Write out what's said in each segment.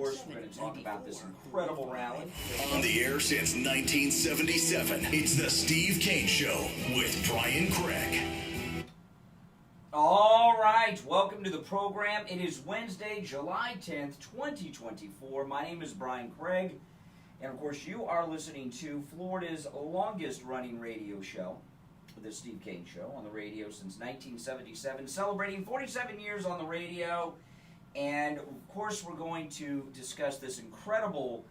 course, we're going to talk about this incredible rally. On the air since 1977, it's the Steve Kane Show with Brian Craig. All right, welcome to the program. It is Wednesday, July 10th, 2024. My name is Brian Craig, and of course, you are listening to Florida's longest-running radio show, the Steve Kane Show, on the radio since 1977, celebrating 47 years on the radio. And, of course, we're going to discuss this incredible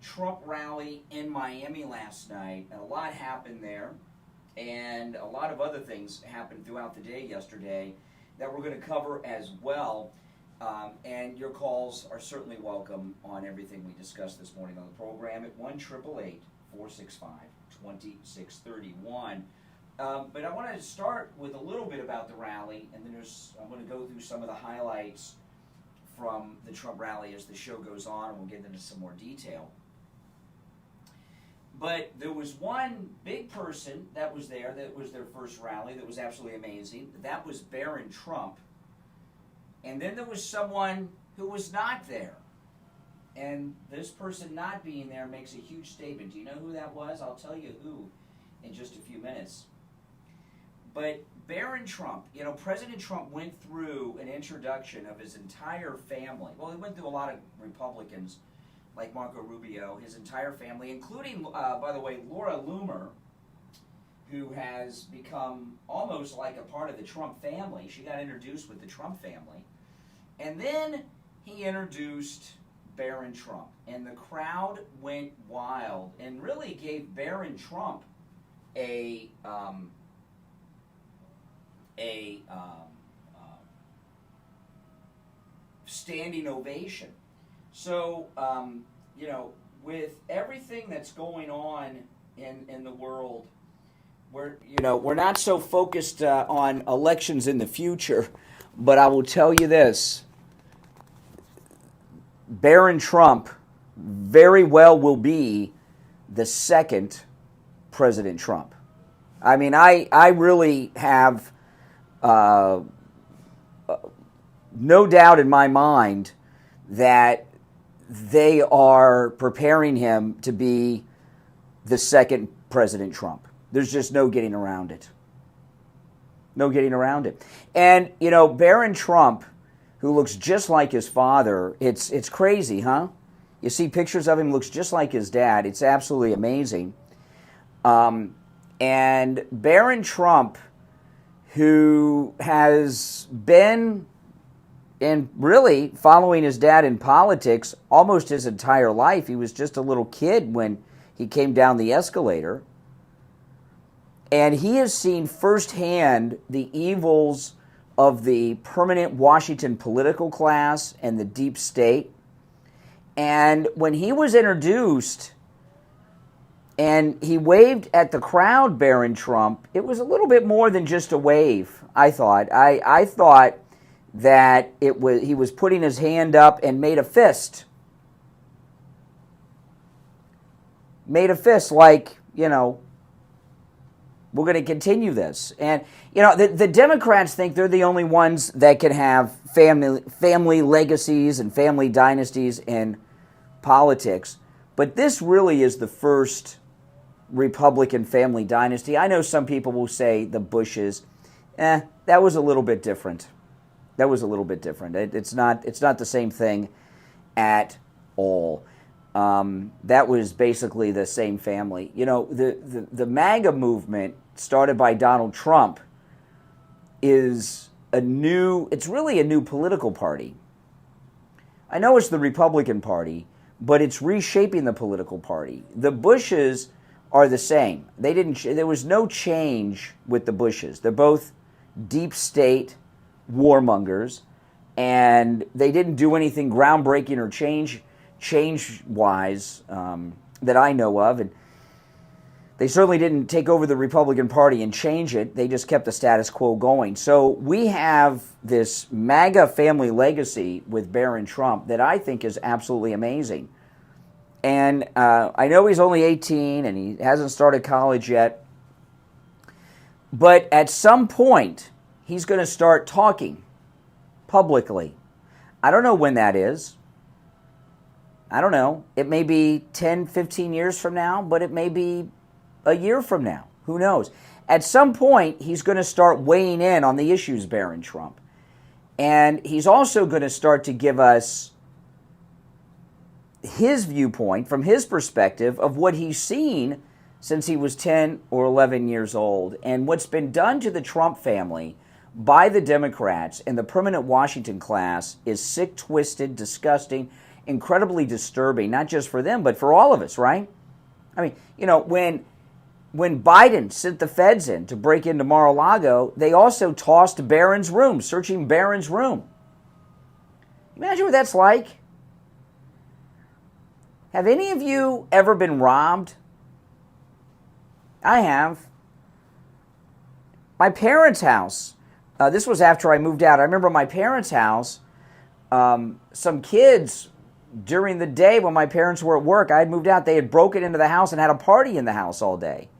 Trump rally in Miami last night. And a lot happened there, and a lot of other things happened throughout the day yesterday that we're going to cover as well. And your calls are certainly welcome on everything we discussed this morning on the program at 1-888-465-2631. But I want to start with a little bit about the rally, and then I'm going to go through some of the highlights from the Trump rally as the show goes on, and we'll get into some more detail. But there was one big person that was there, that was their first rally, that was absolutely amazing. That was Barron Trump. And then there was someone who was not there. And this person not being there makes a huge statement. Do you know who that was? I'll tell you who in just a few minutes. But Barron Trump, President Trump went through an introduction of his entire family. Well, he went through a lot of Republicans, like Marco Rubio, his entire family, including, by the way, Laura Loomer, who has become almost like a part of the Trump family. She got introduced with the Trump family. And then he introduced Barron Trump. And the crowd went wild and really gave Barron Trump a standing ovation. So, with everything that's going on in the world, we're not so focused on elections in the future, but I will tell you this: Barron Trump very well will be the second President Trump. I mean, I really have no doubt in my mind that they are preparing him to be the second President Trump. There's just no getting around it. No getting around it. And, Barron Trump, who looks just like his father, it's crazy, huh? You see pictures of him, looks just like his dad. It's absolutely amazing. And Barron Trump, who has been really following his dad in politics almost his entire life. He was just a little kid when he came down the escalator. And he has seen firsthand the evils of the permanent Washington political class and the deep state. And when he was introduced and he waved at the crowd, Barron Trump, it was a little bit more than just a wave, I thought. I thought that he was putting his hand up and made a fist. Made a fist like, we're going to continue this. And, the Democrats think they're the only ones that can have family legacies and family dynasties in politics. But this really is the first Republican family dynasty. I know some people will say the Bushes. That was a little bit different. That was a little bit different. It's not the same thing at all. That was basically the same family. The MAGA movement started by Donald Trump it's really a new political party. I know it's the Republican Party, but it's reshaping the political party. The Bushes are the same. There was no change with the Bushes. They're both deep state warmongers, and they didn't do anything groundbreaking or change-wise that I know of. And they certainly didn't take over the Republican Party and change it. They just kept the status quo going. So we have this MAGA family legacy with Barron Trump that I think is absolutely amazing. And I know he's only 18 and he hasn't started college yet. But at some point, he's going to start talking publicly. I don't know when that is. I don't know, it may be 10, 15 years from now, but it may be a year from now. Who knows? At some point, he's going to start weighing in on the issues, Barron Trump. And he's also going to start to give us his viewpoint from his perspective of what he's seen since he was 10 or 11 years old. And what's been done to the Trump family by the Democrats and the permanent Washington class is sick, twisted, disgusting, incredibly disturbing, not just for them, but for all of us, right? I mean, you know, when Biden sent the feds in to break into Mar-a-Lago, they also tossed Barron's room, searching Barron's room. Imagine what that's like. Have any of you ever been robbed? I have. My parents' house, this was after I moved out. I remember my parents' house, some kids during the day when my parents were at work, I had moved out, they had broken into the house and had a party in the house all day.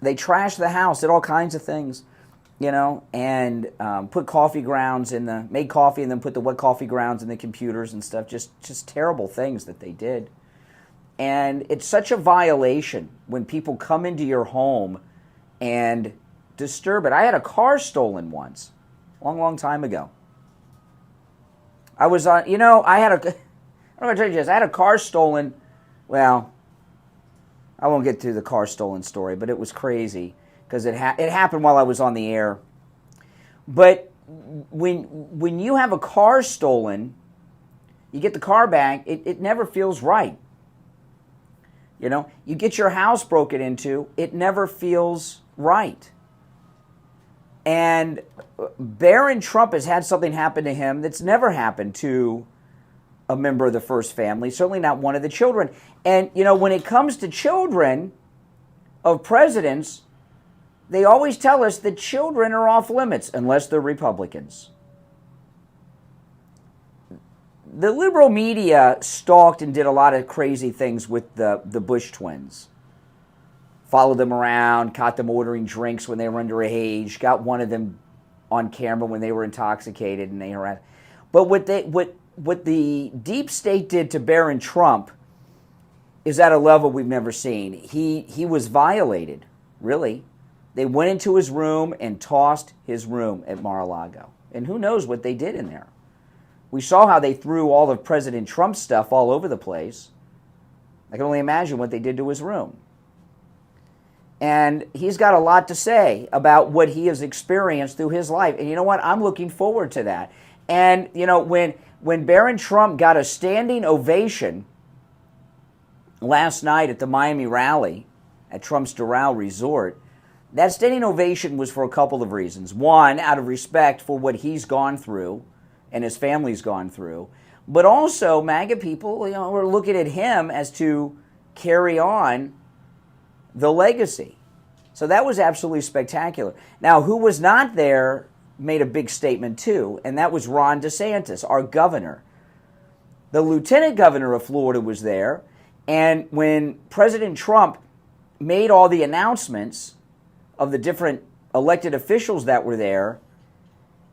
They trashed the house, did all kinds of things, you know, and put coffee grounds made coffee and then put the wet coffee grounds in the computers and stuff. Just terrible things that they did. And it's such a violation when people come into your home and disturb it. I had a car stolen once, a long, long time ago. I was on, you know, I don't know if I told you this, I had a car stolen, well, I won't get to the car stolen story, but it was crazy because it happened while I was on the air. But when you have a car stolen, you get the car back, it never feels right. You know, you get your house broken into, it never feels right. And Barron Trump has had something happen to him that's never happened to a member of the first family, certainly not one of the children. And, you know, when it comes to children of presidents, they always tell us that children are off limits unless they're Republicans. The liberal media stalked and did a lot of crazy things with the Bush twins. Followed them around, caught them ordering drinks when they were underage, got one of them on camera when they were intoxicated, and they harassed. But what the deep state did to Barron Trump is at a level we've never seen. He was violated, really. They went into his room and tossed his room at Mar-a-Lago. And who knows what they did in there. We saw how they threw all of President Trump's stuff all over the place. I can only imagine what they did to his room. And he's got a lot to say about what he has experienced through his life. And you know what? I'm looking forward to that. And, you know, when Barron Trump got a standing ovation last night at the Miami rally at Trump's Doral resort, that standing ovation was for a couple of reasons. One, out of respect for what he's gone through and his family's gone through. But also, MAGA people, you know, were looking at him as to carry on the legacy. So that was absolutely spectacular. Now, who was not there made a big statement too, and that was Ron DeSantis, our governor. The lieutenant governor of Florida was there, and when President Trump made all the announcements of the different elected officials that were there,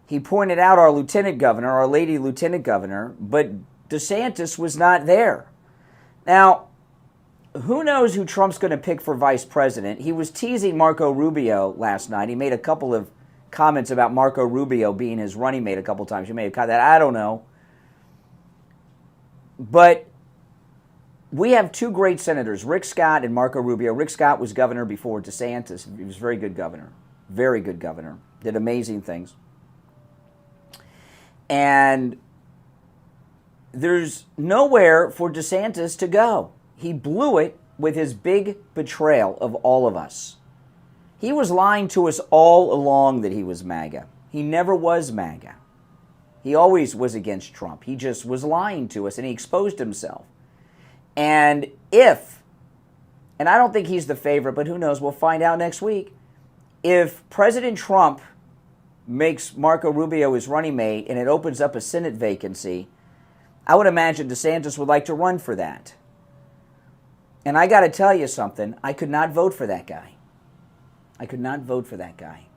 he pointed out our lieutenant governor, our lady lieutenant governor, but DeSantis was not there. Now, who knows who Trump's going to pick for vice president? He was teasing Marco Rubio last night. He made a couple of comments about Marco Rubio being his running mate a couple times. You may have caught that. I don't know. But we have two great senators, Rick Scott and Marco Rubio. Rick Scott was governor before DeSantis. He was a very good governor. Very good governor. Did amazing things. And there's nowhere for DeSantis to go. He blew it with his big betrayal of all of us. He was lying to us all along that he was MAGA. He never was MAGA. He always was against Trump. He just was lying to us, and he exposed himself. And and I don't think he's the favorite, but who knows, we'll find out next week. If President Trump makes Marco Rubio his running mate and it opens up a Senate vacancy, I would imagine DeSantis would like to run for that. And I got to tell you something, I could not vote for that guy. I could not vote for that guy.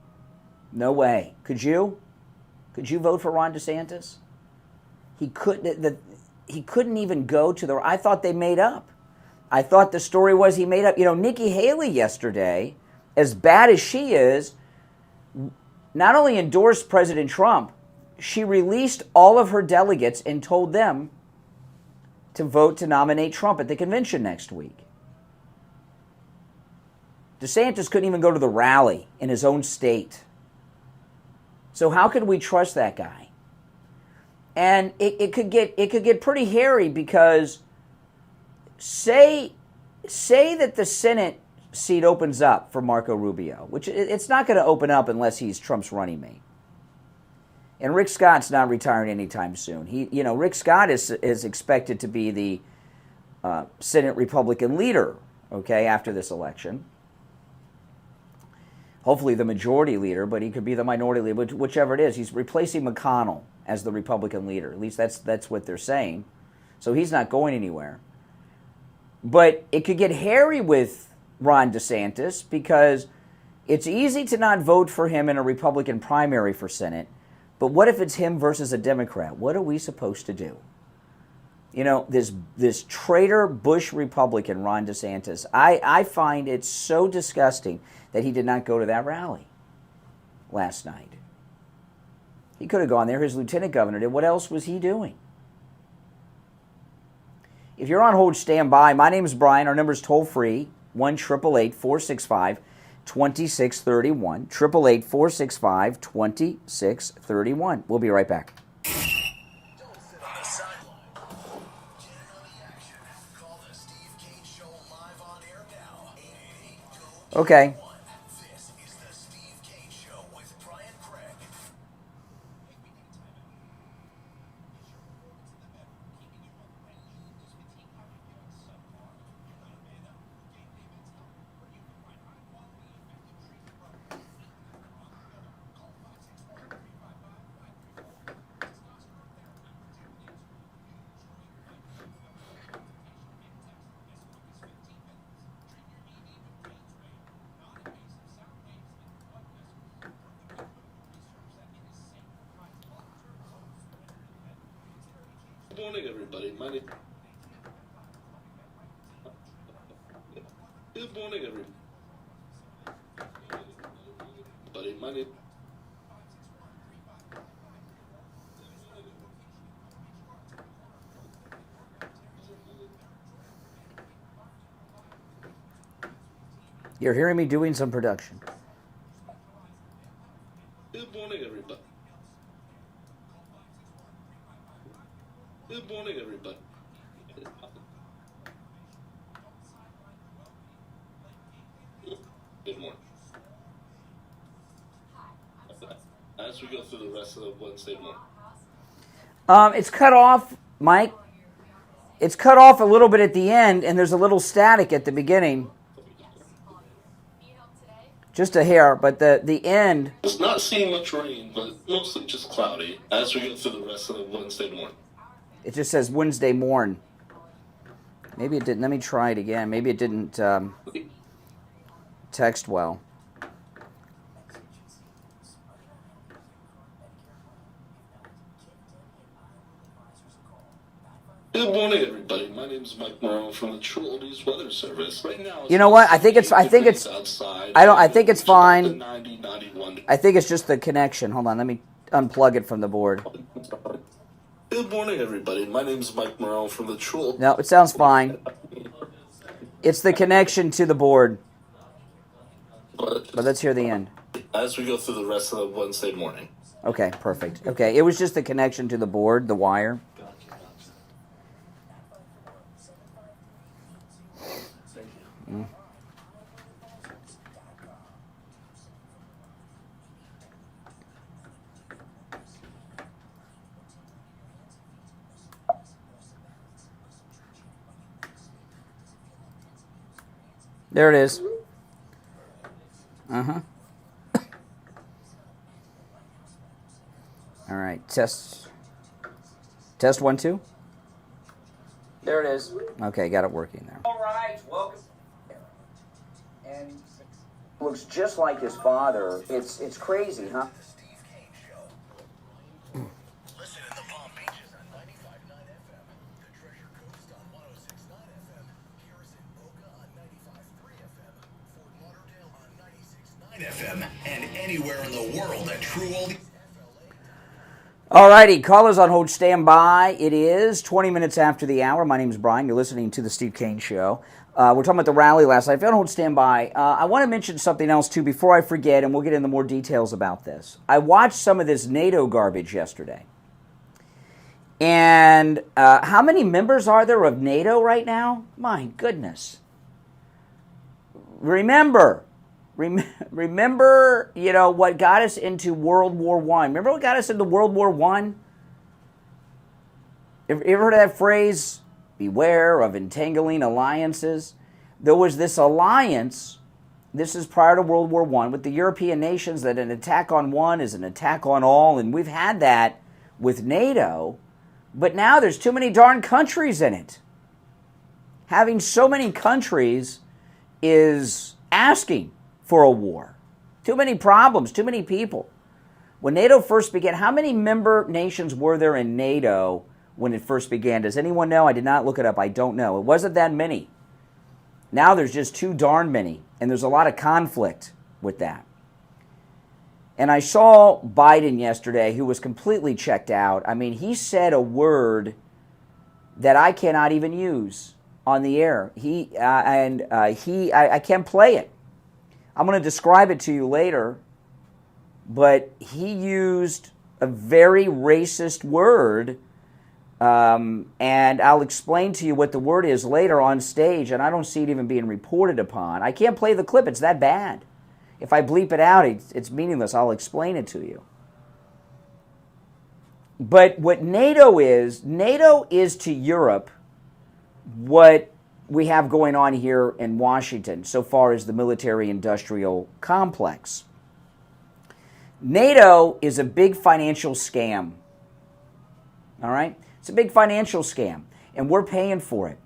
No way. Could you? Could you vote for Ron DeSantis? He couldn't. he couldn't even go to the... I thought they made up. I thought the story was he made up. You know, Nikki Haley yesterday, as bad as she is, not only endorsed President Trump, she released all of her delegates and told them to vote to nominate Trump at the convention next week. DeSantis couldn't even go to the rally in his own state. So how could we trust that guy? And it could get pretty hairy because say that the Senate seat opens up for Marco Rubio, which it's not going to open up unless he's Trump's running mate. And Rick Scott's not retiring anytime soon. Rick Scott is expected to be the Senate Republican leader, okay, after this election. Hopefully the majority leader, but he could be the minority leader, whichever it is. He's replacing McConnell as the Republican leader. At least that's what they're saying. So he's not going anywhere. But it could get hairy with Ron DeSantis because it's easy to not vote for him in a Republican primary for Senate. But what if it's him versus a Democrat? What are we supposed to do? You know, this traitor Bush Republican, Ron DeSantis, I find it so disgusting that he did not go to that rally last night. He could have gone there. His lieutenant governor did. What else was he doing? If you're on hold, stand by. My name is Brian. Our number is toll-free, 1-888-465-2631, 888-465-2631. We'll be right back. Okay. This is the Steve Kane Show with Brian Craig. Good morning, everybody. Good morning, everybody. My name. You're hearing me doing some production. Good morning, everybody. Good morning, everybody. Good morning. As we go through the rest of the Wednesday morning. It's cut off, Mike. It's cut off a little bit at the end, and there's a little static at the beginning. Just a hair, but the end... It's not seeing much rain, but mostly just cloudy as we go through the rest of the Wednesday morning. It just says Wednesday morn. Maybe it didn't. Let me try it again. Maybe it didn't text well. Good morning, everybody. My name is Mike Morrow from the True Oldies Weather Service. Right now, you know what? I think it's fine. I think it's just the connection. Hold on. Let me unplug it from the board. Good morning, everybody. My name is Mike Morrow from the True. No, it sounds fine. It's the connection to the board. But let's hear the end. As we go through the rest of the Wednesday morning. Okay, perfect. Okay, it was just the connection to the board, the wire. Mm. There it is. Uh-huh. All right, test 1, 2. There it is. Okay, got it working there. All right, welcome. And looks just like his father. It's crazy, huh? Listen in the Palm Beaches on 95.9 FM. The FM and anywhere in the world at True Oldies. All righty, callers on hold, stand by. It is 20 minutes after the hour. My name is Brian. You're listening to the Steve Kane Show. We're talking about the rally last night. If you're on hold, stand by. I want to mention something else, too, before I forget, and we'll get into more details about this. I watched some of this NATO garbage yesterday. And how many members are there of NATO right now? My goodness. Remember, what got us into World War I. Remember what got us into World War I? You ever heard of that phrase? Beware of entangling alliances. There was this alliance, this is prior to World War I, with the European nations that an attack on one is an attack on all, and we've had that with NATO, but now there's too many darn countries in it. Having so many countries is asking for a war. Too many problems, too many people. When NATO first began, how many member nations were there in NATO when it first began? Does anyone know? I did not look it up. I don't know. It wasn't that many. Now there's just too darn many, and there's a lot of conflict with that. And I saw Biden yesterday, who was completely checked out. I mean, he said a word that I cannot even use on the air. I can't play it. I'm going to describe it to you later, but he used a very racist word, and I'll explain to you what the word is later on stage, and I don't see it even being reported upon. I can't play the clip. It's that bad. If I bleep it out, it's meaningless. I'll explain it to you. But what NATO is to Europe what we have going on here in Washington so far as the military-industrial complex. NATO is a big financial scam. All right? It's a big financial scam, and we're paying for it.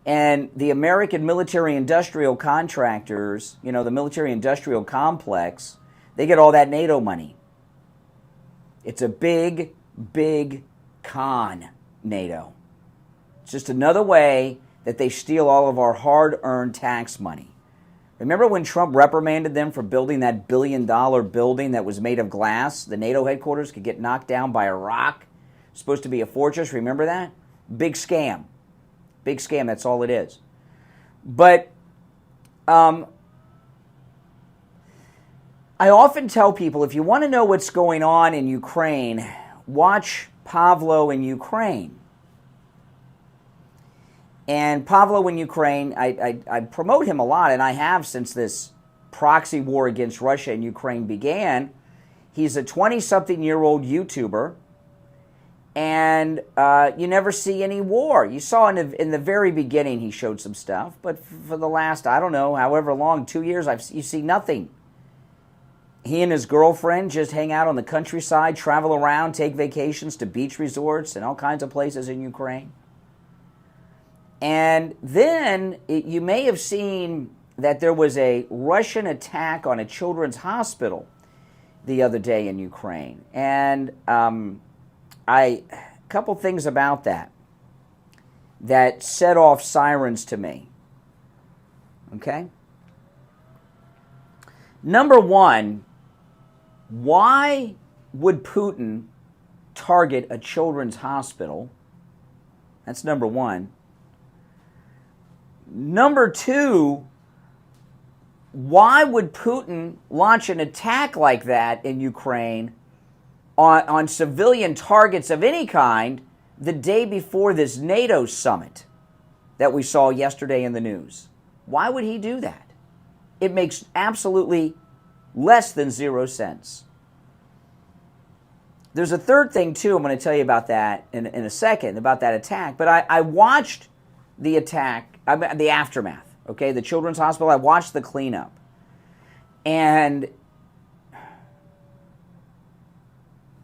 And the American military-industrial contractors, the military-industrial complex, they get all that NATO money. It's a big, big con, NATO. It's just another way that they steal all of our hard-earned tax money. Remember when Trump reprimanded them for building that billion-dollar building that was made of glass? The NATO headquarters could get knocked down by a rock. It's supposed to be a fortress. Remember that? Big scam. Big scam. That's all it is. But I often tell people, if you want to know what's going on in Ukraine, watch Pavlo in Ukraine. And Pavlo in Ukraine, I promote him a lot, and I have since this proxy war against Russia and Ukraine began. He's a 20-something-year-old YouTuber, and you never see any war. You saw in the very beginning he showed some stuff, but for the last, I don't know, however long, 2 years, you see nothing. He and his girlfriend just hang out on the countryside, travel around, take vacations to beach resorts and all kinds of places in Ukraine. And then you may have seen that there was a Russian attack on a children's hospital the other day in Ukraine. And a couple things about that set off sirens to me. Okay? Number one, why would Putin target a children's hospital? That's number one. Number two, why would Putin launch an attack like that in Ukraine on civilian targets of any kind the day before this NATO summit that we saw yesterday in the news? Why would he do that? It makes absolutely less than 0 sense. There's a third thing, too, I'm going to tell you about that in a second, about that attack. But I watched the attack, the aftermath, okay, the children's hospital. I watched the cleanup. And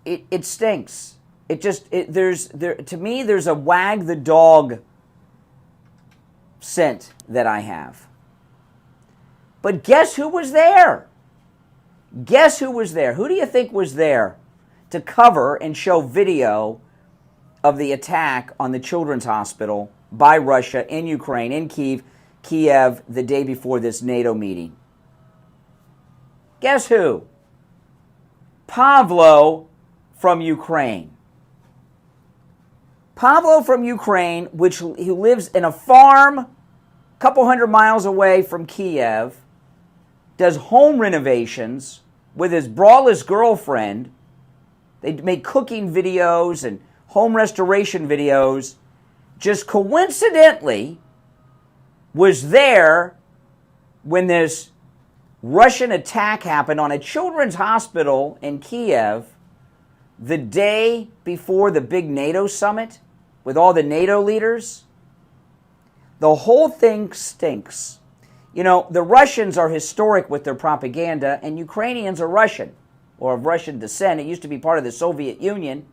it stinks. To me, there's a wag the dog scent that I have. But guess who was there? Guess who was there? Who do you think was there to cover and show video of the attack on the children's hospital by Russia in Ukraine, in Kiev, the day before this NATO meeting? Guess who? Pavlo from Ukraine. Pavlo from Ukraine, who lives in a farm a couple hundred miles away from Kiev, does home renovations with his braless girlfriend. They make cooking videos and home restoration videos. Just coincidentally was there when this Russian attack happened on a children's hospital in Kiev the day before the big NATO summit with all the NATO leaders. The whole thing stinks. You know, the Russians are historic with their propaganda, and Ukrainians are Russian or of Russian descent. It used to be part of the Soviet Union.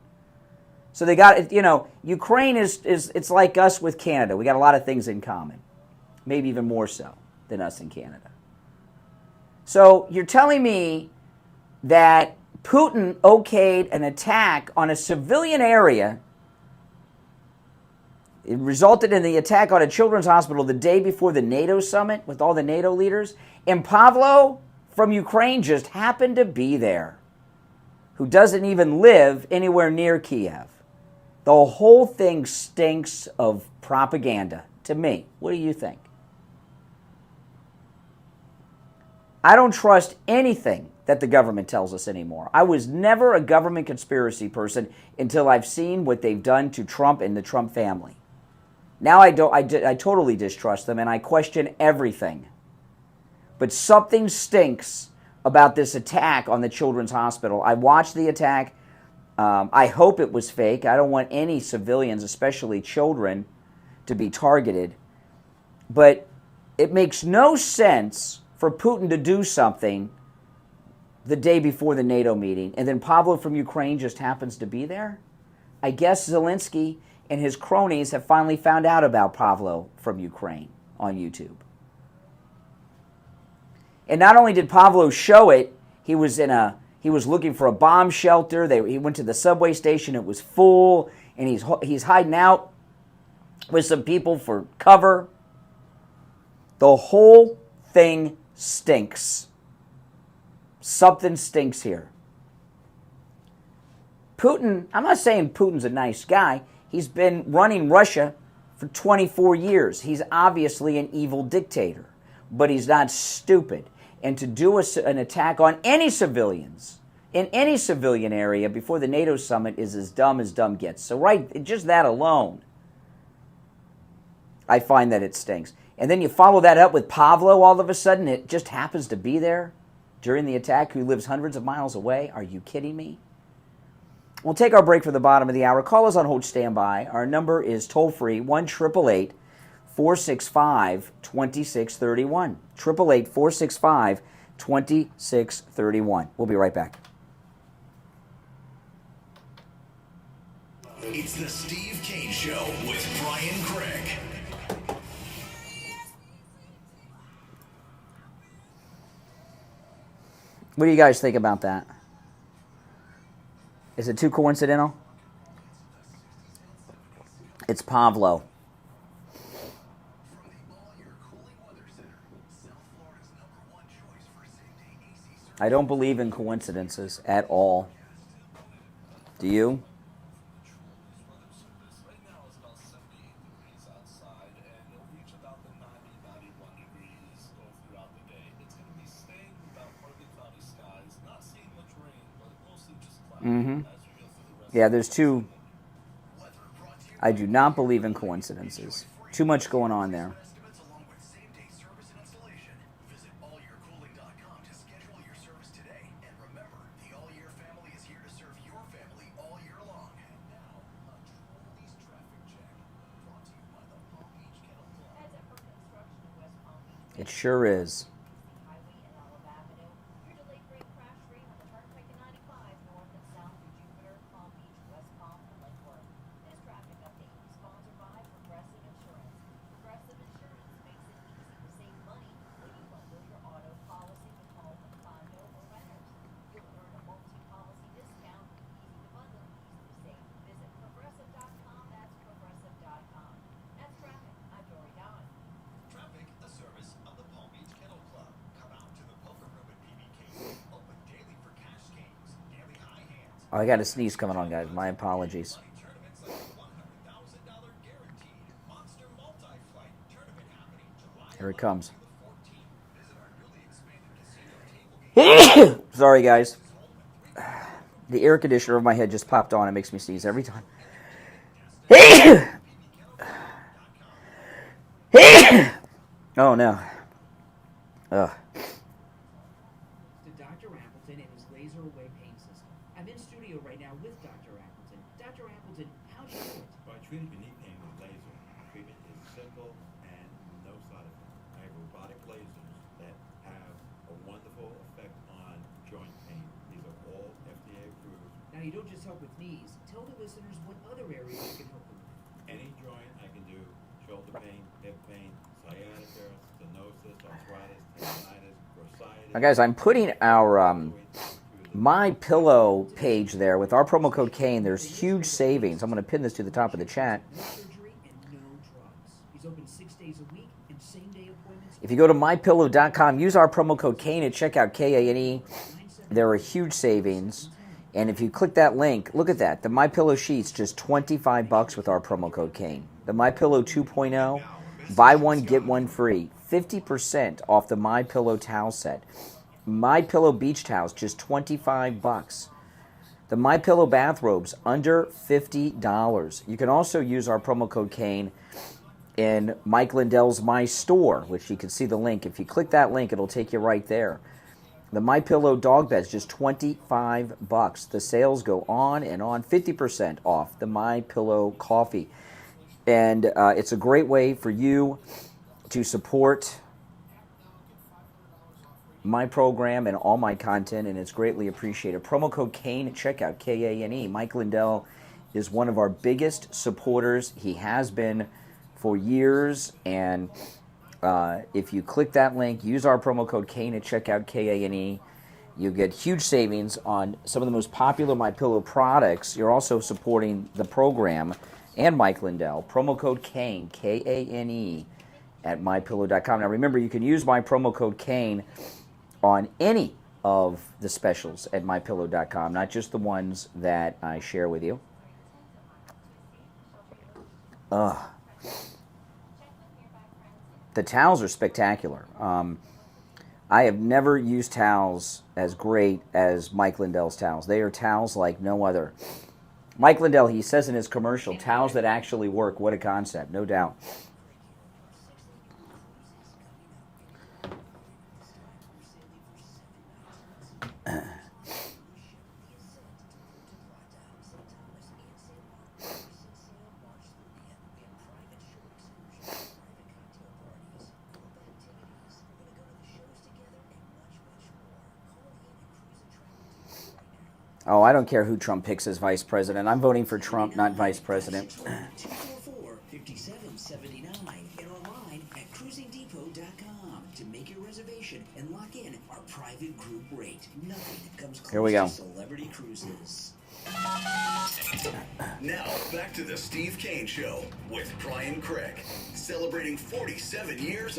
So they got, you know, Ukraine it's like us with Canada. We got a lot of things in common, maybe even more so than us in Canada. So you're telling me that Putin okayed an attack on a civilian area. It resulted in the attack on a children's hospital the day before the NATO summit with all the NATO leaders. And Pavlo from Ukraine just happened to be there, who doesn't even live anywhere near Kiev. The whole thing stinks of propaganda to me. What do you think? I don't trust anything that the government tells us anymore. I was never a government conspiracy person until I've seen what they've done to Trump and the Trump family. Now I totally distrust them and I question everything. But something stinks about this attack on the children's hospital. I watched the attack. I hope it was fake. I don't want any civilians, especially children, to be targeted. But it makes no sense for Putin to do something the day before the NATO meeting, and then Pavlo from Ukraine just happens to be there? I guess Zelensky and his cronies have finally found out about Pavlo from Ukraine on YouTube. And not only did Pavlo show it, he was looking for a bomb shelter. He went to the subway station. It was full, and he's hiding out with some people for cover. The whole thing stinks. Something stinks here. Putin, I'm not saying Putin's a nice guy. He's been running Russia for 24 years. He's obviously an evil dictator, but he's not stupid. And to do an attack on any civilians in any civilian area before the NATO summit is as dumb gets. So just that alone, I find that it stinks. And then you follow that up with Pavlo all of a sudden. It just happens to be there during the attack, who lives hundreds of miles away. Are you kidding me? We'll take our break for the bottom of the hour. Call us on hold standby. Our number is toll-free, 1-888-465-2631. 888-465-2631. We'll be right back. It's the Steve Kane Show with Brian Craig. What do you guys think about that? Is it too coincidental? It's Pavlo. I don't believe in coincidences at all. Do you? Mm-hmm. Yeah, there's two. I do not believe in coincidences. Too much going on there. It sure is. Oh, I got a sneeze coming on, guys. My apologies. Here it comes. Sorry, guys. The air conditioner over my head just popped on. It makes me sneeze every time. Oh, no. Ugh. To Dr. Appleton and his laser away pain system. I'm in studio right now with Dr. Appleton. Dr. Appleton, how do you do it? By treating knee pain with laser, treatment is simple and no side effect. I have robotic lasers that have a wonderful effect on joint pain. These are all FDA approved. Now, you don't just help with knees. Tell the listeners what other areas you can help with. Any joint I can do, shoulder pain, hip pain, sciatica, stenosis, arthritis, tendonitis, bursitis. Now, guys, I'm putting our My Pillow page there with our promo code Kane. There's huge savings. I'm going to pin this to the top of the chat. No surgery and no drugs. He's open 6 days a week and same-day appointments. If you go to mypillow.com, use our promo code Kane and check out Kane. There are huge savings. And if you click that link, look at that. The My Pillow sheets, just $25 with our promo code Kane. The My Pillow 2.0, buy one, get one free. 50% off the My Pillow towel set. My Pillow beach towels, just $25. The My Pillow bathrobes, under $50. You can also use our promo code Kane in Mike Lindell's My Store, which you can see the link. If you click that link, it'll take you right there. The My Pillow dog beds, just $25. The sales go on and on. 50% off the My Pillow coffee. And it's a great way for you to support my program and all my content, and it's greatly appreciated. Promo code Kane at checkout, Kane. Mike Lindell is one of our biggest supporters. He has been for years, and if you click that link, use our promo code Kane at checkout, Kane. You get huge savings on some of the most popular MyPillow products. You're also supporting the program and Mike Lindell. Promo code Kane, Kane, at mypillow.com. Now remember, you can use my promo code Kane on any of the specials at mypillow.com, not just the ones that I share with you. Ugh. The towels are spectacular. I have never used towels as great as Mike Lindell's towels. They are towels like no other. Mike Lindell, he says in his commercial, towels that actually work. What a concept, no doubt. Oh, I don't care who Trump picks as vice president. I'm voting for Trump, not vice president. 244-5779 and online at cruisingdepot.com to make your reservation and lock in our private group rate. Nothing comes close Here we go. to Celebrity Cruises. Now, back to the Steve Kane Show with Brian Craig, celebrating 47 years.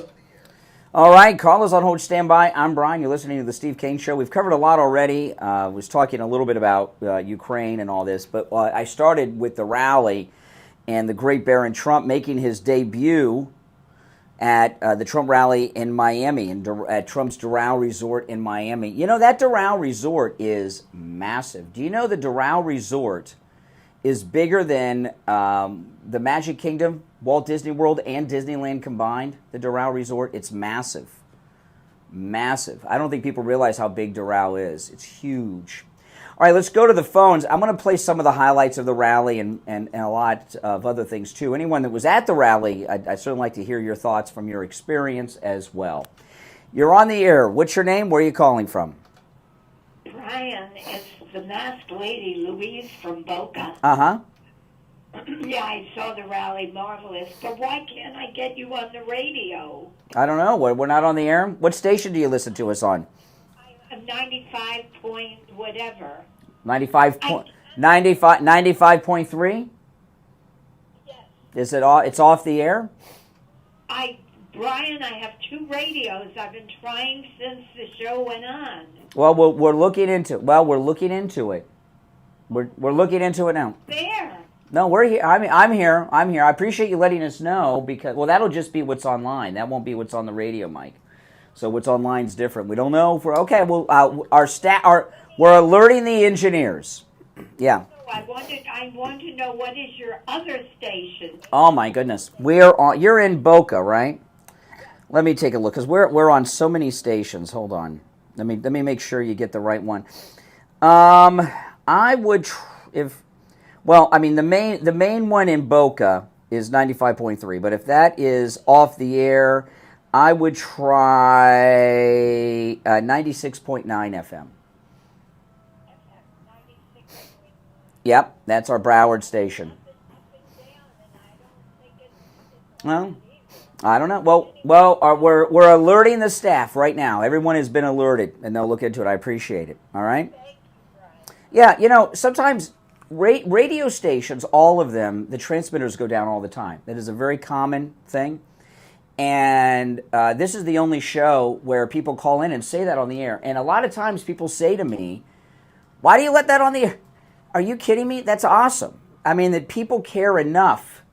All right, callers on hold, stand by. I'm Brian. You're listening to the Steve Kane Show. We've covered a lot already. Was talking a little bit about Ukraine and all this, but I started with the rally and the great Barron Trump making his debut at the Trump rally in Miami, at Trump's Doral Resort in Miami. You know, that Doral Resort is massive. Do you know the Doral Resort is bigger than the Magic Kingdom, Walt Disney World, and Disneyland combined? The Doral Resort, it's massive. Massive. I don't think people realize how big Doral is. It's huge. All right, let's go to the phones. I'm going to play some of the highlights of the rally and a lot of other things, too. Anyone that was at the rally, I'd certainly like to hear your thoughts from your experience as well. You're on the air. What's your name? Where are you calling from? Brian, it's the masked lady, Louise from Boca. Uh-huh. Yeah, I saw the rally, marvelous. But why can't I get you on the radio? I don't know. We're not on the air? What station do you listen to us on? 95 point whatever. 95.3? Yes. Is it off? It's off the air? Brian, I have two radios. I've been trying since the show went on. Well, we're looking into it. We're We're looking into it now. There. No, we're here. I'm here. I appreciate you letting us know because that'll just be what's online. That won't be what's on the radio, Mike. So what's online is different. We don't know if we're okay. Well, we're alerting the engineers. Yeah. I want to know what is your other station. Oh my goodness, you're in Boca, right? Let me take a look because we're on so many stations. Hold on, let me make sure you get the right one. I would the main one in Boca is 95.3, but if that is off the air, I would try 96.9 FM. Yep, that's our Broward station. Well, I don't know. Well, we're alerting the staff right now. Everyone has been alerted, and they'll look into it. I appreciate it. All right? Yeah, sometimes radio stations, all of them, the transmitters go down all the time. That is a very common thing. And this is the only show where people call in and say that on the air. And a lot of times people say to me, why do you let that on the air? Are you kidding me? That's awesome. I mean, that people care enough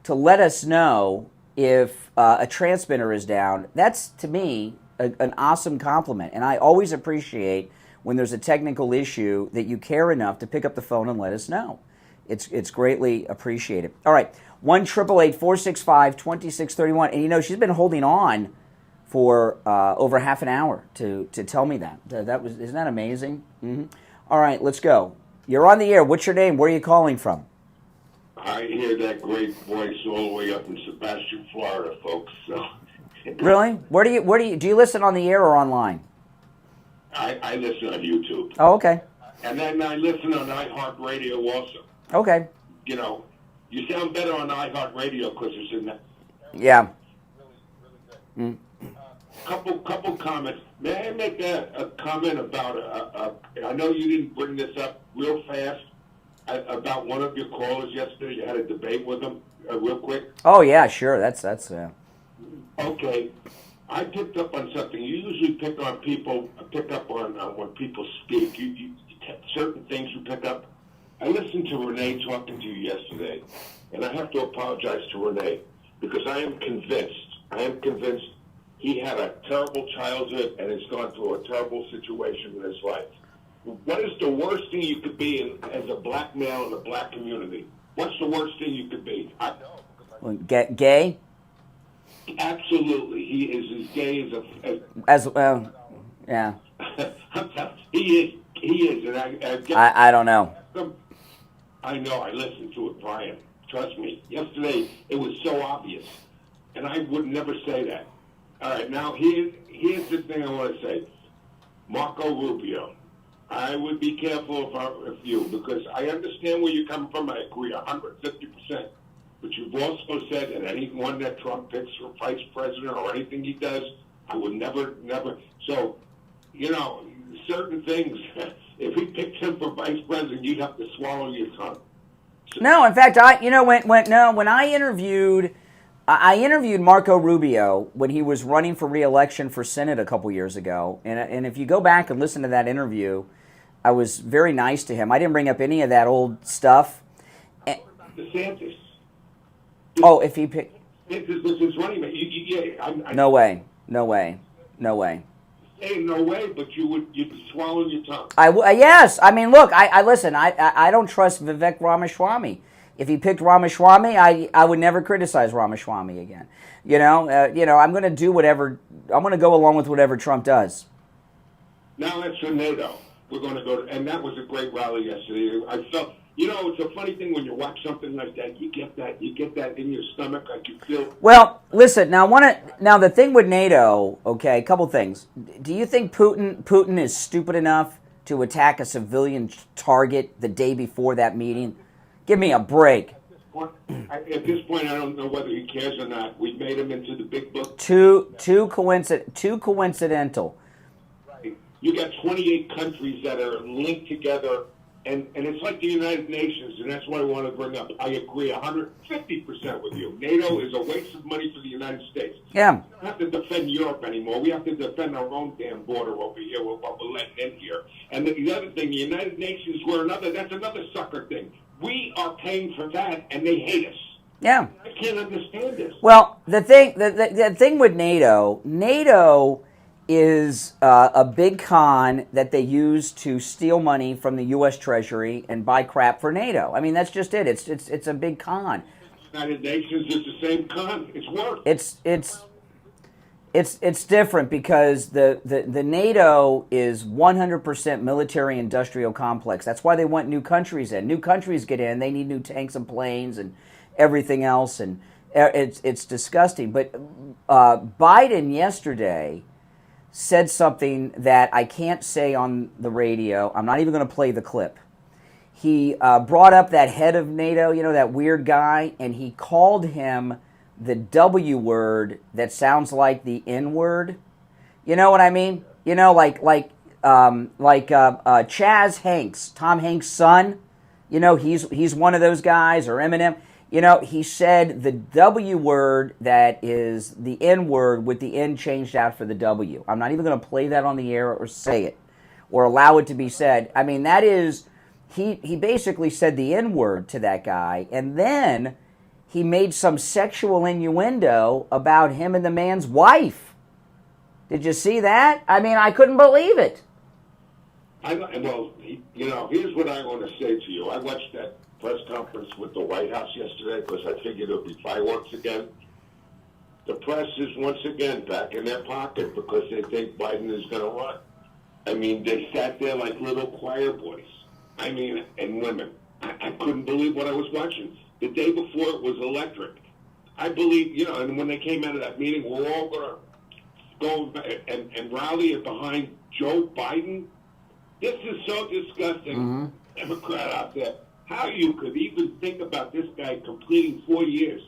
to let us know if a transmitter is down. That's, to me, an awesome compliment. And I always appreciate when there's a technical issue that you care enough to pick up the phone and let us know. It's greatly appreciated. All right, 1-888-465-2631. And, she's been holding on for over half an hour to tell me that. Isn't that amazing? Mm-hmm. All right, let's go. You're on the air. What's your name? Where are you calling from? I hear that great voice all the way up in Sebastian, Florida, folks. So. Really? Where do you listen on the air or online? I listen on YouTube. Oh, okay. And then I listen on iHeartRadio also. Okay. You sound better on iHeartRadio because it's in that. Yeah. Mm. Couple comments. May I make a comment about I know you didn't bring this up real fast about one of your callers yesterday. You had a debate with him real quick. Oh yeah, sure. That's Okay. I picked up on something. You usually pick up on when people speak. You certain things you pick up. I listened to Renee talking to you yesterday, and I have to apologize to Renee because I am convinced he had a terrible childhood and has gone through a terrible situation in his life. What is the worst thing you could be as a black male in the black community? What's the worst thing you could be? Gay? Absolutely. He is as gay as well. Yeah. He is. And I don't know. I know. I listened to it, Brian. Trust me. Yesterday, it was so obvious. And I would never say that. All right, now here's the thing I want to say. Marco Rubio, I would be careful if you, because I understand where you're coming from. I agree 150%. But you've also said that anyone that Trump picks for vice president or anything he does, I would never. So, certain things, if he picked him for vice president, you'd have to swallow your tongue. So, no, in fact, when I interviewed Marco Rubio when he was running for re-election for Senate a couple years ago, and if you go back and listen to that interview, I was very nice to him. I didn't bring up any of that old stuff. DeSantis. Oh, if he picked... DeSantis was his running mate. No way. Hey, no way, but you'd be swallowing your tongue. Yes. I mean, look, I listen, I don't trust Vivek Ramaswamy. If he picked Ramaswamy, I would never criticize Ramaswamy again. I'm going to do whatever. I'm going to go along with whatever Trump does. Now that's for NATO. We're going to go, and that was a great rally yesterday. I felt, it's a funny thing when you watch something like that. You get that in your stomach, like you feel. Well, listen. Now the thing with NATO. Okay, a couple things. Do you think Putin is stupid enough to attack a civilian target the day before that meeting? Give me a break. At this point, I don't know whether he cares or not. We've made him into the big book. Too coincidental. Right. You got 28 countries that are linked together And it's like the United Nations, and that's what I want to bring up. I agree 150% with you. NATO is a waste of money for the United States. Yeah. We don't have to defend Europe anymore. We have to defend our own damn border over here with what we're letting in here. And the other thing, the United Nations that's another sucker thing. We are paying for that, and they hate us. Yeah. I can't understand this. Well, the thing with NATO is a big con that they use to steal money from the U.S. Treasury and buy crap for NATO. I mean, that's just it. It's a big con. United Nations is the same con. It's worse. It's different because the NATO is 100% military-industrial complex. That's why they want new countries in. New countries get in. They need new tanks and planes and everything else, and it's disgusting. But Biden yesterday said something that I can't say on the radio. I'm not even going to play the clip. He brought up that head of NATO, that weird guy, and he called him the W word that sounds like the N word. You know what I mean? Like Chaz Hanks, Tom Hanks' son. He's one of those guys, or Eminem. He said the W word that is the N word with the N changed out for the W. I'm not even going to play that on the air or say it or allow it to be said. I mean, that is, he basically said the N word to that guy, and then he made some sexual innuendo about him and the man's wife. Did you see that? I mean, I couldn't believe it. Here's what I want to say to you. I watched that press conference with the White House yesterday because I figured it would be fireworks again. The press is once again back in their pocket because they think Biden is going to run. I mean, they sat there like little choir boys. I mean, and women. I couldn't believe what I was watching. The day before it was electric. I believe, and when they came out of that meeting, we're all going to go and rally behind Joe Biden. This is so disgusting. Mm-hmm. Democrat out there. How you could even think about this guy completing 4 years.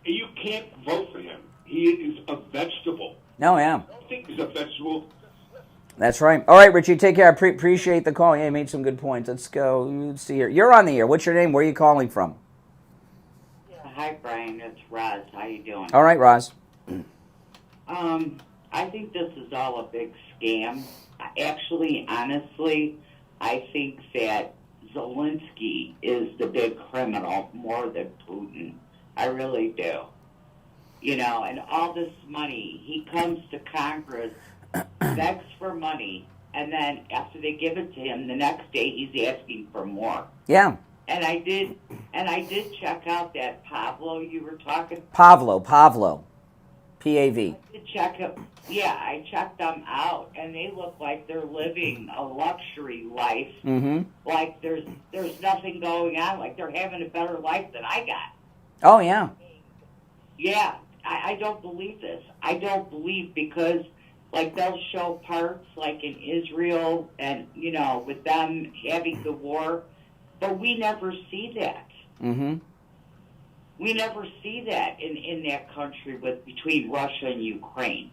You can't vote for him. He is a vegetable. No, yeah. I don't think he's a vegetable. That's right. All right, Richie, take care. I appreciate the call. Yeah, you made some good points. Let's go. Let's see here. You're on the air. What's your name? Where are you calling from? Hi, Brian. It's Roz. How you doing? All right, Roz. I think this is all a big scam. Actually, honestly, I think that Zelensky is the big criminal more than Putin. I really do. And all this money, he comes to Congress, begs for money, and then after they give it to him, the next day he's asking for more. Yeah. And I did check out that Pablo you were talking. Pavlo, P-A-V. I did check it. Yeah, I checked them out, and they look like they're living a luxury life. Mm-hmm. Like there's nothing going on. Like they're having a better life than I got. Oh yeah. Yeah, I don't believe this. I don't believe because like they'll show parts like in Israel and with them having the war. But we never see that. Mm-hmm. We never see that in that country between Russia and Ukraine.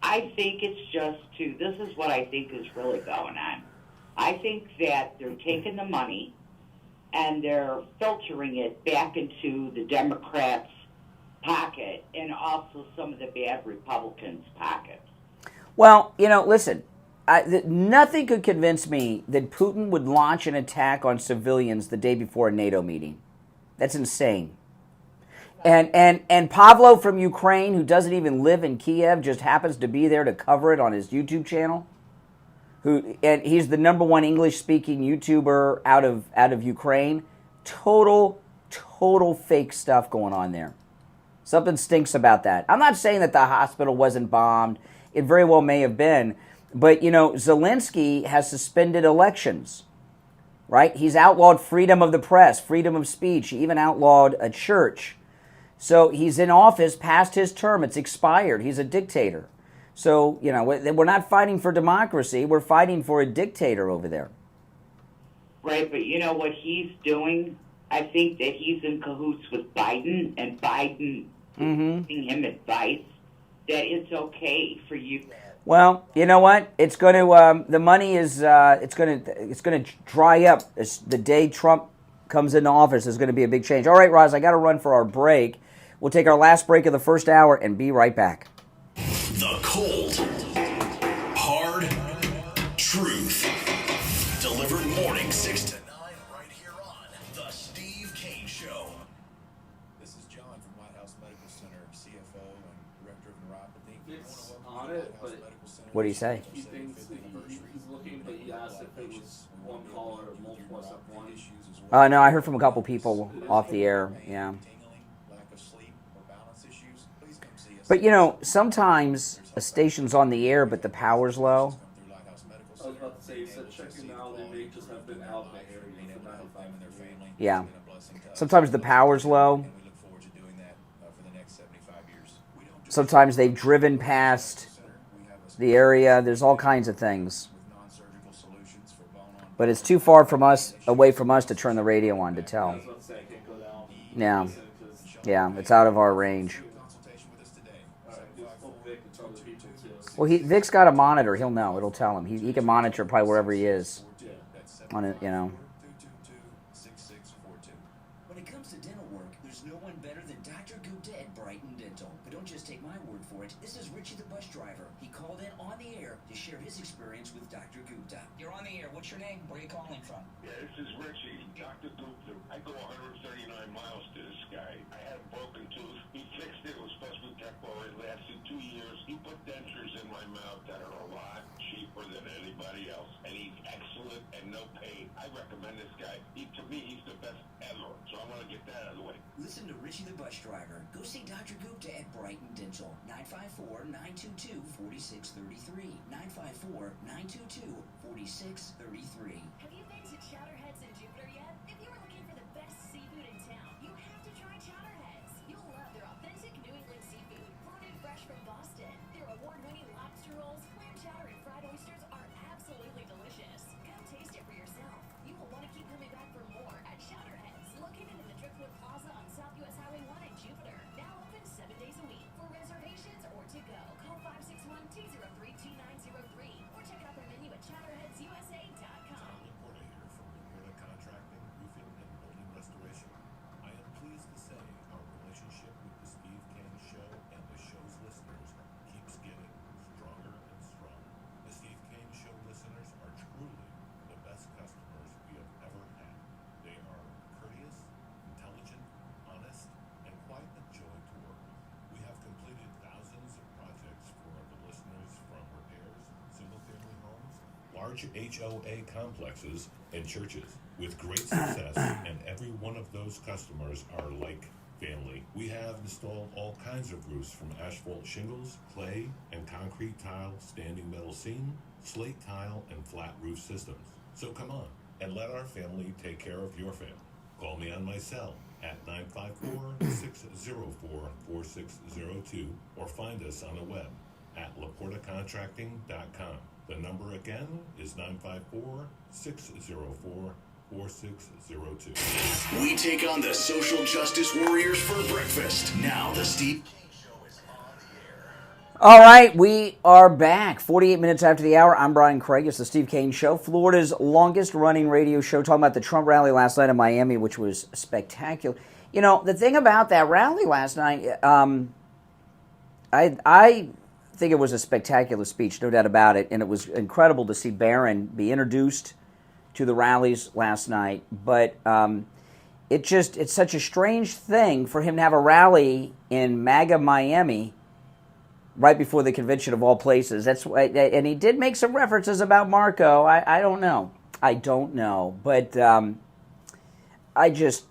I think it's this is what I think is really going on. I think that they're taking the money and they're filtering it back into the Democrats' pocket and also some of the bad Republicans' pockets. Well, listen. Nothing could convince me that Putin would launch an attack on civilians the day before a NATO meeting. That's insane. And Pavlo from Ukraine, who doesn't even live in Kiev, just happens to be there to cover it on his YouTube channel. And he's the number one English-speaking YouTuber out of Ukraine. Total fake stuff going on there. Something stinks about that. I'm not saying that the hospital wasn't bombed. It very well may have been. But, Zelensky has suspended elections, right? He's outlawed freedom of the press, freedom of speech. He even outlawed a church. So he's in office past his term. It's expired. He's a dictator. So, we're not fighting for democracy. We're fighting for a dictator over there. Right, but you know what he's doing? I think that he's in cahoots with Biden, and Biden is giving him advice that it's okay for you. Well, you know what? It's going to the money is it's going to dry up as the day Trump comes into office. There's going to be a big change. All right, Roz, I got to run for our break. We'll take our last break of the first hour and be right back. The cold, hard truth. Delivered morning 6 to 9 right here on The Steve Kane Show. This is John from White House Medical Center, CFO and Director of Neuropathy. It's on it, but What do you say? he thinks that he's looking, but he asked if it was one caller or multiple except one. No, I heard from a couple people off the air. Yeah. But, you know, sometimes a station's on the air, but the power's low. I was about to say, he said checking out, they may just have been out there for 95 minutes. Yeah. Sometimes the power's low. Sometimes they've driven past the area. There's all kinds of things. But it's too far from us, away from us, to turn the radio on to tell. Yeah. Yeah, it's out of our range. Well, Vic's got a monitor. He'll know. It'll tell him. He can monitor probably wherever he is. On it, you know. When it comes to dental work, there's no one better than Dr. Gupta at Brighton Dental. But don't just take my word for it. This is Richie the bus driver. He called in on the air to share his experience with Dr. Gupta. You're on the air. What's your name? Where are you calling from? Yeah, this is Richie, Dr. Gupta. I go 139 miles to this guy. I had a broken tooth. He fixed it. It was supposed to be temporary. It lasted 2 years. He put dentures in my mouth that are a lot cheaper than anybody else. And he's excellent and no pain. I recommend this guy. To me, he's the best ever. So I want to get that out of the way. Listen to Richie the bus driver. Go see Dr. Gupta at Brighton Dental. 954-922-4633. 954-922-4633. Have you been to Chowderheads in Jupiter yet? If you are looking for the best seafood in town, you have to try Chowderheads. You'll love their authentic New England seafood, brewed and fresh from Boston. Their award-winning lobster rolls, clam chowder, and fried oysters are absolutely delicious. Come taste it for yourself. You will want to keep coming back for more at Chowderheads, located in the Driftwood Plaza on South US Highway 1 in Jupiter. Now open 7 days a week. For reservations or to go, call 561-203-2903 or check out their menu at chowderheadsusa.com. Laporta here from Laporta Contracting, Roofing, and Building Restoration. I am pleased to say our relationship with the Steve Kane Show and the show's listeners keeps getting stronger and stronger. The Steve Kane Show listeners are truly the best customers we have ever had. They are courteous, intelligent, honest, and quite a joy to work with. We have completed thousands of projects for the listeners, from repairs, single-family homes, large HOA complexes, and churches, with great success, and every one of those customers are like family. We have installed all kinds of roofs, from asphalt shingles, clay, and concrete tile, standing metal seam, slate tile, and flat roof systems. So come on, and let our family take care of your family. Call me on my cell at 954-604-4602, or find us on the web at laportacontracting.com. The number again is 954-604-4602. We take on the social justice warriors for breakfast. Now the Steve Kane Show is on the air. All right, we are back. 48 minutes after the hour. I'm Brian Craig. It's the Steve Kane Show, Florida's longest-running radio show, talking about the Trump rally last night in Miami, which was spectacular. You know, the thing about that rally last night, I think it was a spectacular speech, no doubt about it, and it was incredible to see Barron be introduced to the rallies last night. But it's such a strange thing for him to have a rally in MAGA Miami right before the convention of all places. That's why, and he did make some references about Marco. I don't know, but I just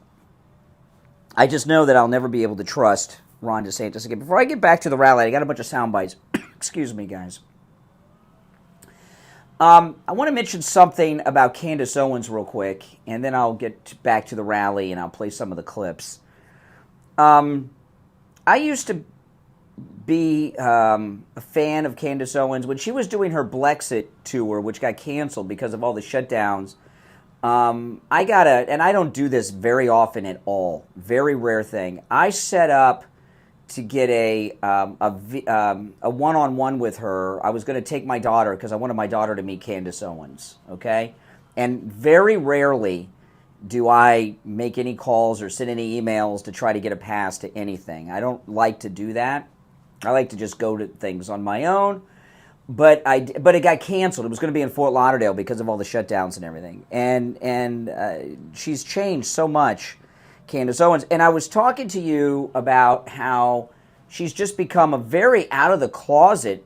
know that I'll never be able to trust Ron DeSantis again. Before I get back to the rally, I got a bunch of sound bites. Excuse me, guys. I want to mention something about Candace Owens real quick, and then I'll get back to the rally and I'll play some of the clips. I used to be a fan of Candace Owens when she was doing her Blexit tour, which got canceled because of all the shutdowns. And I don't do this very often at all, very rare thing. I set up to get a one-on-one with her. I was going to take my daughter because I wanted my daughter to meet Candace Owens, okay? And very rarely do I make any calls or send any emails to try to get a pass to anything. I don't like to do that. I like to just go to things on my own. But it got canceled. It was going to be in Fort Lauderdale because of all the shutdowns and everything. And she's changed so much, Candace Owens. And I was talking to you about how she's just become a very out-of-the-closet,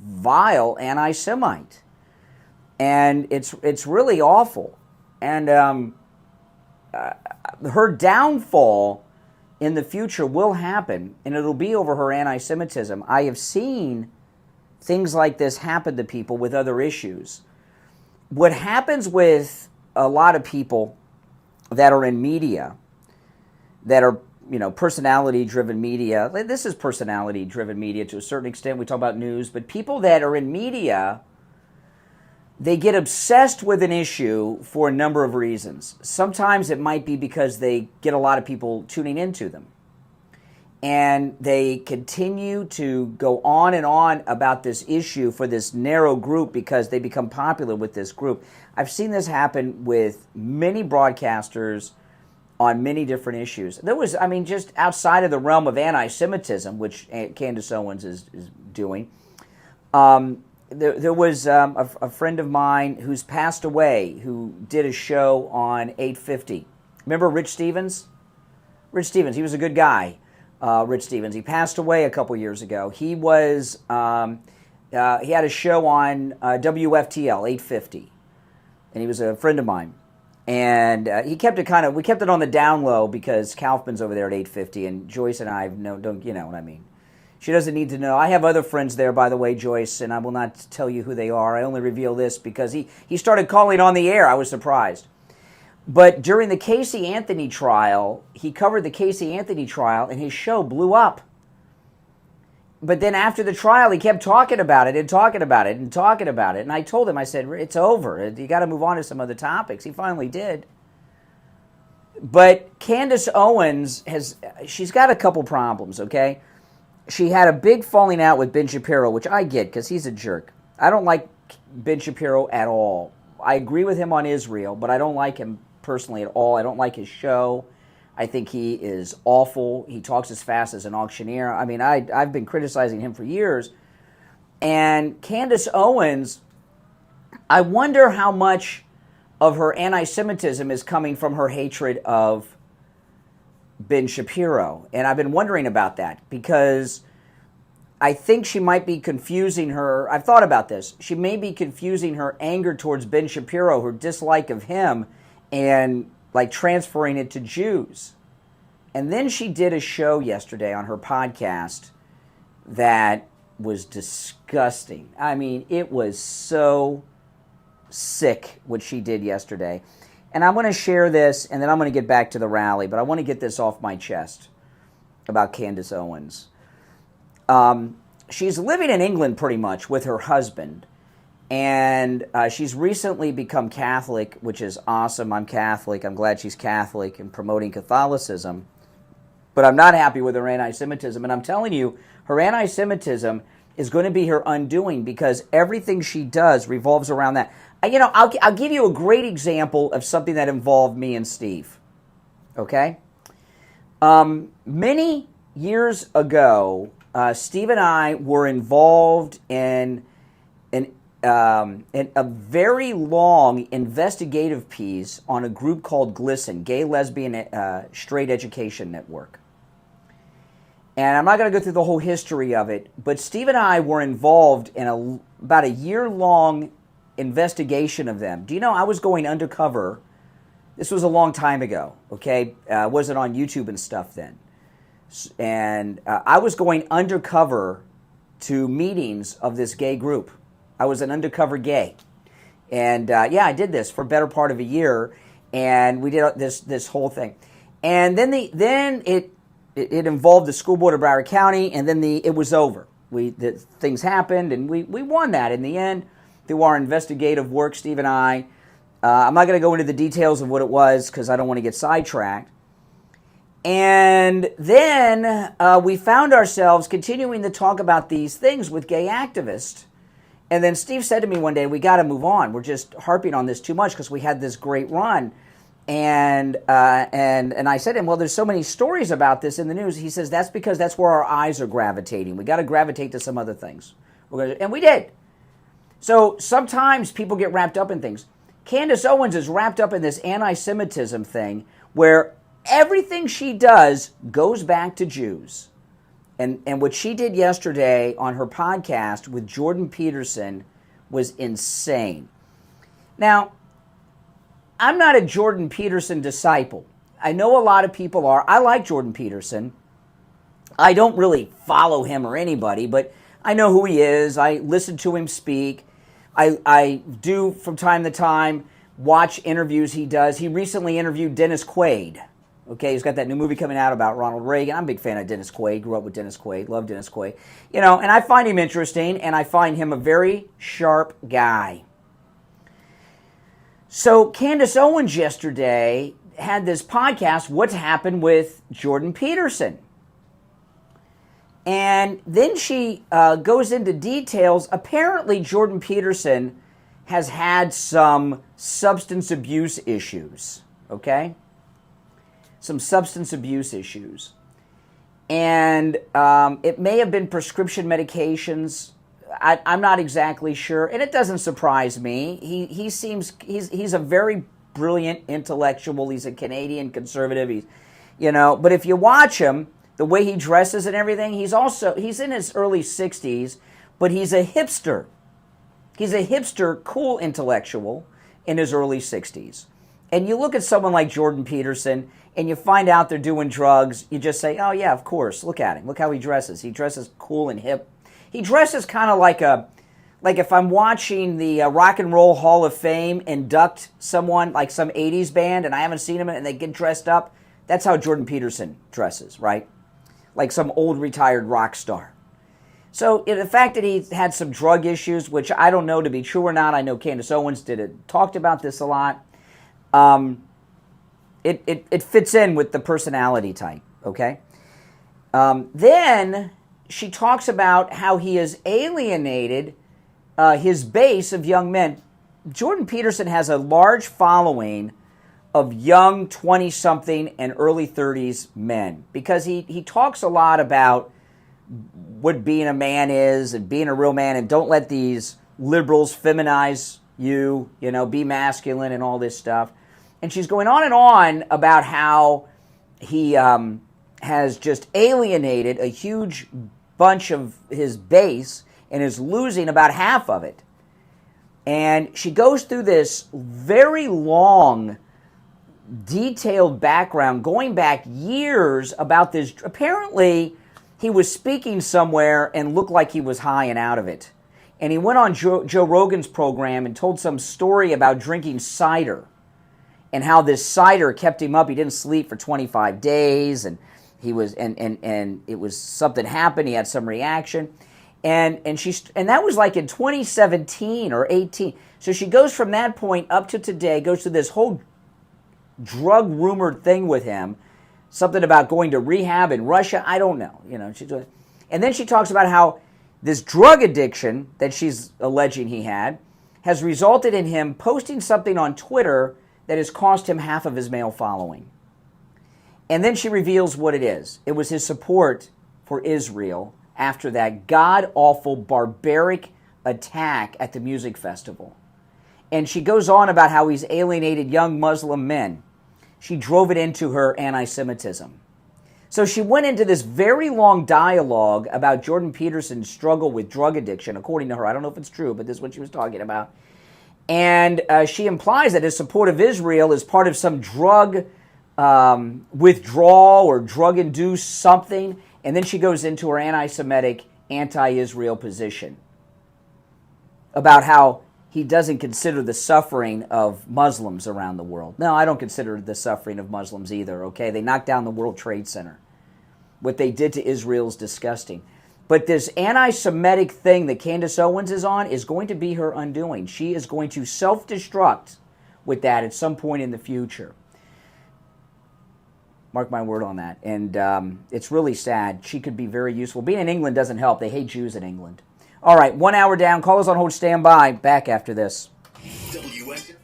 vile anti-Semite. And it's really awful. And her downfall in the future will happen, and it'll be over her anti-Semitism. I have seen things like this happen to people with other issues. What happens with a lot of people that are in media, that are, personality-driven media, this is personality-driven media to a certain extent. We talk about news, but people that are in media, they get obsessed with an issue for a number of reasons. Sometimes it might be because they get a lot of people tuning into them. And they continue to go on and on about this issue for this narrow group because they become popular with this group. I've seen this happen with many broadcasters on many different issues. There was, just outside of the realm of anti-Semitism, which Candace Owens is doing, there was a friend of mine who's passed away who did a show on 850. Remember Rich Stevens? Rich Stevens, he was a good guy. Rich Stevens. He passed away a couple years ago. He was he had a show on WFTL 850, and he was a friend of mine. And he kept it we kept it on the down low because Kaufman's over there at 850, and Joyce and I don't, you know what I mean. She doesn't need to know. I have other friends there, by the way, Joyce, and I will not tell you who they are. I only reveal this because he started calling on the air. I was surprised. But during the Casey Anthony trial, he covered the Casey Anthony trial, and his show blew up. But then after the trial, he kept talking about it and talking about it and talking about it. And I told him, I said, it's over. You got to move on to some other topics. He finally did. But Candace Owens she's got a couple problems, okay? She had a big falling out with Ben Shapiro, which I get because he's a jerk. I don't like Ben Shapiro at all. I agree with him on Israel, but I don't like him personally at all. I don't like his show. I think he is awful. He talks as fast as an auctioneer. I've been criticizing him for years. And Candace Owens, I wonder how much of her anti-Semitism is coming from her hatred of Ben Shapiro. And I've been wondering about that because I think she might be confusing I've thought about this. She may be confusing her anger towards Ben Shapiro, her dislike of him, and transferring it to Jews. And then she did a show yesterday on her podcast that was disgusting. It was so sick what she did yesterday. And I'm going to share this, and then I'm going to get back to the rally, but I want to get this off my chest about Candace Owens. She's living in England pretty much with her husband. And she's recently become Catholic, which is awesome. I'm Catholic. I'm glad she's Catholic and promoting Catholicism. But I'm not happy with her anti-Semitism. And I'm telling you, her anti-Semitism is going to be her undoing because everything she does revolves around that. I'll give you a great example of something that involved me and Steve. Okay? Many years ago, Steve and I were involved in a very long investigative piece on a group called GLSEN, Gay, Lesbian, Straight Education Network. And I'm not going to go through the whole history of it, but Steve and I were involved in about a year-long investigation of them. Do you know I was going undercover? This was a long time ago, okay? I wasn't on YouTube and stuff then. And I was going undercover to meetings of this gay group. I was an undercover gay. And I did this for a better part of a year, and we did this whole thing. And then it involved the school board of Broward County, and then it was over. Things happened, and we won that in the end through our investigative work, Steve and I. I'm not going to go into the details of what it was because I don't want to get sidetracked. And then we found ourselves continuing to talk about these things with gay activists. And then Steve said to me one day, we got to move on. We're just harping on this too much because we had this great run. And I said to him, well, there's so many stories about this in the news. He says, that's because that's where our eyes are gravitating. We got to gravitate to some other things. And we did. So sometimes people get wrapped up in things. Candace Owens is wrapped up in this anti-Semitism thing where everything she does goes back to Jews. And what she did yesterday on her podcast with Jordan Peterson was insane. Now, I'm not a Jordan Peterson disciple. I know a lot of people are. I like Jordan Peterson. I don't really follow him or anybody, but I know who he is. I listen to him speak. I do, from time to time, watch interviews he does. He recently interviewed Dennis Quaid. Okay, he's got that new movie coming out about Ronald Reagan. I'm a big fan of Dennis Quaid. Grew up with Dennis Quaid. Love Dennis Quaid. You know, and I find him interesting, and I find him a very sharp guy. So Candace Owens yesterday had this podcast, What's Happened with Jordan Peterson. And then she goes into details. Apparently, Jordan Peterson has had some substance abuse issues, okay? Some substance abuse issues. And it may have been prescription medications. I'm not exactly sure. And it doesn't surprise me. He's a very brilliant intellectual. He's a Canadian conservative. But if you watch him, the way he dresses and everything, he's in his early 60s, but he's a hipster. He's a hipster, cool intellectual in his early 60s. And you look at someone like Jordan Peterson, and you find out they're doing drugs, you just say, oh yeah, of course, look at him. Look how he dresses. He dresses cool and hip. He dresses kind of like if I'm watching the Rock and Roll Hall of Fame induct someone, like some 80s band, and I haven't seen him, and they get dressed up, that's how Jordan Peterson dresses, right? Like some old retired rock star. So the fact that he had some drug issues, which I don't know to be true or not, I know Candace Owens talked about this a lot, it fits in with the personality type, okay? Then she talks about how he has alienated his base of young men. Jordan Peterson has a large following of young 20-something and early 30s men because he talks a lot about what being a man is and being a real man, and don't let these liberals feminize you, be masculine and all this stuff. And she's going on and on about how he has just alienated a huge bunch of his base and is losing about half of it. And she goes through this very long, detailed background, going back years about this. Apparently, he was speaking somewhere and looked like he was high and out of it. And he went on Joe Rogan's program and told some story about drinking cider and how this cider kept him up. He didn't sleep for 25 days, and he was and it was something happened. He had some reaction, and that was like in 2017 or 18. So she goes from that point up to today, goes through this whole drug rumored thing with him, something about going to rehab in Russia. I don't know, and then she talks about how this drug addiction that she's alleging he had has resulted in him posting something on Twitter that has cost him half of his male following. And then she reveals what it is. It was his support for Israel after that god-awful, barbaric attack at the music festival. And she goes on about how he's alienated young Muslim men. She drove it into her anti-Semitism. So she went into this very long dialogue about Jordan Peterson's struggle with drug addiction, according to her. I don't know if it's true, but this is what she was talking about. And she implies that his support of Israel is part of some drug withdrawal or drug-induced something. And then she goes into her anti-Semitic, anti-Israel position about how he doesn't consider the suffering of Muslims around the world. No, I don't consider the suffering of Muslims either, okay? They knocked down the World Trade Center. What they did to Israel is disgusting. But this anti-Semitic thing that Candace Owens is on is going to be her undoing. She is going to self-destruct with that at some point in the future. Mark my word on that. And it's really sad. She could be very useful. Being in England doesn't help. They hate Jews in England. All right, 1 hour down. Callers on hold. Stand by. Back after this. WSFS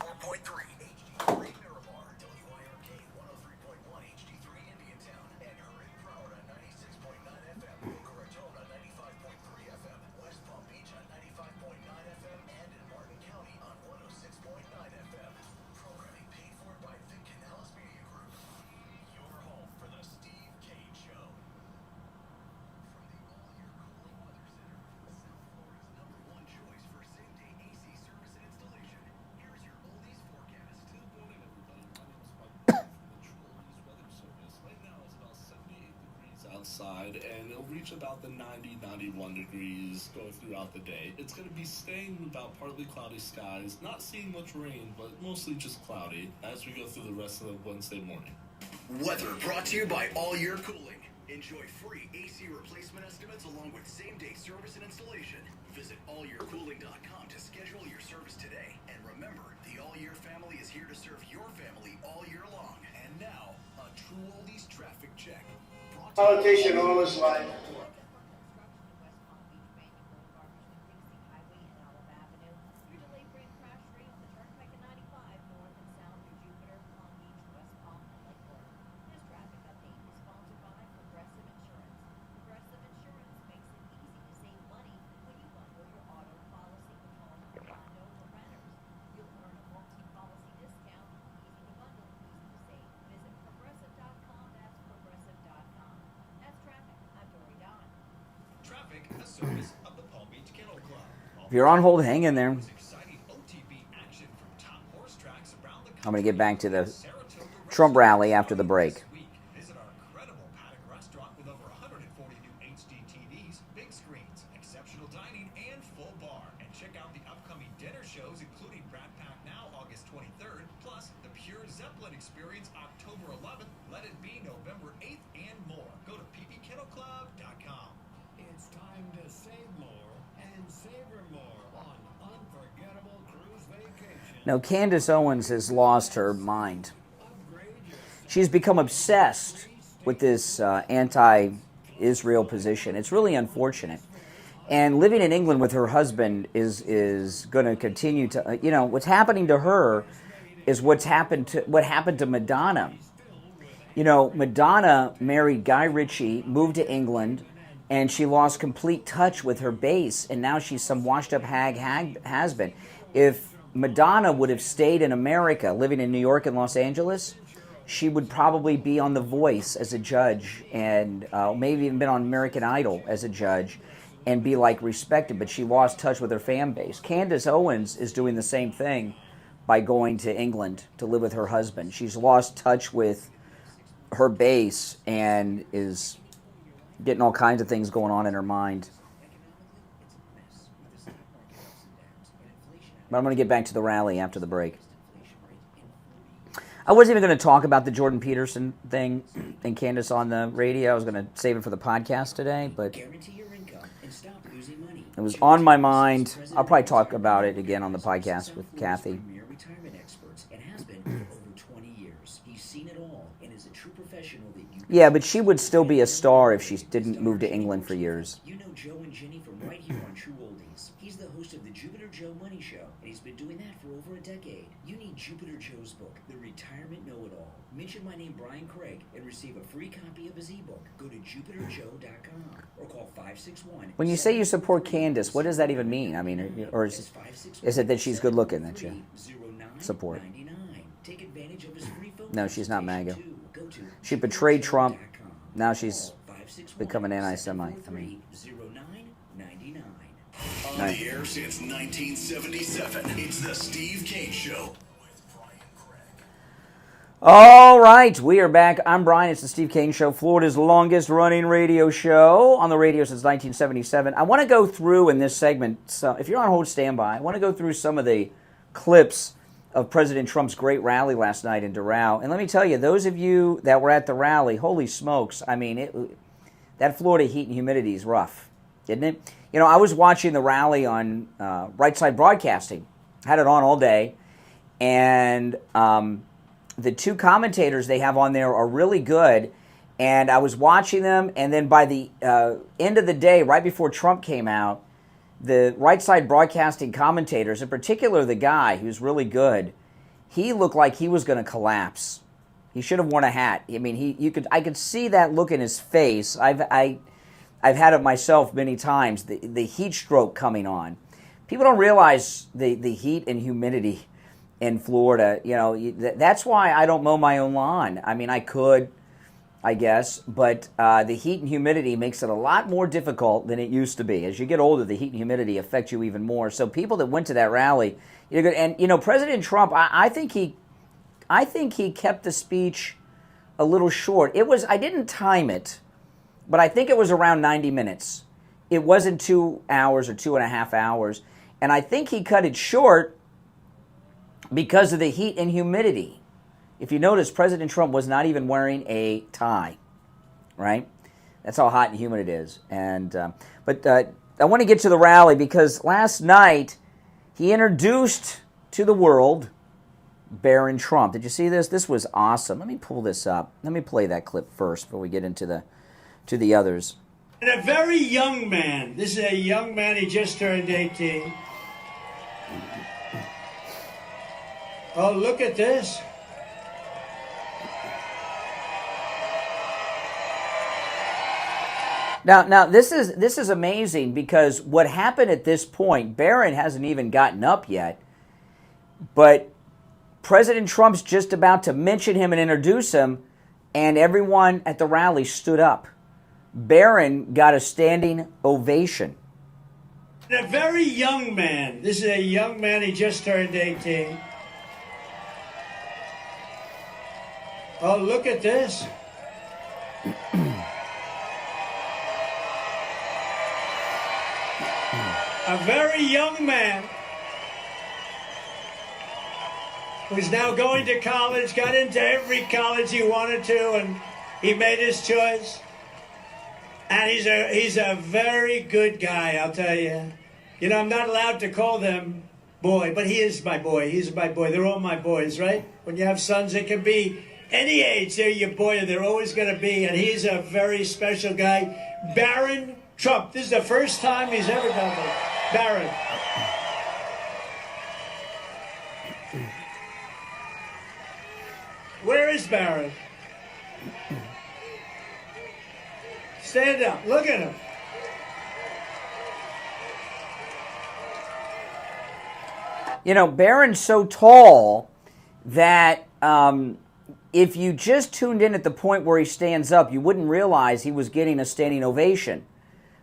104.3 HD3 Miramar, WIRK 103.1 HD3 Indiantown, and heard in Broward on 96.9 FM, Boca Raton on 95.3 FM, West Palm Beach on 95.9 FM, and in Martin County on 106.9 FM. Programming paid for by the Canales Media Group. Your home for the Steve Kane Show. From the all-year cooling weather center, South Florida's #1 choice for same-day AC service and installation. Here's your oldies forecast. Good morning, everybody. My name is Mike from the True Oldies Weather Service. Right now it's about 78 degrees outside, and it'll reach about the 90, 91 degrees going throughout the day. It's going to be staying about partly cloudy skies, not seeing much rain, but mostly just cloudy as we go through the rest of the Wednesday morning. Weather brought to you by All Year Cooling. Enjoy free AC replacement estimates along with same-day service and installation. Visit allyearcooling.com to schedule your service today. And remember, the All Year family is here to serve your family all year long. And now, a True Oldies traffic check. Politician all his life. A service of the Palm Beach Kennel Club. If you're on hold, hang in there. Exciting OTB action from top horse tracks around the I'm going to get back to the Trump rally after the break. Visit our incredible paddock restaurant with over 140 new HD TVs, big screens, exceptional dining, and full bar. And check out the upcoming dinner shows, including Rat Pack Now, August 23rd, plus the Pure Zeppelin Experience, October 11th, Let It Be, November 8th, and more. Go to ppkennelclub.com. It's time to save more and savor more on unforgettable cruise vacation. Now, Candace Owens has lost her mind. She's become obsessed with this anti-Israel position. It's really unfortunate. And living in England with her husband is going to continue to, what's happening to her is what happened to Madonna. Madonna married Guy Ritchie, moved to England, and she lost complete touch with her base, and now she's some washed-up hag has-been. If Madonna would have stayed in America, living in New York and Los Angeles, she would probably be on The Voice as a judge, and maybe even been on American Idol as a judge, and be respected, but she lost touch with her fan base. Candace Owens is doing the same thing by going to England to live with her husband. She's lost touch with her base and is getting all kinds of things going on in her mind. But I'm going to get back to the rally after the break. I wasn't even going to talk about the Jordan Peterson thing and Candace on the radio. I was going to save it for the podcast today, but it was on my mind. I'll probably talk about it again on the podcast with Kathy. Yeah, but she would still be a star if she didn't move to England for years. You know Joe and Jenny from right here on True Oldies. He's the host of the Jupiter Joe Money Show, and he's been doing that for over a decade. You need Jupiter Joe's book, The Retirement Know-It-All. Mention my name, Brian Craig, and receive a free copy of his ebook. Go to jupiterjoe.com or call 561. When you say you support Candace, what does that even mean? I mean, or is it that she's good looking that you support? Take advantage of his free phone. No, she's not MAGA. She betrayed Trump. Now she's become an anti-Semite. On the air since 1977, it's the Steve Kane Show. All right, we are back. I'm Brian. It's the Steve Kane Show, Florida's longest-running radio show on the radio since 1977. I want to go through in this segment, so if you're on hold, stand by. I want to go through some of the clips of President Trump's great rally last night in Doral. And let me tell you, those of you that were at the rally, holy smokes, I mean, that Florida heat and humidity is rough, isn't it? I was watching the rally on Right Side Broadcasting. Had it on all day. And the two commentators they have on there are really good. And I was watching them, and then by the end of the day, right before Trump came out, the right side broadcasting commentators, in particular the guy who's really good, he looked like he was going to collapse. He should have worn a hat. I mean, I could see that look in his face. I've had it myself many times. The heat stroke coming on. People don't realize the heat and humidity in Florida. You know, that's why I don't mow my own lawn. I mean, I could, I guess, but the heat and humidity makes it a lot more difficult than it used to be. As you get older, the heat and humidity affect you even more. So people that went to that rally, and you know, President Trump, I think he kept the speech a little short. I didn't time it, but I think it was around 90 minutes. It wasn't 2 hours or 2.5 hours. And I think he cut it short because of the heat and humidity. If you notice, President Trump was not even wearing a tie, right? That's how hot and humid it is. And but I want to get to the rally because last night he introduced to the world Barron Trump. Did you see this? This was awesome. Let me pull this up. Let me play that clip first before we get into the others. And a very young man. This is a young man. He just turned 18. Oh, look at this. Now this is amazing because what happened at this point, Barron hasn't even gotten up yet, but President Trump's just about to mention him and introduce him, and everyone at the rally stood up. Barron got a standing ovation. And a very young man. This is a young man. He just turned 18. Oh, look at this. A very young man who's now going to college, got into every college he wanted to, and he made his choice. And he's a very good guy, I'll tell you. You know, I'm not allowed to call them boy, but he is my boy. He's my boy. They're all my boys, right? When you have sons, it can be any age. They're your boy, they're always going to be. And he's a very special guy. Barron Trump. This is the first time he's ever done this. Barron. Where is Barron? Stand up. Look at him. You know, Barron's so tall that if you just tuned in at the point where he stands up, you wouldn't realize he was getting a standing ovation.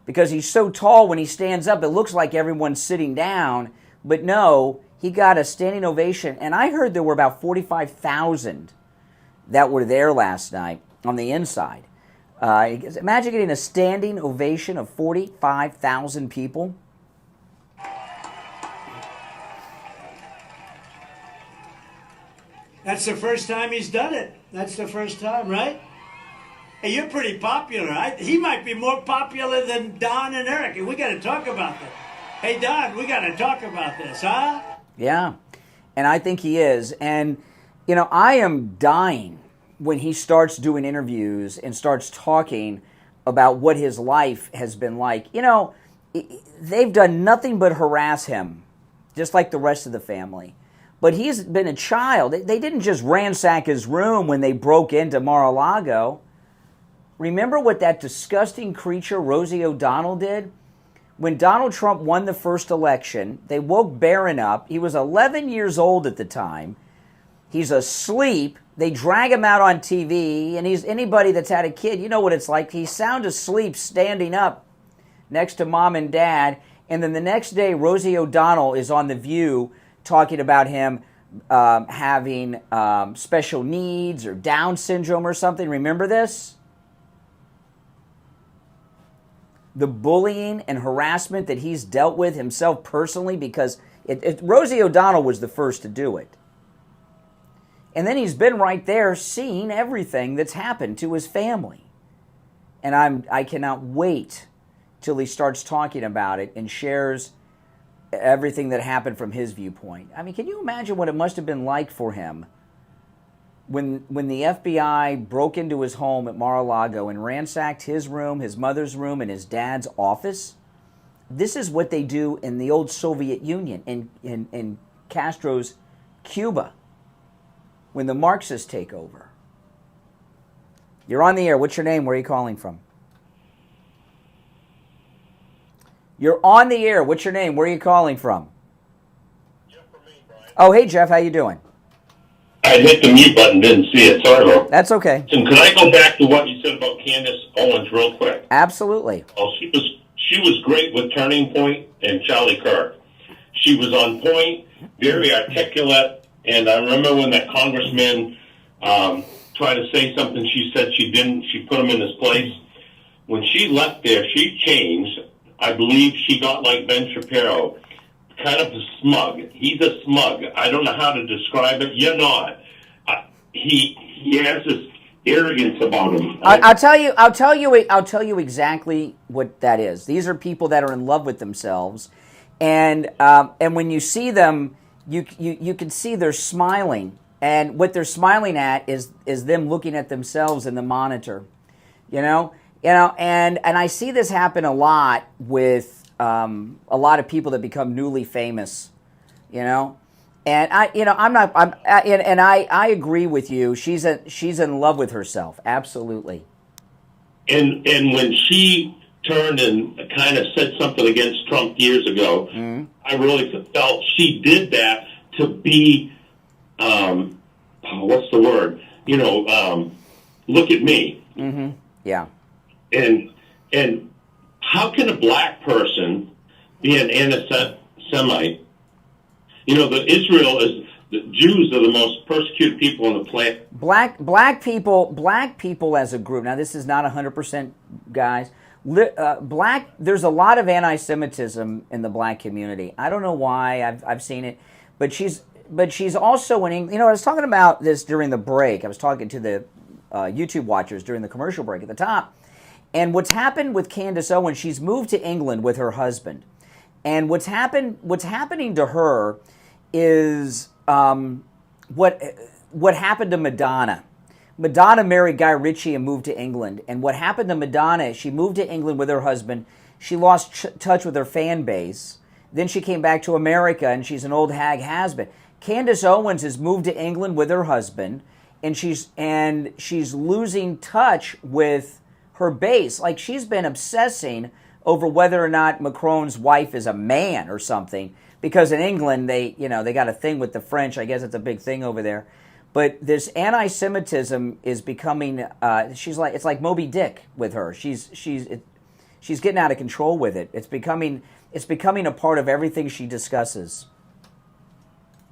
Because he's so tall, when he stands up, it looks like everyone's sitting down. But no, he got a standing ovation. And I heard there were about 45,000 that were there last night on the inside. Imagine getting a standing ovation of 45,000 people. That's the first time he's done it. That's the first time, right? Hey, you're pretty popular. He might be more popular than Don and Eric. We got to talk about this. Hey, Don, we got to talk about this, huh? Yeah, and I think he is. And, you know, I am dying when he starts doing interviews and starts talking about what his life has been like. You know, they've done nothing but harass him, just like the rest of the family. But he's been a child. They didn't just ransack his room when they broke into Mar-a-Lago. Remember what that disgusting creature, Rosie O'Donnell, did? When Donald Trump won the first election, they woke Barron up. He was 11 years old at the time. He's asleep. They drag him out on TV, and anybody that's had a kid, you know what it's like. He's sound asleep, standing up next to mom and dad. And then the next day, Rosie O'Donnell is on The View talking about him having special needs or Down syndrome or something. Remember this? The bullying and harassment that he's dealt with himself personally, because Rosie O'Donnell was the first to do it. And then he's been right there seeing everything that's happened to his family. And I cannot wait till he starts talking about it and shares everything that happened from his viewpoint. I mean, can you imagine what it must have been like for him when the FBI broke into his home at Mar-a-Lago and ransacked his room, his mother's room, and his dad's office. This is what they do in the old Soviet Union, in Castro's Cuba, when the Marxists take over. You're on the air. What's your name? Where are you calling from? You're on the air. What's your name? Where are you calling from? Jeff from Maine, Brian. Oh, hey, Jeff. How you doing? I hit the mute button, didn't see it. Sorry about that. That's okay. And could I go back to what you said about Candace Owens real quick? Absolutely. Oh, she was great with Turning Point and Charlie Kirk. She was on point, very articulate, and I remember when that congressman tried to say something she said she didn't, she put him in his place. When she left there, she changed. I believe she got like Ben Shapiro, kind of a smug. He's a smug. I don't know how to describe it. You're not. He has this arrogance about him. I'll tell you exactly what that is. These are people that are in love with themselves, and when you see them, you can see they're smiling, and what they're smiling at is them looking at themselves in the monitor, and I see this happen a lot with a lot of people that become newly famous, And I agree with you. She's in love with herself, absolutely. And when she turned and kind of said something against Trump years ago, I really felt she did that to be, what's the word? Look at me. Mm-hmm. Yeah. And how can a black person be an anti-Semite? The Jews are the most persecuted people on the planet. Black people as a group. Now, this is not 100%, guys. There's a lot of anti-Semitism in the black community. I don't know why. I've seen it, but she's also winning. I was talking about this during the break. I was talking to the YouTube watchers during the commercial break at the top, and what's happened with Candace Owens? She's moved to England with her husband, and what's happening to her is what happened to Madonna. Madonna married Guy Ritchie and moved to England. And what happened to Madonna, she moved to England with her husband. She lost touch with her fan base. Then she came back to America, and she's an old hag has-been. Candace Owens has moved to England with her husband, and she's losing touch with her base. Like, she's been obsessing over whether or not Macron's wife is a man or something. Because in England, they got a thing with the French. I guess it's a big thing over there. But this anti-Semitism is becoming. It's like Moby Dick with her. She's getting out of control with it. It's becoming a part of everything she discusses.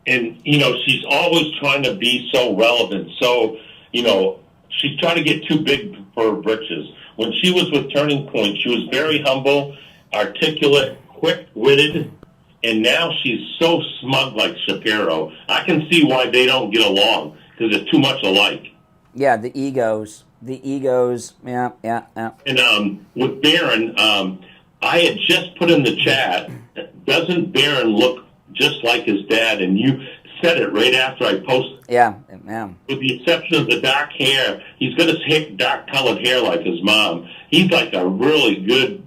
And she's always trying to be so relevant. So she's trying to get too big for her britches. When she was with Turning Point, she was very humble, articulate, quick-witted. And now she's so smug like Shapiro. I can see why they don't get along, because they're too much alike. Yeah, the egos. Yeah. And with Barron, I had just put in the chat, doesn't Barron look just like his dad? And you said it right after I posted. Yeah. With the exception of the dark hair, he's got his dark-colored hair like his mom. He's like a really good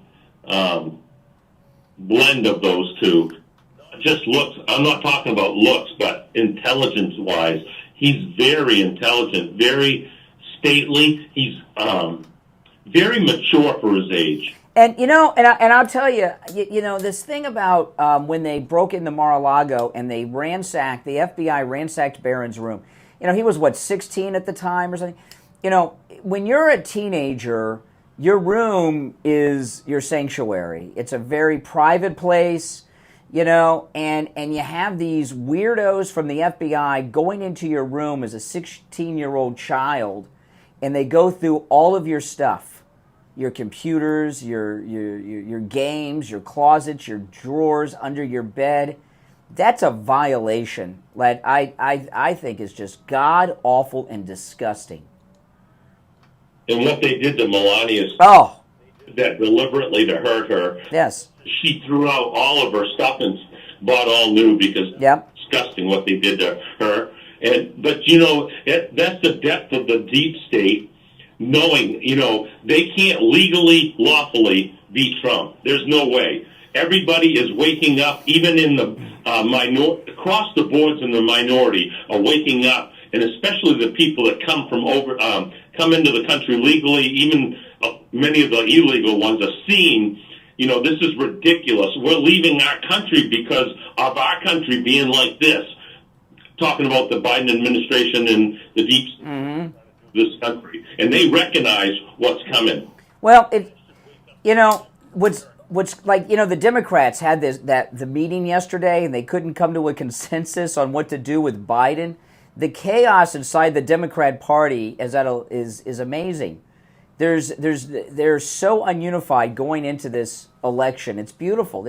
blend of those two. Just looks. I'm not talking about looks, but intelligence-wise, he's very intelligent, very stately. He's very mature for his age. And I'll tell you, this thing about when they broke into Mar-a-Lago and they ransacked, the FBI ransacked Barron's room. He was 16 at the time or something. When you're a teenager, your room is your sanctuary. It's a very private place. And you have these weirdos from the FBI going into your room as a 16-year-old child, and they go through all of your stuff, your computers, your games, your closets, your drawers, under your bed. That's a violation that I think is just god-awful and disgusting. And what they did to Melania, that deliberately to hurt her. Yes. She threw out all of her stuff and bought all new because it's disgusting what they did to her. But that's the depth of the deep state, knowing, they can't legally, lawfully beat Trump. There's no way. Everybody is waking up, even in the across the boards in the minority are waking up, and especially the people that come into the country legally, even many of the illegal ones are seeing, this is ridiculous. We're leaving our country because of our country being like this. Talking about the Biden administration and the deep state of this country, and they recognize what's coming. Well, the Democrats had the meeting yesterday, and they couldn't come to a consensus on what to do with Biden. The chaos inside the Democrat Party is amazing. They're so ununified going into this election. It's beautiful.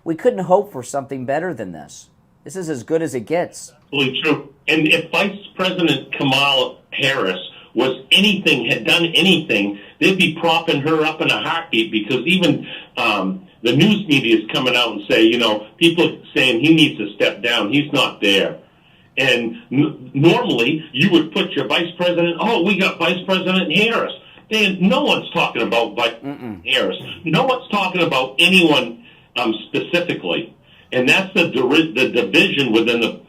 We couldn't hope for something better than this. This is as good as it gets. Absolutely true. And if Vice President Kamala Harris had done anything, they'd be propping her up in a heartbeat, because even the news media is coming out and say, people saying he needs to step down. He's not there. And normally you would put your vice president, we got Vice President Harris. No one's talking about Vice President Harris. No one's talking about anyone specifically. And that's the division within the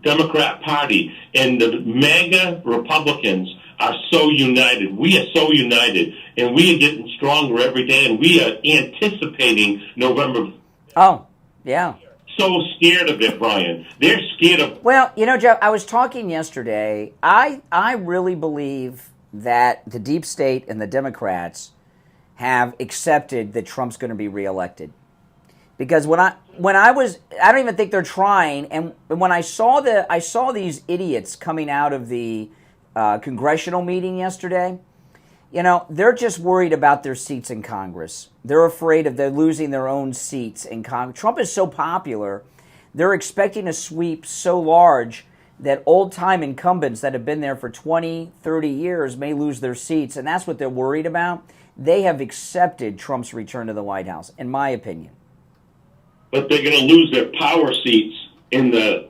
Democrat Party. And the MAGA Republicans are so united. We are so united. And we are getting stronger every day. And we are anticipating November. Oh, yeah. So scared of it, Brian. They're scared of... Well, Jeff, I was talking yesterday. I really believe that the deep state and the Democrats have accepted that Trump's going to be reelected. Because I don't even think they're trying. And when I saw these idiots coming out of the congressional meeting yesterday, they're just worried about their seats in Congress. They're afraid of losing their own seats in Congress. Trump is so popular, they're expecting a sweep so large that old-time incumbents that have been there for 20, 30 years may lose their seats, and that's what they're worried about. They have accepted Trump's return to the White House, in my opinion. But they're going to lose their power seats in the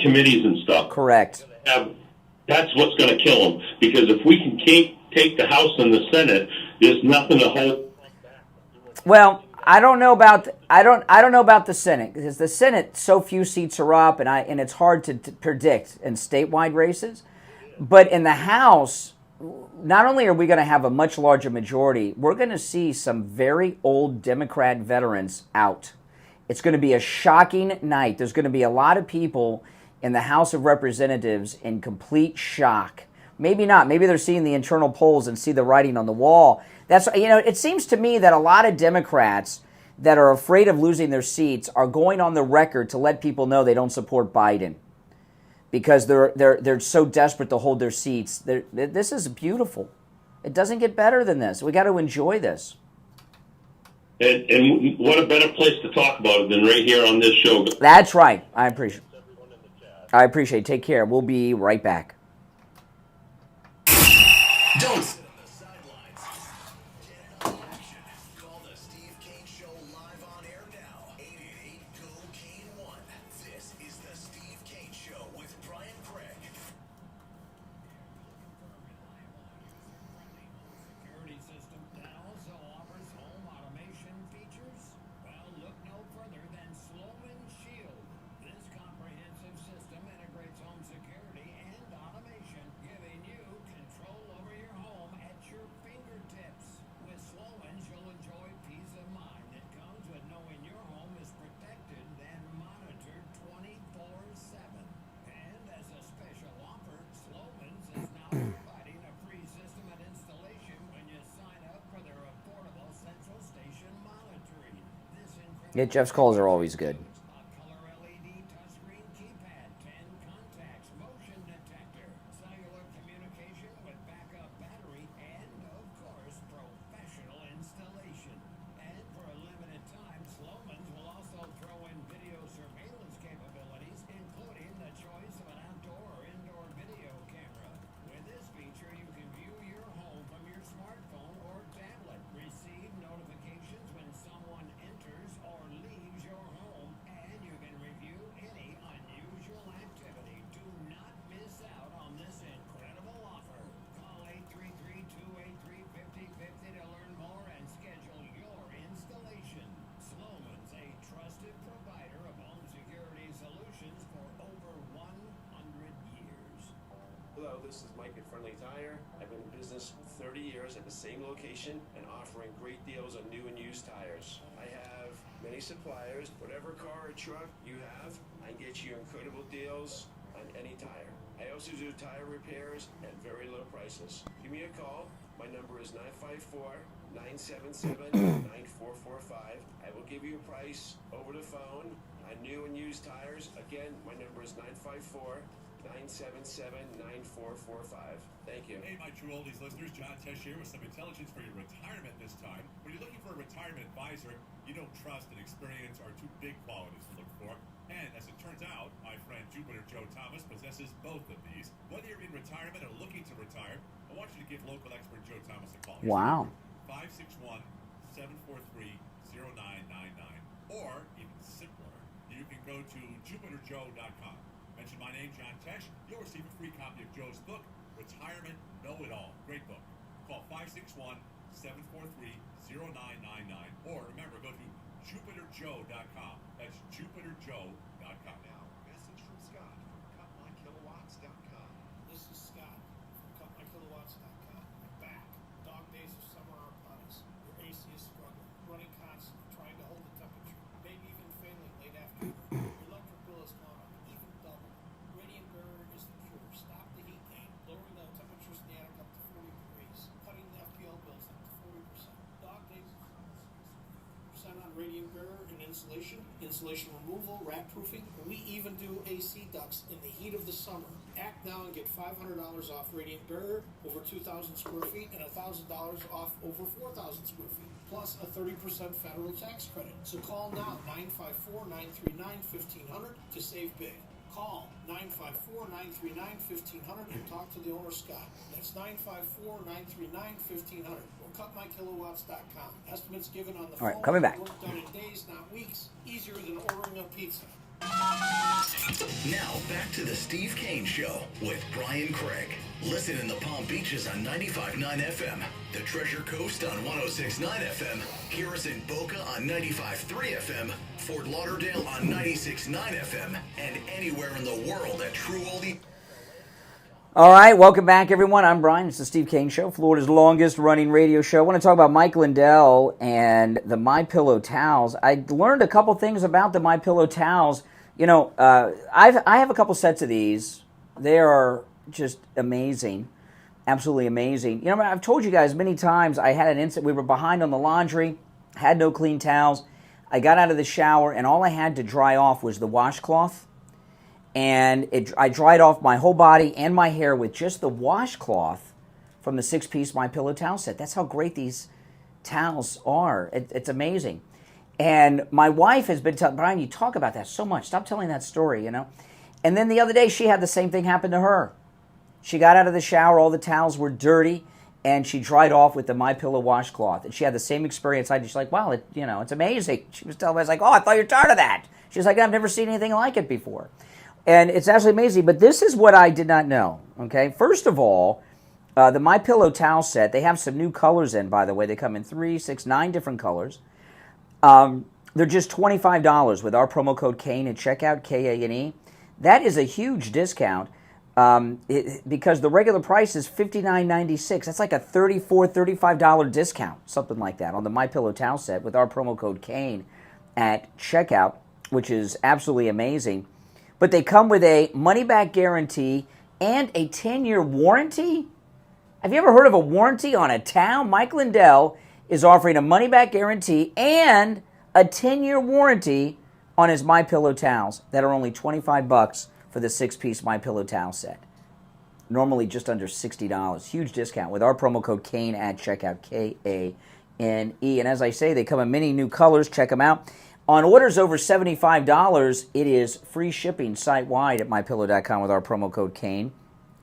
committees and stuff. Correct. That's what's going to kill them. Because if we can take the House and the Senate, there's nothing to hold. Well, I don't know about the Senate, because the Senate, so few seats are up, and it's hard to predict in statewide races. But in the House, not only are we going to have a much larger majority, we're going to see some very old Democrat veterans out. It's going to be a shocking night. There's going to be a lot of people in the House of Representatives in complete shock. Maybe not. Maybe they're seeing the internal polls and see the writing on the wall. It seems to me that a lot of Democrats that are afraid of losing their seats are going on the record to let people know they don't support Biden because they're so desperate to hold their seats. This is beautiful. It doesn't get better than this. We got to enjoy this. And what a better place to talk about it than right here on this show. That's right. I appreciate it. Take care. We'll be right back. Don't sit on the sidelines. Get in action. Call the Steve Kane Show live on air now. 888-GO-KANE-1. This is the Steve Kane Show with Brian Craig. Security system that also offers home automation features? Well, look no further than Sloman Shield. This comprehensive system integrates home security and automation, giving you control over your home at your fingertips. With Sloman's, you'll enjoy peace of mind that comes with knowing your home is protected and monitored 24/7. And as a special offer, Sloman's is now providing a free system and installation when you sign up for their affordable central station monitoring. This Yeah, Jeff's calls are always good. a color LED touchscreen keypad, 10 contacts, motion detector, cellular communication with backup battery, and of course, professional installation. And for a limited time, Sloman's will also throw in video surveillance capabilities, including the choice of an outdoor or indoor video camera. With this feature, you can view your home from your smartphone or tablet, receive notifications when someone enters or leaves your home, Hello, this is Mike at Friendly Tire. I've been in business 30 years at the same location and offering great deals on new and used tires. I have many suppliers. Whatever car or truck you have, I can get you incredible deals on any tire. I also do tire repairs at very low prices. Give me a call. My number is 954-977-9445. I will give you a price over the phone on new and used tires. Again, my number is 954-977-9445. Thank you. Hey, my true oldies listeners, John Tesh here with some intelligence for your retirement this time. When you're looking for a retirement advisor, you know trust and experience are two big qualities to look for. And as it turns out, my friend Jupiter Joe Thomas possesses both of these. Whether you're in retirement or looking to retire, I want you to give local expert Joe Thomas a call. Wow. 561-743-0999. Or, even simpler, you can go to jupiterjoe.com. Mention my name, John Tesh. You'll receive a free copy of Joe's book, Retirement Know-It-All. Great book. Call 561-743-0999. Or remember, go to jupiterjoe.com. That's jupiterjoe.com. Now, message from Scott from CutMyKilowatts.com. This is Scott from CutMyKilowatts.com. I'm back. Dog days of summer are upon us. Your AC is struggling, running constantly, trying to hold the temperature, maybe even failing late afternoon. Your electric bill has gone up, even double. Radiant Barrier is the cure. Stop the heat gain, lowering the temperatures in the attic up to 40 degrees, cutting the FPL bills up to 40%. Dog days on Radiant Barrier and insulation removal, rat proofing, and we even do AC ducts in the heat of the summer. Act now and get $500 off Radiant Barrier over 2,000 square feet and $1,000 off over 4,000 square feet, plus a 30% federal tax credit. So call now, 954-939-1500 to save big. Call 954-939-1500 and talk to the owner, Scott. That's 954-939-1500 or cutmykilowatts.com. Estimates given on the phone. All right, coming back. Work done in days, not weeks. Easier than ordering a pizza. Now back to the Steve Kane Show with Brian Craig. Listen in the Palm Beaches on 95.9 FM, the Treasure Coast on 106.9 FM, hear us in Boca on 95.3 FM, Fort Lauderdale on 96.9 FM, and anywhere in the world at True Oldie. All right, welcome back, everyone. I'm Brian. It's the Steve Kane Show, Florida's longest-running radio show. I want to talk about Mike Lindell and the MyPillow towels. I learned a couple things about the MyPillow towels. You know, I have a couple sets of these. They are just amazing, absolutely amazing. You know, I've told you guys many times I had an incident. We were behind on the laundry, had no clean towels. I got out of the shower, and all I had to dry off was the washcloth. And I dried off my whole body and my hair with just the washcloth from the 6-piece MyPillow towel set. That's how great these towels are. It's amazing. And my wife has been telling, Brian, you talk about that so much. Stop telling that story, you know. And then the other day, she had the same thing happen to her. She got out of the shower, all the towels were dirty, and she dried off with the MyPillow washcloth. And she had the same experience. I just like, wow, it's amazing. She was telling me, I was like, oh, I thought you were tired of that. She's like, I've never seen anything like it before. And it's absolutely amazing. But this is what I did not know, okay? First of all, the MyPillow towel set, they have some new colors in, by the way. They come in 3, 6, 9 different colors. They're just $25 with our promo code Kane at checkout, K-A-N-E. That is a huge discount because the regular price is $59.96. That's like a $34, $35 discount, something like that, on the MyPillow towel set with our promo code Kane at checkout, which is absolutely amazing. But they come with a money-back guarantee and a 10-year warranty. Have you ever heard of a warranty on a towel? Mike Lindell is offering a money-back guarantee and a 10-year warranty on his MyPillow towels that are only $25 for the 6-piece MyPillow towel set. Normally just under $60. Huge discount with our promo code Kane at checkout, K-A-N-E. And as I say, they come in many new colors. Check them out. On orders over $75, it is free shipping site-wide at MyPillow.com with our promo code Kane,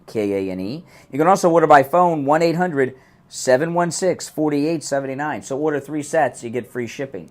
K-A-N-E. You can also order by phone, 1-800-716-4879. So order 3 sets, you get free shipping.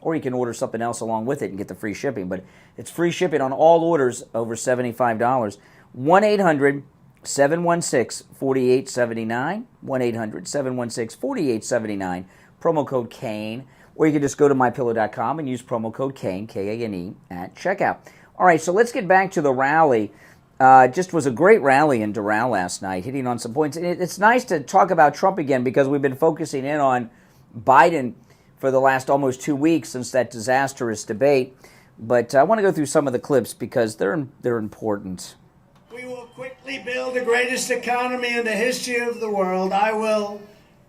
Or you can order something else along with it and get the free shipping. But it's free shipping on all orders over $75. 1-800-716-4879. 1-800-716-4879. Promo code Kane. Or you can just go to MyPillow.com and use promo code Kane, K-A-N-E, at checkout. All right, so let's get back to the rally. Just was a great rally in Doral last night, hitting on some points. It's nice to talk about Trump again because we've been focusing in on Biden for the last almost 2 weeks since that disastrous debate. But I want to go through some of the clips because they're important. We will quickly build the greatest economy in the history of the world. I will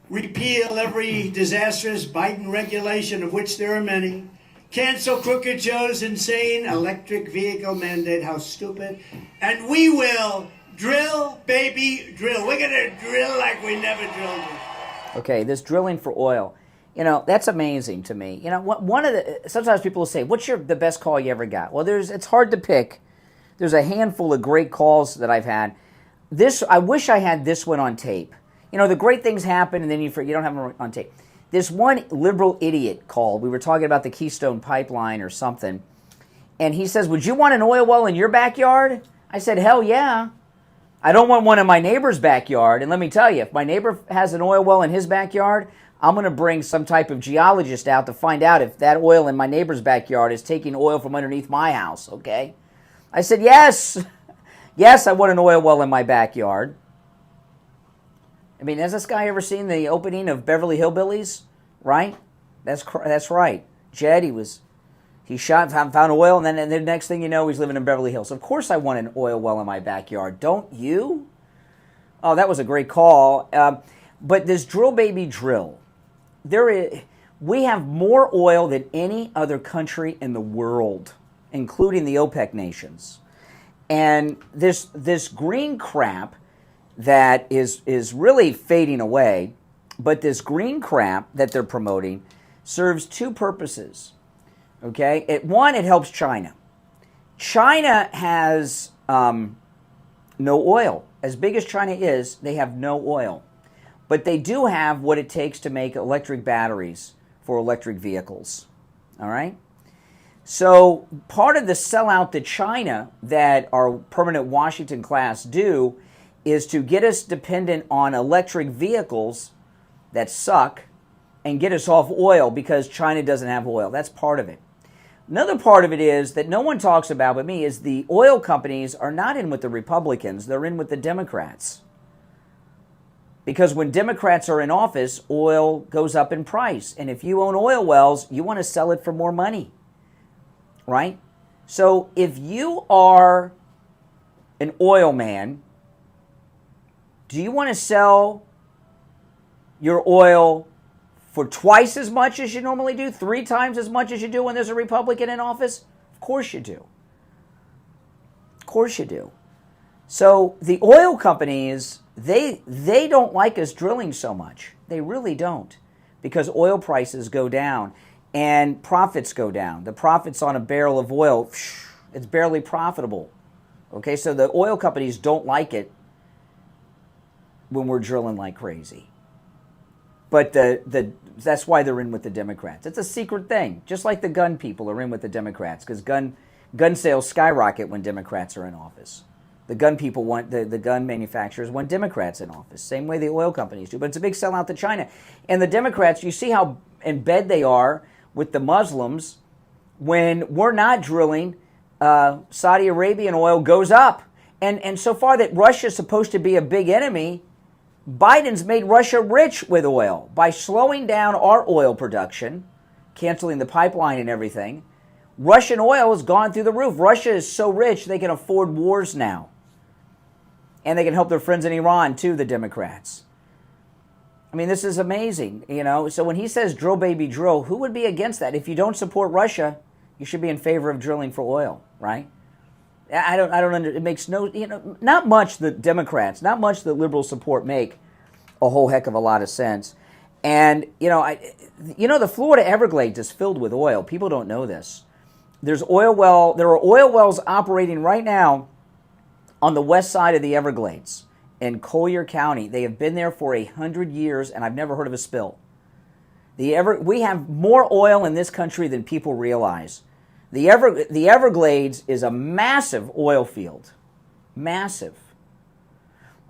repeal every disastrous Biden regulation, of which there are many. Cancel Crooked Joe's insane electric vehicle mandate. How stupid. And we will drill, baby, drill. We're going to drill like we never drilled before. Okay, this drilling for oil. You know, that's amazing to me. You know, sometimes people will say, what's the best call you ever got? Well, it's hard to pick. There's a handful of great calls that I've had. I wish I had this one on tape. You know, the great things happen and then you don't have them on tape. This one liberal idiot called. We were talking about the Keystone Pipeline or something. And he says, would you want an oil well in your backyard? I said, hell yeah. I don't want one in my neighbor's backyard. And let me tell you, if my neighbor has an oil well in his backyard, I'm going to bring some type of geologist out to find out if that oil in my neighbor's backyard is taking oil from underneath my house, okay? I said, yes. Yes, I want an oil well in my backyard. I mean, has this guy ever seen the opening of Beverly Hillbillies? Right? That's right. Jed, he shot, found oil, and then the next thing you know, he's living in Beverly Hills. Of course I want an oil well in my backyard. Don't you? Oh, that was a great call. But this drill, baby, drill. We have more oil than any other country in the world, including the OPEC nations. And this green crap that is really fading away, but this green crap that they're promoting serves two purposes, okay? One, it helps China. China has no oil. As big as China is, they have no oil. But they do have what it takes to make electric batteries for electric vehicles, all right? So part of the sellout to China that our permanent Washington class do is to get us dependent on electric vehicles that suck and get us off oil because China doesn't have oil. That's part of it. Another part of it is that no one talks about but me is the oil companies are not in with the Republicans. They're in with the Democrats. Because when Democrats are in office, oil goes up in price. And if you own oil wells, you want to sell it for more money. Right? So if you are an oil man, do you want to sell your oil for twice as much as you normally do? 3 times as much as you do when there's a Republican in office? Of course you do. Of course you do. So the oil companies, they don't like us drilling so much. They really don't. Because oil prices go down and profits go down. The profits on a barrel of oil, it's barely profitable. Okay, so the oil companies don't like it when we're drilling like crazy. But that's why they're in with the Democrats. It's a secret thing. Just like the gun people are in with the Democrats because gun sales skyrocket when Democrats are in office. The gun people want, the gun manufacturers want Democrats in office. Same way the oil companies do. But it's a big sellout to China. And the Democrats, you see how in bed they are with the Muslims. When we're not drilling, Saudi Arabian oil goes up. And so far that Russia's supposed to be a big enemy, Biden's made Russia rich with oil by slowing down our oil production, canceling the pipeline and everything. Russian oil has gone through the roof. Russia is so rich they can afford wars now. And they can help their friends in Iran too, the Democrats. I mean, this is amazing, you know. So when he says drill, baby, drill, who would be against that? If you don't support Russia, you should be in favor of drilling for oil, right? I don't it makes no, you know, not much the Democrats, not much the liberal support make a whole heck of a lot of sense. And, the Florida Everglades is filled with oil. People don't know this. There are oil wells operating right now on the west side of the Everglades in Collier County. They have been there for 100 years, and I've never heard of a spill. We have more oil in this country than people realize. The Everglades is a massive oil field. Massive.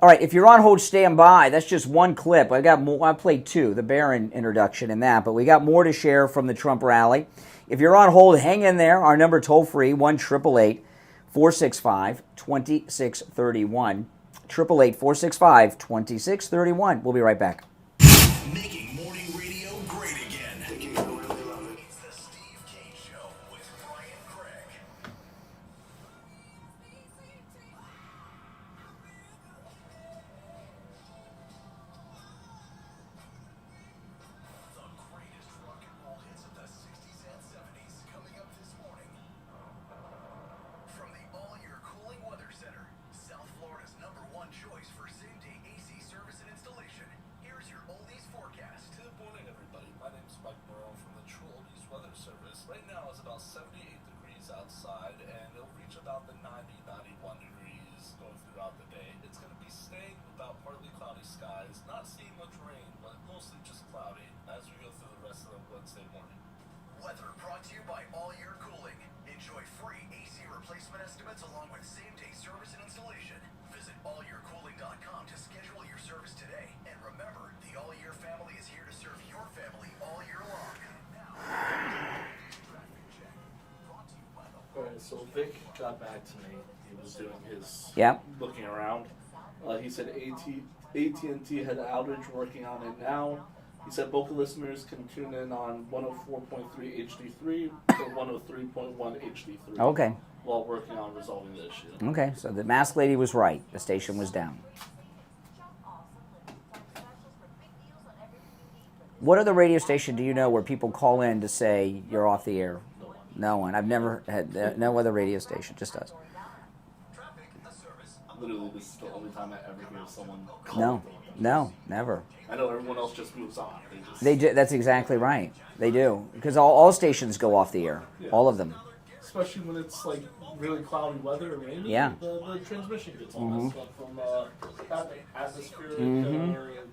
All right, if you're on hold, stand by. That's just one clip. I got more. I played 2, the Barron introduction and that, but we got more to share from the Trump rally. If you're on hold, hang in there. Our number toll free, 1-888 888-465-2631. 888-465-2631. We'll be right back. Making morning radio great again. It's the Steve Kane Show with Brian Craig. The greatest rock and roll hits of the 60s and 70s coming up this morning. From the all-year cooling weather center, South Florida's #1 choice for same-day AC service and installation. Here's your oldies forecast. Good morning, everybody. My name is Barron from the True Oldies Weather Service. Right now it's about 78 degrees outside, and it'll reach about the 90, 91 degrees going throughout the day. It's going to be staying about partly cloudy skies, not seeing much rain, but mostly just cloudy as we go through the rest of the Wednesday morning. Weather brought to you by All Year Cooling. Enjoy free AC replacement estimates along with same-day service and installation. Visit allyearcooling.com to schedule your service today. And remember, the All Year family is here to serve your family all year long. Now, traffic check. Brought to you by the Alright, so Vic got back to me. He was doing his Yep. looking around. He said AT&T had an outage working on it now. He said Boca listeners can tune in on 104.3 HD3 or 103.1 HD3. Okay. While working on resolving the issue. Okay, so the masked lady was right. The station was down. What other radio station do you know where people call in to say you're off the air? No one. I've never had no other radio station. Just us. Literally, this is the only time I ever hear someone call. No, never. I know everyone else just moves on. They do. That's exactly right. They do because all stations go off the air. Yeah. All of them. Especially when it's like really cloudy weather or rainy. Yeah. The transmission gets all Mhm. messed up from atmospheric Mhm.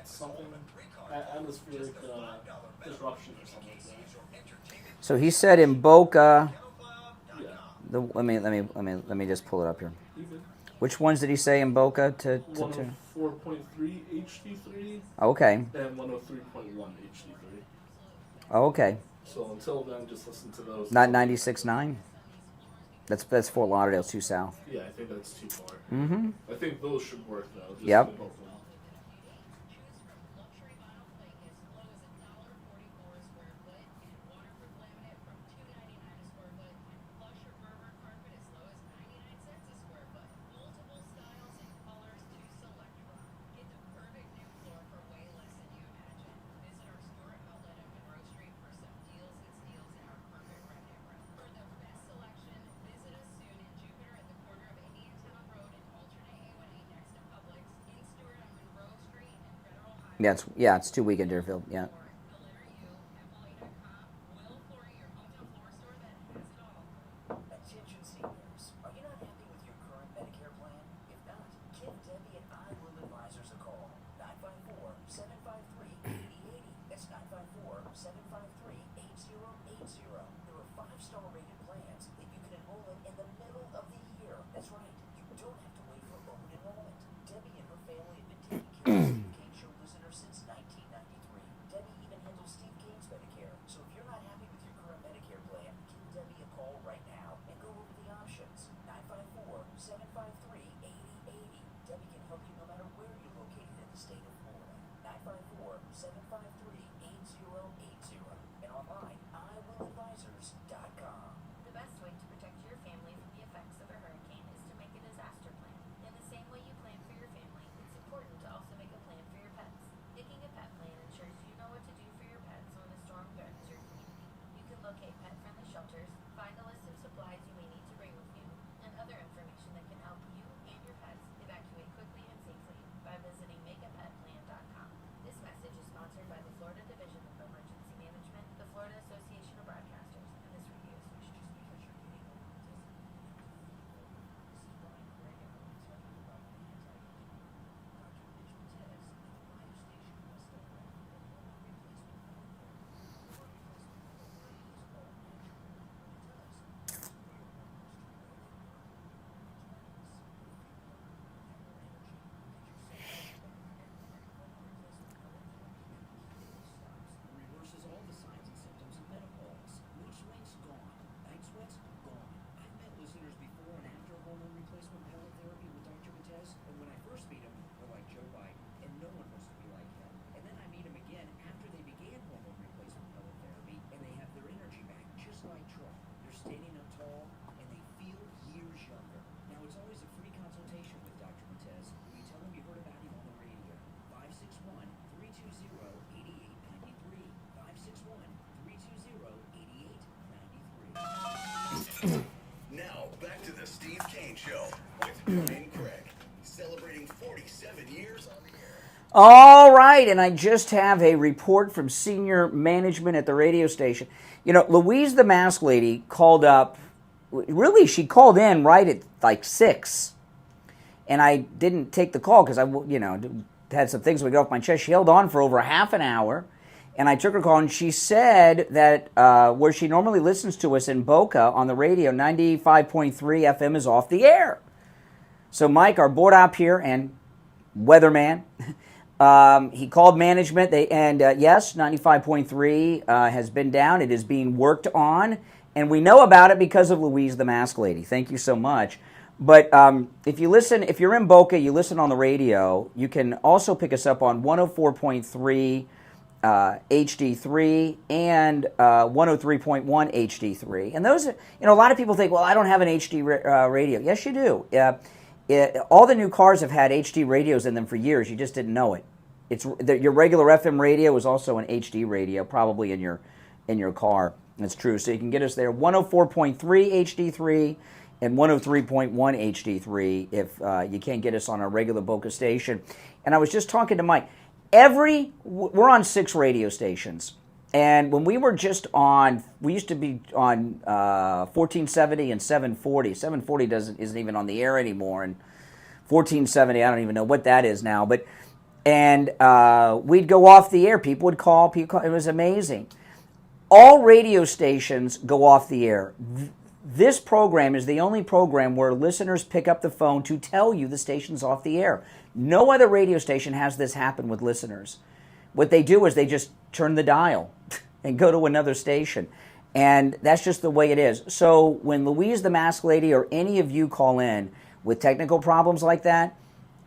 something atmospheric disruption or something like that. So he said in Boca. Yeah. Let me just pull it up here. You good. Which ones did he say in Boca to 104.3 HD3. Okay. And 103.1 HD3. Okay. So until then, just listen to those. Not 96.9? That's Fort Lauderdale, too south. Yeah, I think that's too far. Mm-hmm. I think those should work though. Just Yep. for both of them. Yeah, it's 2 week in Deerfield. Yeah. Attention seniors, are you not happy with your current Medicare plan? If not, give Debbie and I will advisors a call. 954-753-8080. That's 954-753-8080. There are 5-star rated plans that you can enroll in the middle of the year. That's right, you don't have to wait for open enrollment. Debbie and her family have been taking care of Steve Kane Show listeners since 1993. Debbie Now, back to the Steve Kane Show with Brian Craig, celebrating 47 years on the air. All right, and I just have a report from senior management at the radio station. You know, Louise the Mask Lady called up, really, she called in right at like 6. And I didn't take the call because I, had some things to get off my chest. She held on for over half an hour, and I took her call, and she said that where she normally listens to us in Boca on the radio, 95.3 FM is off the air. So Mike, our board op here and weatherman, he called management, yes, 95.3 has been down. It is being worked on, and we know about it because of Louise the Mask Lady. Thank you so much. But if you're in Boca, you listen on the radio, you can also pick us up on 104.3 HD3 and 103.1 HD3. And those, a lot of people think, well, I don't have an HD radio. Yes, you do. All the new cars have had HD radios in them for years. You just didn't know it. Your regular FM radio is also an HD radio, probably in your car. That's true. So you can get us there, 104.3 HD3 and 103.1 HD3 if you can't get us on our regular Boca station. And I was just talking to Mike. We're on 6 radio stations. And when we were just on, we used to be on 1470 and 740. 740 isn't even on the air anymore. And 1470, I don't even know what that is now. And we'd go off the air. People would call. It was amazing. All radio stations go off the air. This program is the only program where listeners pick up the phone to tell you the station's off the air. No other radio station has this happen with listeners. What they do is they just turn the dial and go to another station. And that's just the way it is. So when Louise the Mask Lady or any of you call in with technical problems like that,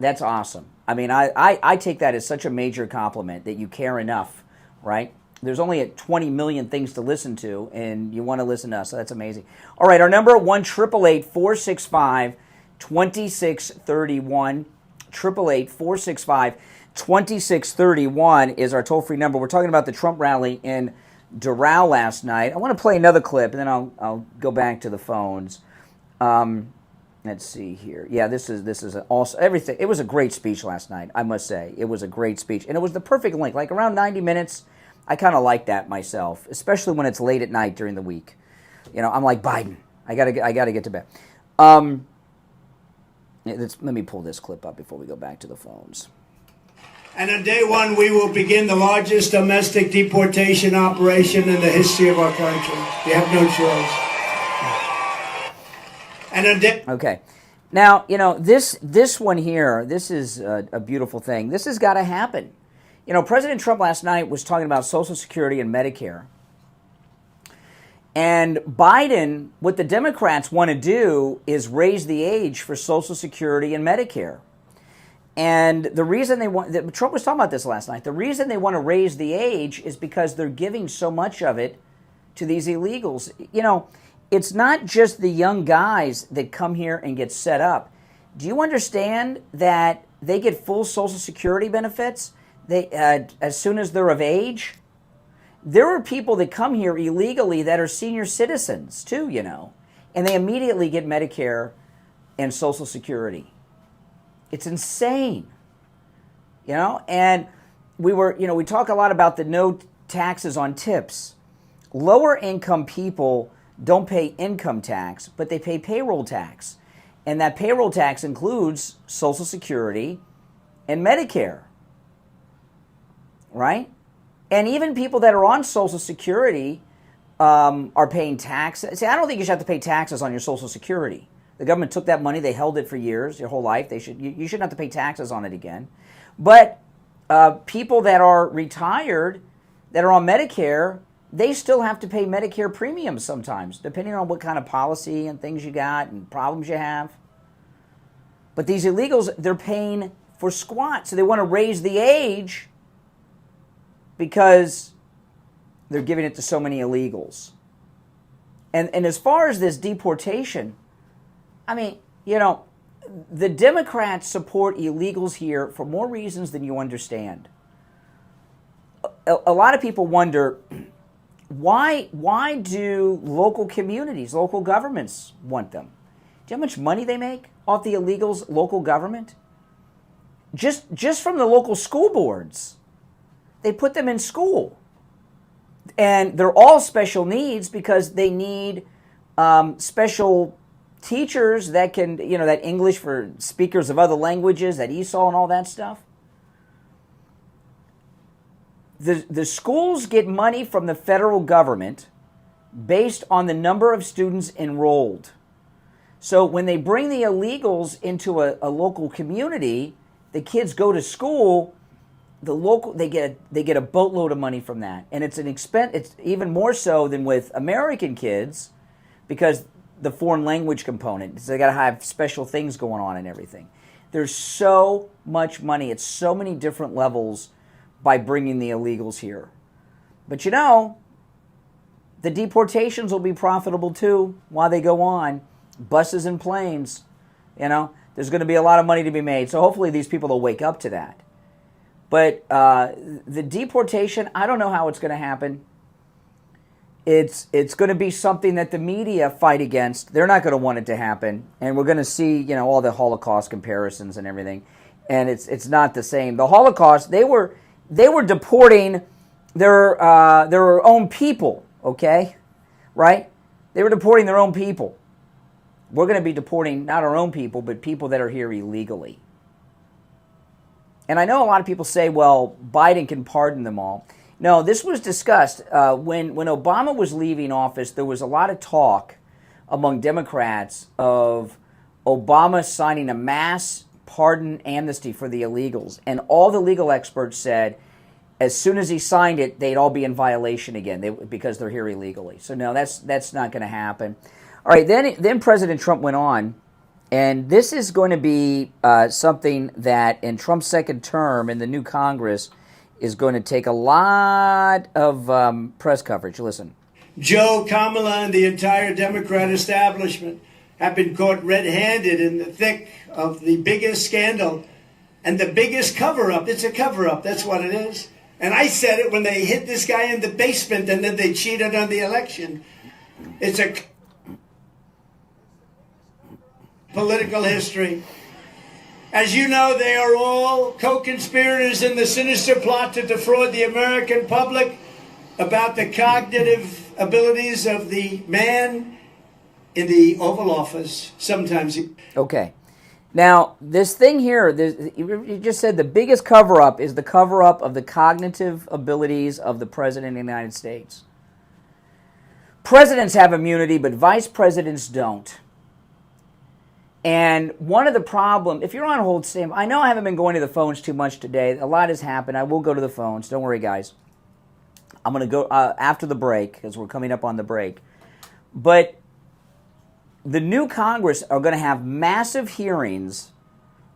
that's awesome. I mean, I take that as such a major compliment that you care enough, right? There's only 20 million things to listen to, and you want to listen to us, so that's amazing. All right, our number, 1-888-465-2631. 888-465-2631 is our toll-free number. We're talking about the Trump rally in Doral last night. I want to play another clip, and then I'll go back to the phones. Let's see here. Yeah, this is also everything. It was a great speech last night, I must say. It was a great speech, and it was the perfect length, like around 90 minutes. I kind of like that myself, especially when it's late at night during the week. I'm like Biden. I gotta get to bed. Let me pull this clip up before we go back to the phones. And on day 1, we will begin the largest domestic deportation operation in the history of our country. We have no choice. And on day... Okay. Now, this one here, this is a beautiful thing. This has got to happen. President Trump last night was talking about Social Security and Medicare. And Biden, what the Democrats want to do is raise the age for Social Security and Medicare. And the reason Trump was talking about this last night, the reason they want to raise the age is because they're giving so much of it to these illegals. It's not just the young guys that come here and get set up. Do you understand that they get full Social Security benefits as soon as they're of age? There are people that come here illegally that are senior citizens too, and they immediately get Medicare and Social Security. It's insane, and we talk a lot about the no taxes on tips. Lower income people don't pay income tax, but they pay payroll tax. And that payroll tax includes Social Security and Medicare. Right? And even people that are on Social Security are paying taxes. See, I don't think you should have to pay taxes on your Social Security. The government took that money, they held it for years, your whole life. You shouldn't have to pay taxes on it again. But people that are retired, that are on Medicare, they still have to pay Medicare premiums sometimes, depending on what kind of policy and things you got and problems you have. But these illegals, they're paying for squat. So they want to raise the age because they're giving it to so many illegals. And as far as this deportation, I mean, the Democrats support illegals here for more reasons than you understand. A lot of people wonder, Why do local communities, local governments want them? Do you know how much money they make off the illegals' local government? Just from the local school boards. They put them in school. And they're all special needs because they need special teachers that can, that English for speakers of other languages, that ESOL and all that stuff. The schools get money from the federal government based on the number of students enrolled. So when they bring the illegals into a local community, the kids go to school, they get a boatload of money from that. And it's an expense. It's even more so than with American kids because the foreign language component. So they got to have special things going on and everything. There's so much money. It's so many different levels by bringing the illegals here. But the deportations will be profitable too while they go on. Buses and planes, there's going to be a lot of money to be made. So hopefully these people will wake up to that. But the deportation, I don't know how it's going to happen. It's going to be something that the media fight against. They're not going to want it to happen. And we're going to see, all the Holocaust comparisons and everything. And it's not the same. The Holocaust, they were deporting their own people, okay? Right? They were deporting their own people. We're going to be deporting not our own people, but people that are here illegally. And I know a lot of people say, well, Biden can pardon them all. No, this was discussed. When Obama was leaving office, there was a lot of talk among Democrats of Obama signing a mass pardon amnesty for the illegals. And all the legal experts said, as soon as he signed it, they'd all be in violation again because they're here illegally. So no, that's not going to happen. All right, then President Trump went on, and this is going to be something that in Trump's second term in the new Congress is going to take a lot of press coverage. Listen. Joe, Kamala, and the entire Democrat establishment have been caught red-handed in the thick of the biggest scandal and the biggest cover-up. It's a cover-up, that's what it is. And I said it when they hid this guy in the basement and then they cheated on the election. It's a political history. As you know, they are all co-conspirators in the sinister plot to defraud the American public about the cognitive abilities of the man in the Oval Office. Sometimes. Okay. Now, this thing here, you just said the biggest cover-up is the cover-up of the cognitive abilities of the President of the United States. Presidents have immunity, but vice presidents don't. And one of the problems, if you're on hold, Sam, I know I haven't been going to the phones too much today. A lot has happened. I will go to the phones. Don't worry, guys. I'm going to go after the break because we're coming up on the break. But the new Congress are going to have massive hearings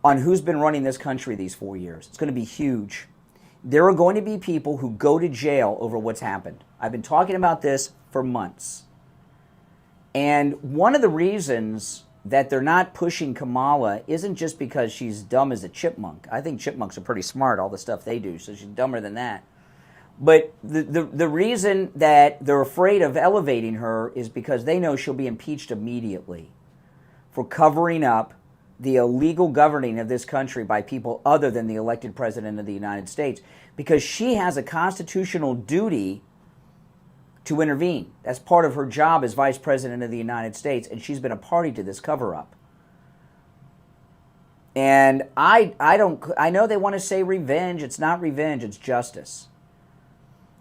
on who's been running this country these 4 years. It's going to be huge. There are going to be people who go to jail over what's happened. I've been talking about this for months. And one of the reasons that they're not pushing Kamala isn't just because she's dumb as a chipmunk. I think chipmunks are pretty smart, all the stuff they do, so she's dumber than that. But the reason that they're afraid of elevating her is because they know she'll be impeached immediately for covering up the illegal governing of this country by people other than the elected president of the United States, because she has a constitutional duty to intervene. That's part of her job as vice president of the United States, and she's been a party to this cover-up. And I know they want to say revenge. It's not revenge, it's justice.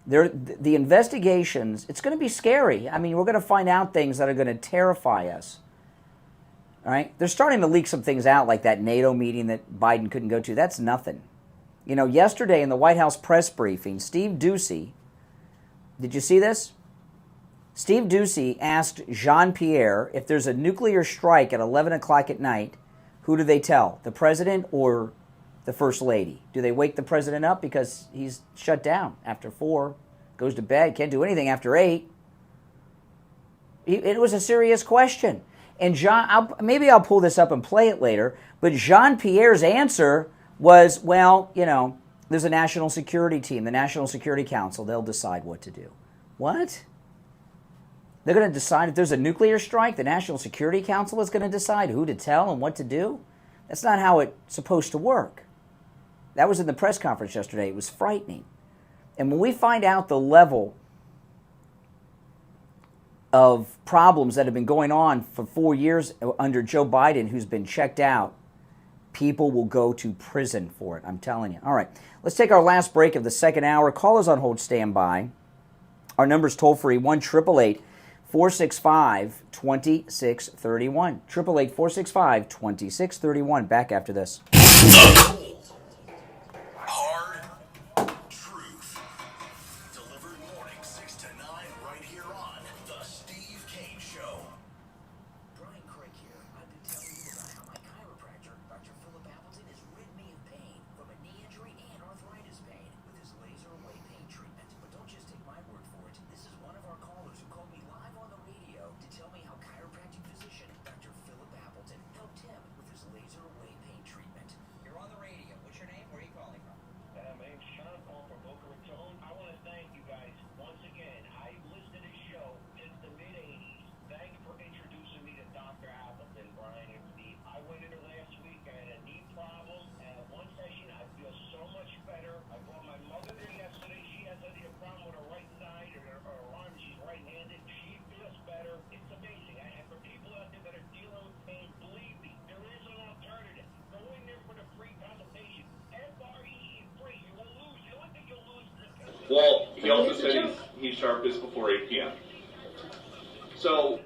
The investigations, it's going to be scary. I mean, we're going to find out things that are going to terrify us. All right? They're starting to leak some things out, like that NATO meeting that Biden couldn't go to. That's nothing. Yesterday in the White House press briefing, Steve Doocy, did you see this? Steve Doocy asked Jean-Pierre if there's a nuclear strike at 11 o'clock at night, who do they tell, the president or the first lady? Do they wake the president up because he's shut down after 4, goes to bed, can't do anything after 8? It was a serious question. And maybe I'll pull this up and play it later, but Jean-Pierre's answer was, well, there's a national security team, the National Security Council, they'll decide what to do. What? They're going to decide if there's a nuclear strike? The National Security Council is going to decide who to tell and what to do? That's not how it's supposed to work. That was in the press conference yesterday. It was frightening. And when we find out the level of problems that have been going on for 4 years under Joe Biden, who's been checked out, people will go to prison for it. I'm telling you. All right, let's take our last break of the second hour. Callers on hold, stand by. Our number's toll-free, 1-888-465-2631. 888-465-2631. Back after this. Hard truth. Delivered morning 6 to 9 right here on The Steve Kane Show. Brian Craig here. I've been telling you about how my chiropractor, Dr. Philip Appleton, has rid me of pain from a knee injury and arthritis pain with his laser away pain treatment. But don't just take my word for it. This is one of our callers who called me live on the radio to tell me how chiropractic physician Dr. Philip Appleton helped him with his laser away pain treatment. You're on the radio. What's your name? Where are you calling from? My name's Sean Paul from Boca Raton. I want to thank you guys once again. I listened to this show since the mid-'80s. Thank you for introducing me to Dr. Appleton, Brian and Steve. I went in there last week. I had a knee problem, and at one session I feel so much better. I brought my mother there yesterday. She has a problem with her right side or her arm. She's right-handed. She feels better. It's amazing. And for people out there that are dealing with pain, believe me, there is an alternative. Go in there for the free consultation. FRE free. You will lose. You don't think you'll lose. Well, he also said he's sharpest before 8 p.m. So,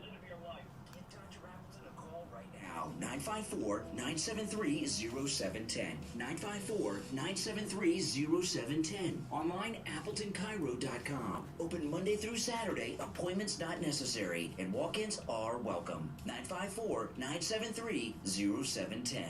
Now, 954-973-0710. 954-973-0710. Online, AppletonCairo.com. Open Monday through Saturday. Appointments not necessary. And walk-ins are welcome. 954-973-0710.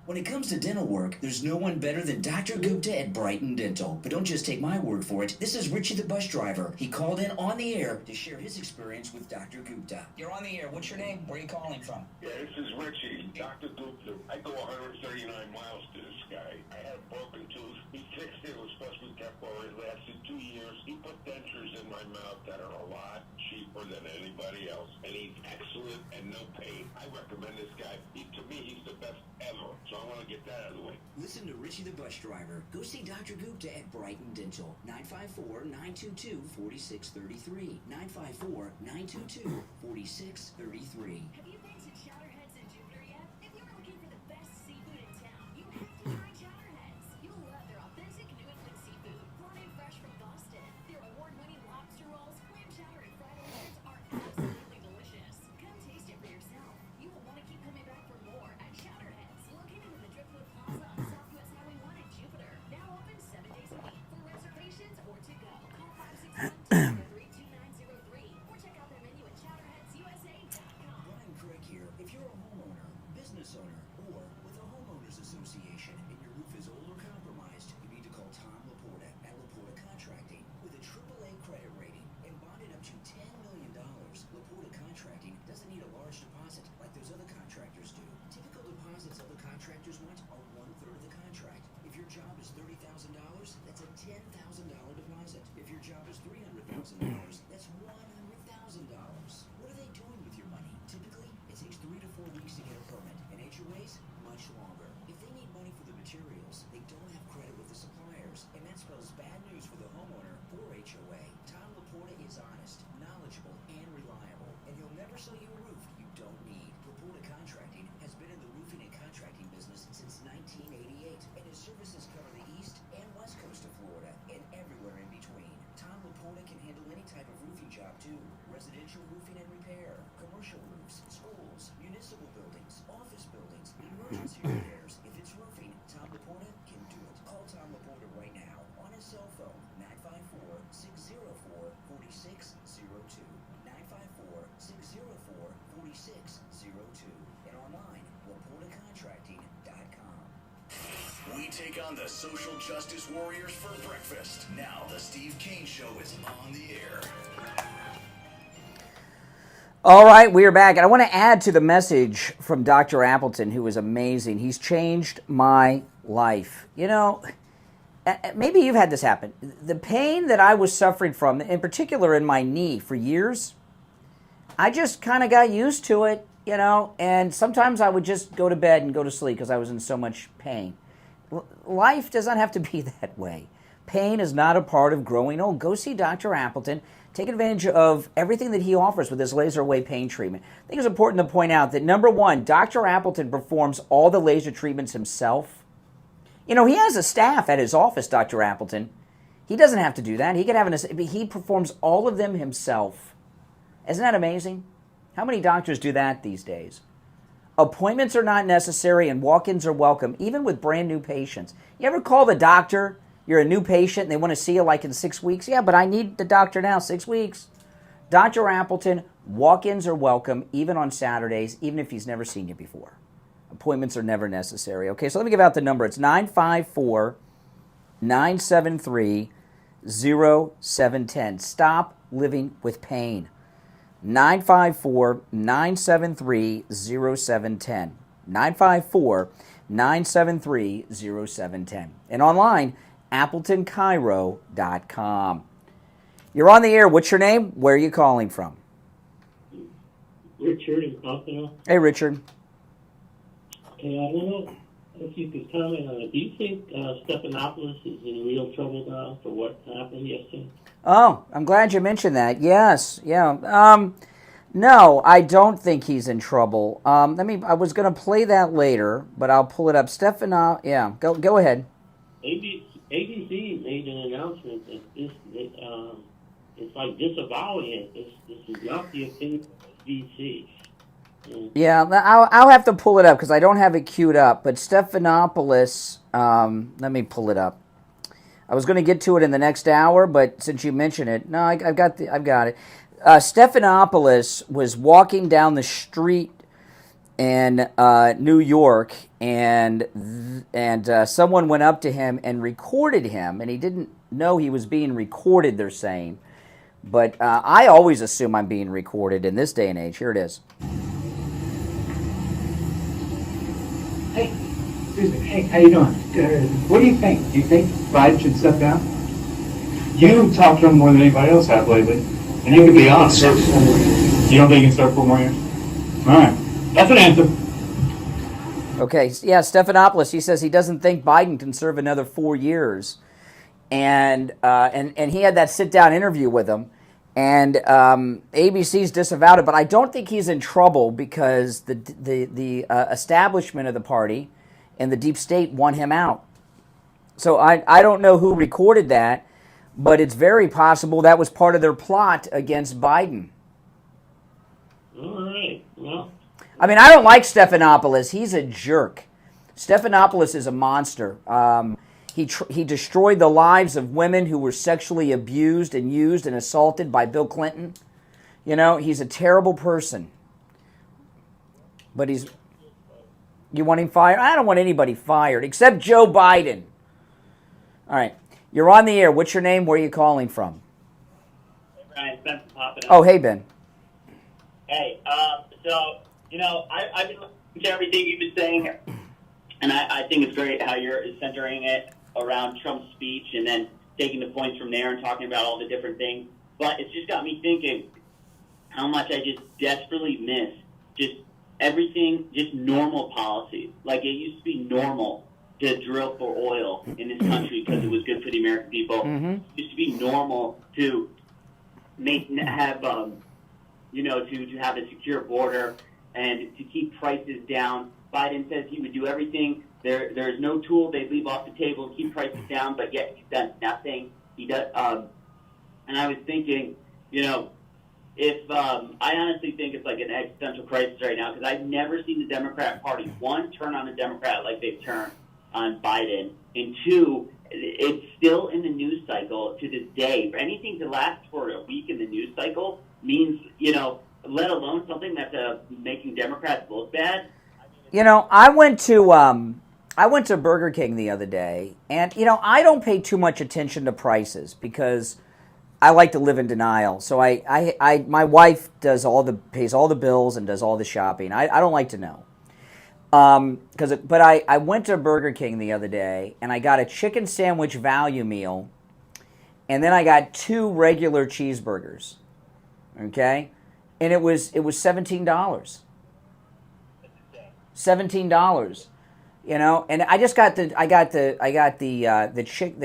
When it comes to dental work, there's no one better than Dr. Gupta at Brighton Dental. But don't just take my word for it. This is Richie the bus driver. He called in on the air to share his experience with Dr. Gupta. You're on the air. What's your name? Where are you calling from? Yeah, this is Richie, Dr. Gupta. I go 139 miles to this guy. I had a broken tooth. He fixed it. It was supposed to be temporary. It lasted 2 years. He put dentures in my mouth that are a lot cheaper than anybody else. And he's excellent and no pain. I recommend this guy. To me, he's the best ever. So I want to get that out of the way. Listen to Richie the bus driver. Go see Dr. Gupta at Brighton Dental. 954-922-4633. 954-922-4633. Have you been to Chowderheads in Jupiter yet? If you're looking for the best seafood in town, you have to try Chowderheads. You'll love their authentic New England seafood, brought in fresh from Boston. Their award-winning lobster rolls, clam chowder, and fried oysters are absolutely delicious. Come taste it for yourself. You will want to keep coming back for more at Chowderheads, located in the Driftwood Plaza on Southwest Highway 1 in Jupiter. Now open 7 days a week. For reservations or to go, call 561-203-2903 or check out their menu at chowderheadsusa.com. Brian Craig here. If you're a homeowner, business owner, or with a homeowners association and your roof is old or compromised, you need to call Tom Laporta at Laporta Contracting. With a AAA credit rating and bonded up to $10 million, Laporta Contracting doesn't need a large deposit like those other contractors do. Typical deposits other contractors want are 1/3 of the contract. If your job is $30,000, that's a $10,000 deposit. If your job is $300,000, that's $100,000. What are they doing with your money? Typically, it takes 3 to 4 weeks to get a permit, and HOAs, much longer. If they need money for the materials, they don't have credit with the suppliers, and that spells bad news for the homeowner or HOA. Tom Laporta is honest, knowledgeable, and reliable, and he'll never sell you a roof you don't need. Laporta Contracting has been in the roofing and contracting business since 1988, and his services cover the east and west coast of Florida and everywhere in between. Tom Laporta can handle any type of roofing job too. Residential roofing and repair, commercial roofs, schools, municipal buildings, office buildings, emergency repairs. If it's roofing, Tom Laporta can do it. Call Tom Laporta right now on his cell phone, 954-604-4602. 954-604-4602. And online, LaportaContracting.com. We take on the social justice warriors for breakfast. Now the Steve Kane Show is on the air. All right, we are back. And I want to add to the message from Dr. Appleton, who is amazing. He's changed my life. You know, maybe you've had this happen. The pain that I was suffering from, in particular in my knee for years, I just kind of got used to it, you know, and sometimes I would just go to bed and go to sleep because I was in so much pain. Life does not have to be that way. Pain is not a part of growing old. Go see Dr. Appleton. Take advantage of everything that he offers with his laser away pain treatment. I think it's important to point out that, number one, Dr. Appleton performs all the laser treatments himself. You know, he has a staff at his office, Dr. Appleton. He doesn't have to do that. He could have he performs all of them himself. Isn't that amazing? How many doctors do that these days? Appointments are not necessary and walk-ins are welcome, even with brand new patients. You ever call the doctor? You're a new patient and they want to see you like in 6 weeks. Yeah, but I need the doctor now, 6 weeks. Dr. Appleton, walk-ins are welcome, even on Saturdays, even if he's never seen you before. Appointments are never necessary. Okay, so let me give out the number. It's 954-973-0710. Stop living with pain. 954-973-0710. 954-973-0710. And online, AppletonCairo.com. You're on the air. What's your name? Where are you calling from? Richard in Buffalo. Hey, Richard. Hey, I don't know if you could comment on it. Do you think Stephanopoulos is in real trouble now for what happened yesterday? Oh, I'm glad you mentioned that. Yes, yeah. No, I don't think he's in trouble. I was going to play that later, but I'll pull it up. Yeah, go ahead. ABC made an announcement that it's like disavowing it. This is not the opinion of DC. Yeah, I'll have to pull it up because I don't have it queued up. But Stephanopoulos, let me pull it up. I was going to get to it in the next hour, but since you mentioned it, no, I've got it. Stephanopoulos was walking down the street in New York, and someone went up to him and recorded him, and he didn't know he was being recorded, they're saying. But I always assume I'm being recorded in this day and age. Here it is. Hey, excuse me. Hey, how you doing? What do you think? Do you think Biden should step down? You talked to him more than anybody else have lately, and you can be honest. You don't think he can serve 4 more years? All right, that's an answer. Okay, yeah, Stephanopoulos, he says he doesn't think Biden can serve another 4 years, and he had that sit-down interview with him, and ABC's disavowed it, but I don't think he's in trouble because the establishment of the party and the deep state want him out. So I don't know who recorded that, but it's very possible that was part of their plot against Biden. All right, well. I mean, I don't like Stephanopoulos. He's a jerk. Stephanopoulos is a monster. He destroyed the lives of women who were sexually abused and used and assaulted by Bill Clinton. You know, he's a terrible person. But you want him fired? I don't want anybody fired except Joe Biden. All right. You're on the air. What's your name? Where are you calling from? Hey, Brian. Ben from Poppin' Up. Oh, hey, Ben. Hey, so, you know, I've been listening to everything you've been saying, and I think it's great how you're centering it around Trump's speech and then taking the points from there and talking about all the different things. But it's just got me thinking how much I just desperately miss just everything, just normal policies. Like, it used to be normal to drill for oil in this country because it was good for the American people. Mm-hmm. It used to be normal to have a secure border and to keep prices down. Biden says he would do everything. There's no tool they'd leave off the table to keep prices down, but yet he's done nothing. He does, and I was thinking, you know, if I honestly think it's like an existential crisis right now because I've never seen the Democrat Party, one, turn on a Democrat like they've turned on Biden, and two, it's still in the news cycle to this day. For anything to last for a week in the news cycle means, you know, let alone something that's making Democrats look bad. You know, I went to Burger King the other day, and you know, I don't pay too much attention to prices because I like to live in denial. So my wife pays all the bills and does all the shopping. I don't like to know. But I went to Burger King the other day, and I got a chicken sandwich value meal, and then I got 2 regular cheeseburgers. Okay, and it was $17. $17. You know, and I just got the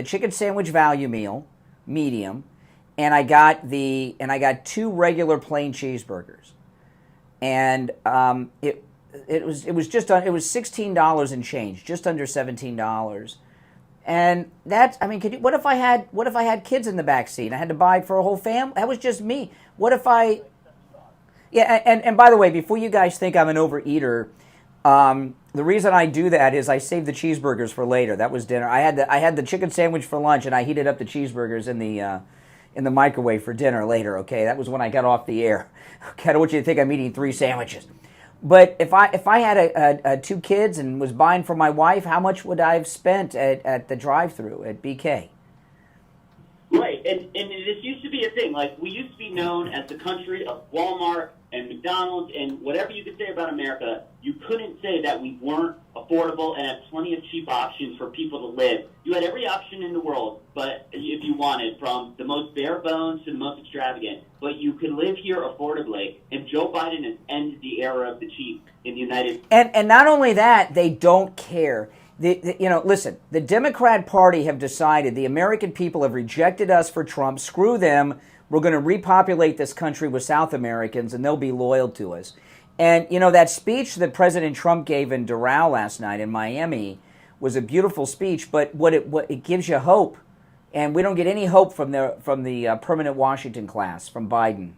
chicken sandwich value meal, medium, and I got 2 regular plain cheeseburgers, and it was $16 and change, just under $17, and that's, I mean, what if I had kids in the back seat? I had to buy for a whole family. That was just me. What if I? Yeah, and by the way, before you guys think I'm an overeater. The reason I do that is I save the cheeseburgers for later. That was dinner. I had the chicken sandwich for lunch, and I heated up the cheeseburgers in the microwave for dinner later. Okay, that was when I got off the air. Okay, I don't want you to think I'm eating 3 sandwiches. But if I had 2 kids and was buying for my wife, how much would I have spent at the drive-thru at BK? Right, and this used to be a thing. Like, we used to be known as the country of Walmart and McDonald's, and whatever you could say about America, you couldn't say that we weren't affordable and had plenty of cheap options for people to live. You had every option in the world, but if you wanted, from the most bare bones to the most extravagant, but you could live here affordably. And Joe Biden has ended the era of the cheap in the United States. And not only that, they don't care. Listen, the Democrat Party have decided the American people have rejected us for Trump. Screw them. We're going to repopulate this country with South Americans, and they'll be loyal to us. And, that speech that President Trump gave in Doral last night in Miami was a beautiful speech, but what it gives you hope. And we don't get any hope from the permanent Washington class, from Biden.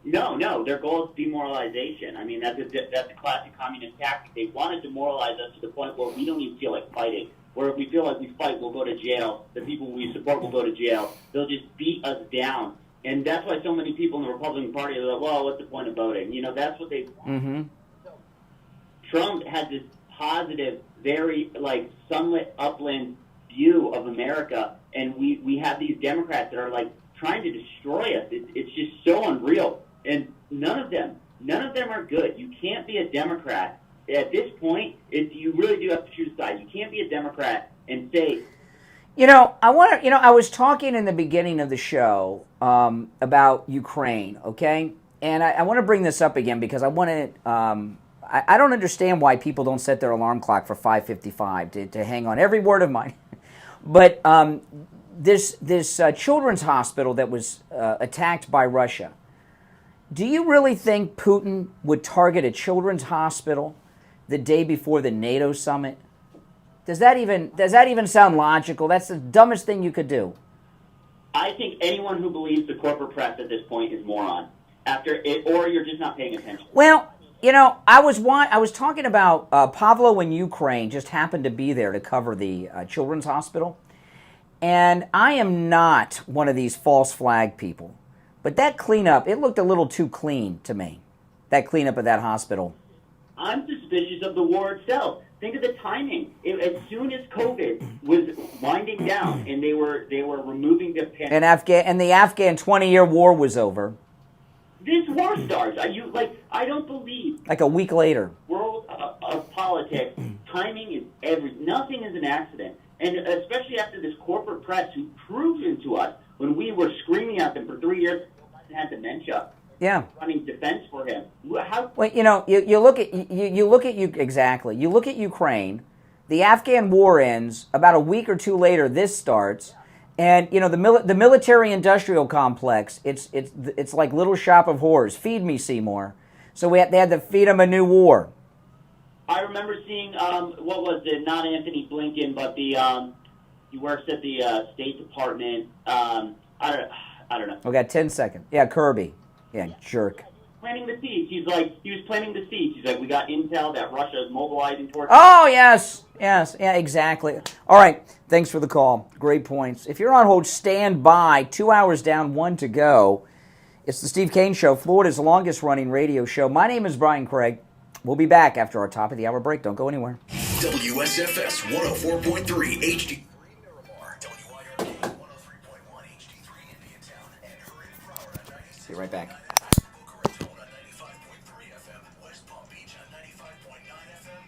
No, their goal is demoralization. I mean, that's a classic communist tactic. They want to demoralize us to the point where we don't even feel like fighting. Where if we feel like we fight, we'll go to jail. The people we support will go to jail. They'll just beat us down. And that's why so many people in the Republican Party are like, well, what's the point of voting? That's what they want. Mm-hmm. Trump has this positive, very, sunlit upland view of America, and we have these Democrats that are, trying to destroy us. It's just so unreal. And none of them are good. You can't be a Democrat. At this point, you really do have to choose a side. You can't be a Democrat and say... I was talking in the beginning of the show about Ukraine, okay? And I want to bring this up again because I want to... I don't understand why people don't set their alarm clock for 5:55 to hang on every word of mine. But this children's hospital that was attacked by Russia, do you really think Putin would target a children's hospital the day before the NATO summit? Does that even sound logical? That's the dumbest thing you could do. I think anyone who believes the corporate press at this point is moron. Or you're just not paying attention. Well, I was talking about Pavlo in Ukraine. Just happened to be there to cover the children's hospital, and I am not one of these false flag people. But that cleanup, it looked a little too clean to me. That cleanup of that hospital. I'm suspicious of the war itself. Think of the timing. As soon as COVID was winding down and they were removing the pandemic, and the Afghan 20-year war was over. This war starts. I don't believe. Like a week later. World of politics, timing is nothing is an accident, and especially after this corporate press who proven to us when we were screaming at them for 3 years, Biden had dementia. Yeah. Running defense for him. How? Well, you look at Ukraine. The Afghan war ends about a week or 2 later. This starts, and the military-industrial complex. It's like Little Shop of Horrors. Feed me, Seymour. So they had to feed them a new war. I remember seeing what was it? Not Anthony Blinken, but he works at the State Department. I don't know. We got 10 seconds. Yeah, Kirby. Yeah, jerk. Planting the siege. He was planting the siege. He's like, we got intel that Russia is mobilizing towards... Oh, yes. Yeah, exactly. All right, thanks for the call. Great points. If you're on hold, stand by. 2 hours down, 1 to go. It's the Steve Kane Show, Florida's longest-running radio show. My name is Brian Craig. We'll be back after our top-of-the-hour break. Don't go anywhere. WSFS 104.3 HD. Be right back. Boca Raton on 95.3 FM, West Palm Beach on 95.9 FM,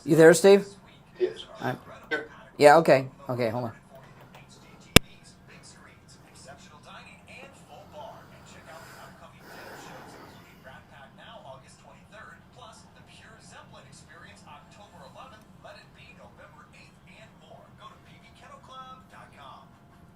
You there, Steve? Yes. Yeah, okay. Okay, hold on. Exceptional dining and full bar. And check out the upcoming TV shows, including Rat Pack Now, August 23rd, plus the Pure Zeppelin Experience, October 11th, Let It Be, November 8th, and more. Go to pvkennelclub.com.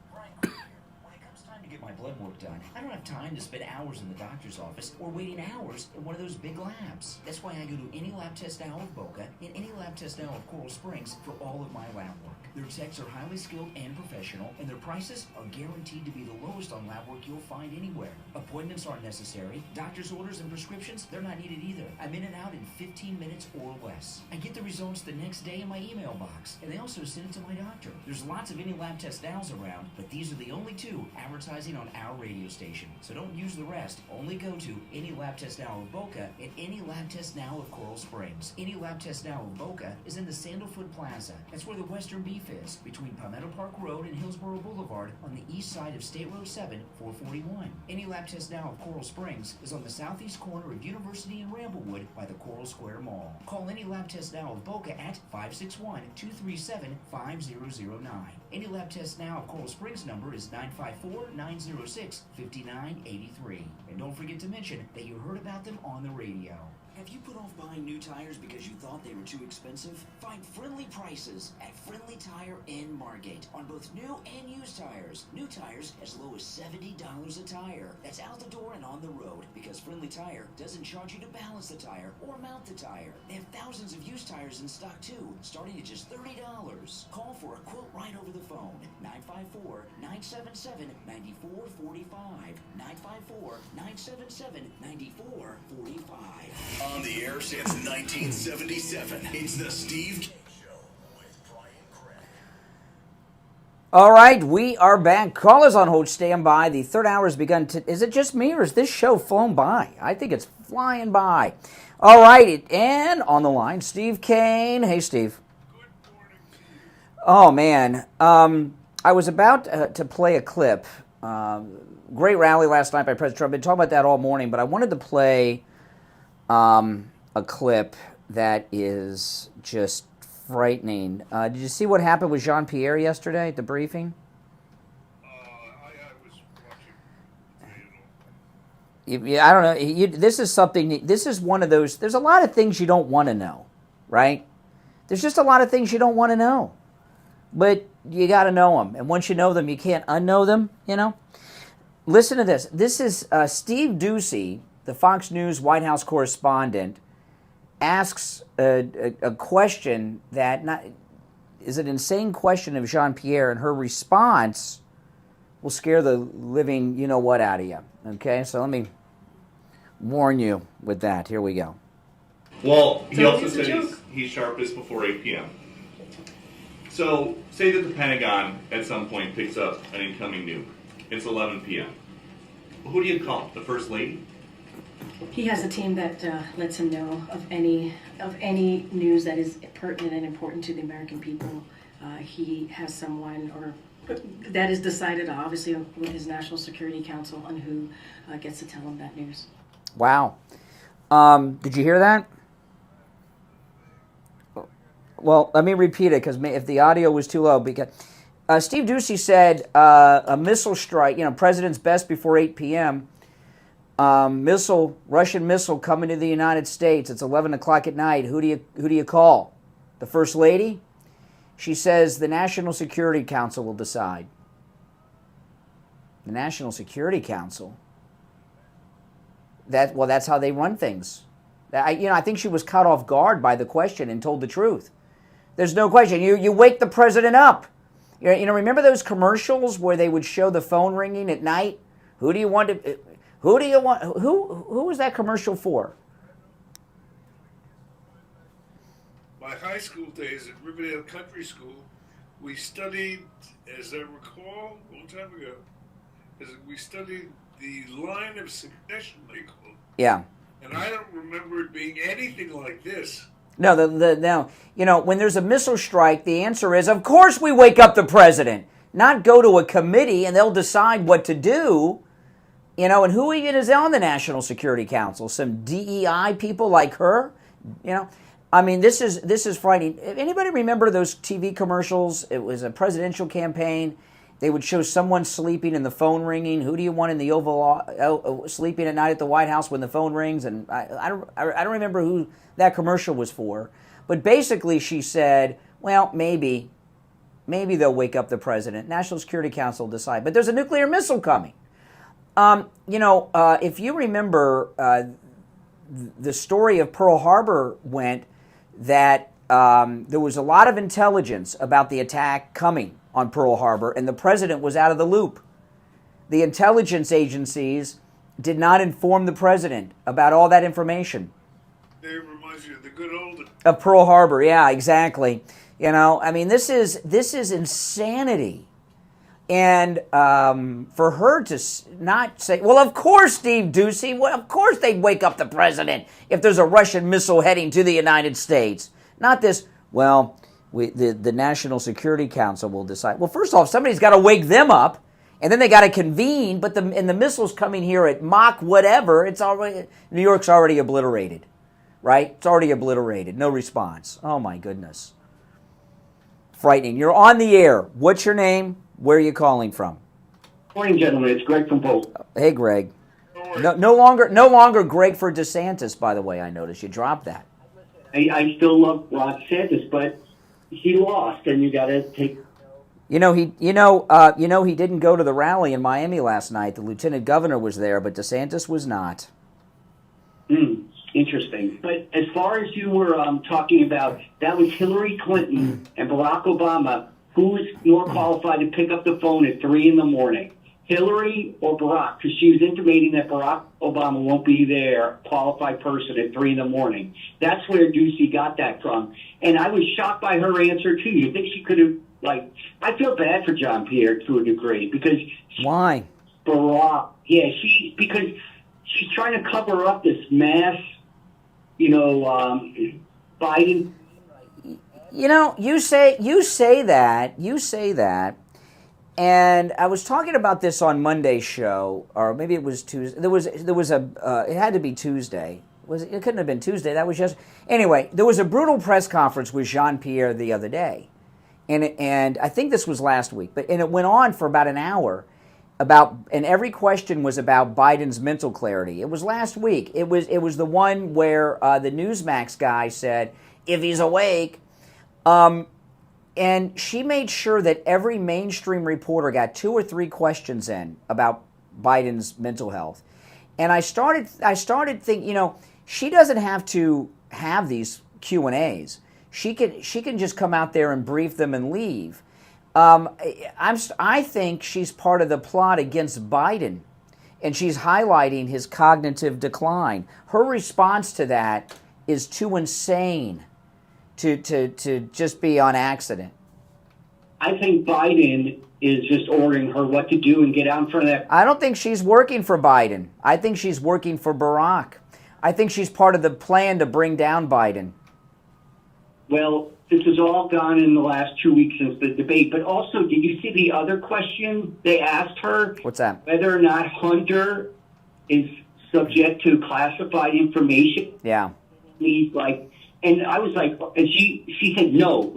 Brian Quick here. When it comes time to get my blood work done, I don't have time to spend hours in the doctor's office or waiting hours in one of those big labs. That's why I go to Any Lab Test Now of Boca and Any Lab Test Now of Coral Springs for all of my lab work. Their techs are highly skilled and professional, and their prices are guaranteed to be the lowest on lab work you'll find anywhere. Appointments aren't necessary. Doctor's orders and prescriptions, they're not needed either. I'm in and out in 15 minutes or less. I get the results the next day in my email box, and they also send it to my doctor. There's lots of Any Lab Test Nows around, but these are the only two advertising on our radio station. So don't use the rest. Only go to Any Lab Test Now of Boca and Any Lab Test Now of Coral Springs. Any Lab Test Now of Boca is in the Sandalfoot Plaza. That's where the Western Beef is, between Palmetto Park Road and Hillsborough Boulevard on the east side of State Road 7, 441. Any Lab Test Now of Coral Springs is on the southeast corner of University and Ramblewood by the Coral Square Mall. Call Any Lab Test Now of Boca at 561-237-5009. Any Lab Test Now of Coral Springs number is 954-906-5983. And don't forget to mention that you heard about them on the radio. Have you put off buying new tires because you thought they were too expensive? Find friendly prices at Friendly Tire in Margate on both new and used tires. New tires as low as $70 a tire. That's out the door and on the road, because Friendly Tire doesn't charge you to balance the tire or mount the tire. They have thousands of used tires in stock too, starting at just $30. Call for a quote right over the phone. 954-977-9445. 954-977-9445. On the air since 1977, it's the Steve Kane Show with Brian Craig. All right, we are back. Callers on hold, stand by. The third hour has begun. Is it just me, or is this show flown by? I think it's flying by. All right, and on the line, Steve Kane. Hey, Steve. Good morning. Oh, man. I was about to play a clip. Great rally last night by President Trump. I've been talking about that all morning, but I wanted to play a clip that is just frightening. Did you see what happened with Jean-Pierre yesterday at the briefing? I was watching. Yeah, I don't know. This is something. This is one of those. There's a lot of things you don't want to know, right? There's just a lot of things you don't want to know, but you got to know them. And once you know them, you can't unknow them. You know. Listen to this. This is Steve Doocy, the Fox News White House correspondent, asks a question that is an insane question of Jean-Pierre, and her response will scare the living you-know-what out of you. Okay, so let me warn you with that. Here we go. Well, he also said he's sharpest before 8 p.m. So, say that the Pentagon at some point picks up an incoming nuke. It's 11 p.m. Who do you call? The First Lady? He has a team that lets him know of any news that is pertinent and important to the American people. He has someone that is decided, obviously, with his National Security Council on who gets to tell him that news. Wow. Did you hear that? Well, let me repeat it, because if the audio was too low, because Steve Doocy said a missile strike, president's best before 8 p.m., Russian missile coming to the United States. It's 11 o'clock at night. Who do you call? The First Lady? She says the National Security Council will decide. The National Security Council? That's how they run things. I think she was caught off guard by the question and told the truth. There's no question. You wake the president up. Remember those commercials where they would show the phone ringing at night? Who was that commercial for? My high school days at Riverdale Country School, we studied, as I recall, a long time ago, we studied the line of succession, they called it. Yeah. And I don't remember it being anything like this. No, when there's a missile strike, the answer is, of course we wake up the president, not go to a committee and they'll decide what to do. And who even is on the National Security Council? Some DEI people like her? I mean, this is frightening. Anybody remember those TV commercials? It was a presidential campaign. They would show someone sleeping and the phone ringing. Who do you want in the Oval sleeping at night at the White House when the phone rings? And I don't remember who that commercial was for. But basically she said, well, maybe they'll wake up the president. National Security Council will decide. But there's a nuclear missile coming. If you remember, the story of Pearl Harbor went that there was a lot of intelligence about the attack coming on Pearl Harbor, and the president was out of the loop. The intelligence agencies did not inform the president about all that information. It reminds you of the good old... Of Pearl Harbor, yeah, exactly. I mean, this is insanity. And for her to not say, well, of course, Steve Doocy, well, of course they'd wake up the president if there's a Russian missile heading to the United States. Not this, well, the National Security Council will decide. Well, first off, somebody's got to wake them up, and then they got to convene, but the missile's coming here at Mach whatever. New York's already obliterated, right? It's already obliterated. No response. Oh, my goodness. Frightening. You're on the air. What's your name? Where are you calling from? Morning, gentlemen. It's Greg from Polk. Hey, Greg. No longer Greg for DeSantis, by the way. I noticed you dropped that. I still love Ron DeSantis, but he lost, and you got to take. He didn't go to the rally in Miami last night. The lieutenant governor was there, but DeSantis was not. Interesting. But as far as you were talking about, that was Hillary Clinton and Barack Obama. Who is more qualified to pick up the phone at 3 a.m? Hillary or Barack? Because she was intimating that Barack Obama won't be there, qualified person, at 3 a.m. That's where Ducey got that from. And I was shocked by her answer, too. You think she could have, I feel bad for John Pierre to a degree. Because why? Barack, because she's trying to cover up this mass, Biden. You say that, and I was talking about this on Monday's show, or maybe it was Tuesday. It had to be Tuesday. It couldn't have been Tuesday. That was just anyway. There was a brutal press conference with Jean Pierre the other day, and I think this was last week. But it went on for about an hour, and every question was about Biden's mental clarity. It was last week. It was the one where the Newsmax guy said, if he's awake. And she made sure that every mainstream reporter got 2 or 3 questions in about Biden's mental health. And I started thinking, she doesn't have to have these Q&As. She can just come out there and brief them and leave. I think she's part of the plot against Biden, and she's highlighting his cognitive decline. Her response to that is too insane to just be on accident. I think Biden is just ordering her what to do and get out in front of that. I don't think she's working for Biden. I think she's working for Barack. I think she's part of the plan to bring down Biden. Well, this has all gone in the last 2 weeks since the debate. But also, did you see the other question they asked her? What's that? Whether or not Hunter is subject to classified information. Yeah. And I was like, and she said no,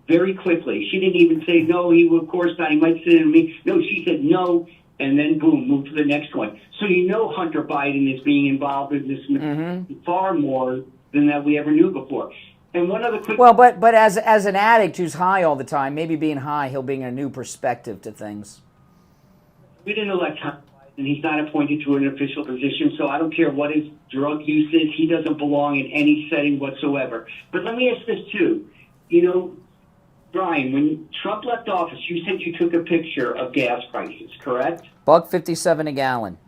very quickly. She didn't even say no, he would, of course not, he might send it to me. No, she said no, and then boom, move to the next one. So Hunter Biden is being involved in this far more than that we ever knew before. And one other quick... Well, but as an addict who's high all the time, maybe being high, he'll bring a new perspective to things. We didn't elect Hunter Biden. He's not appointed to an official position, so I don't care what his drug use is. He doesn't belong in any setting whatsoever. But let me ask this, too. Brian, when Trump left office, you said you took a picture of gas prices, correct? $1.57 a gallon.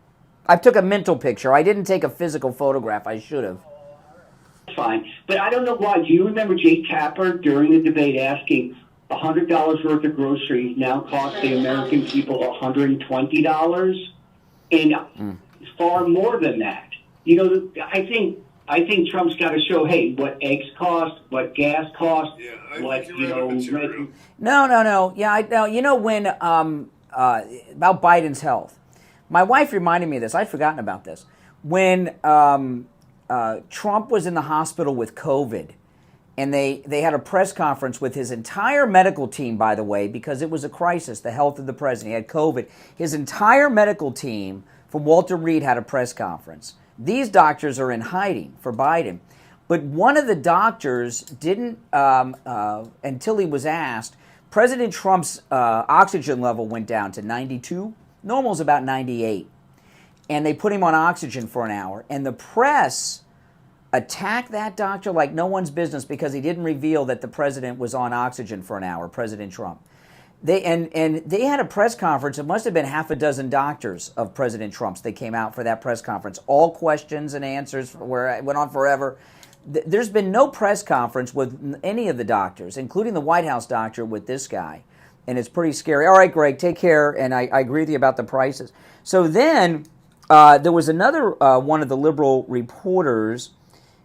I took a mental picture. I didn't take a physical photograph. I should have. Fine. But I don't know why. Do you remember Jake Tapper during the debate asking $100 worth of groceries now cost the American people $120? And far more than that. I think Trump's got to show, hey, what eggs cost, what gas costs, No. Yeah, I know. When about Biden's health, my wife reminded me of this. I'd forgotten about this. When Trump was in the hospital with COVID, and they had a press conference with his entire medical team, by the way, because it was a crisis, the health of the president. He had COVID. His entire medical team from Walter Reed had a press conference. These doctors are in hiding for Biden. But one of the doctors didn't, until he was asked, President Trump's oxygen level went down to 92. Normal's about 98. And they put him on oxygen for an hour. And the press attacked that doctor like no one's business because he didn't reveal that the president was on oxygen for an hour, President Trump. They had a press conference. It must have been half a dozen doctors of President Trump's. They came out for that press conference. All questions and answers where it went on forever. There's been no press conference with any of the doctors, including the White House doctor, with this guy. And it's pretty scary. All right, Greg, take care. And I agree with you about the prices. So then there was another one of the liberal reporters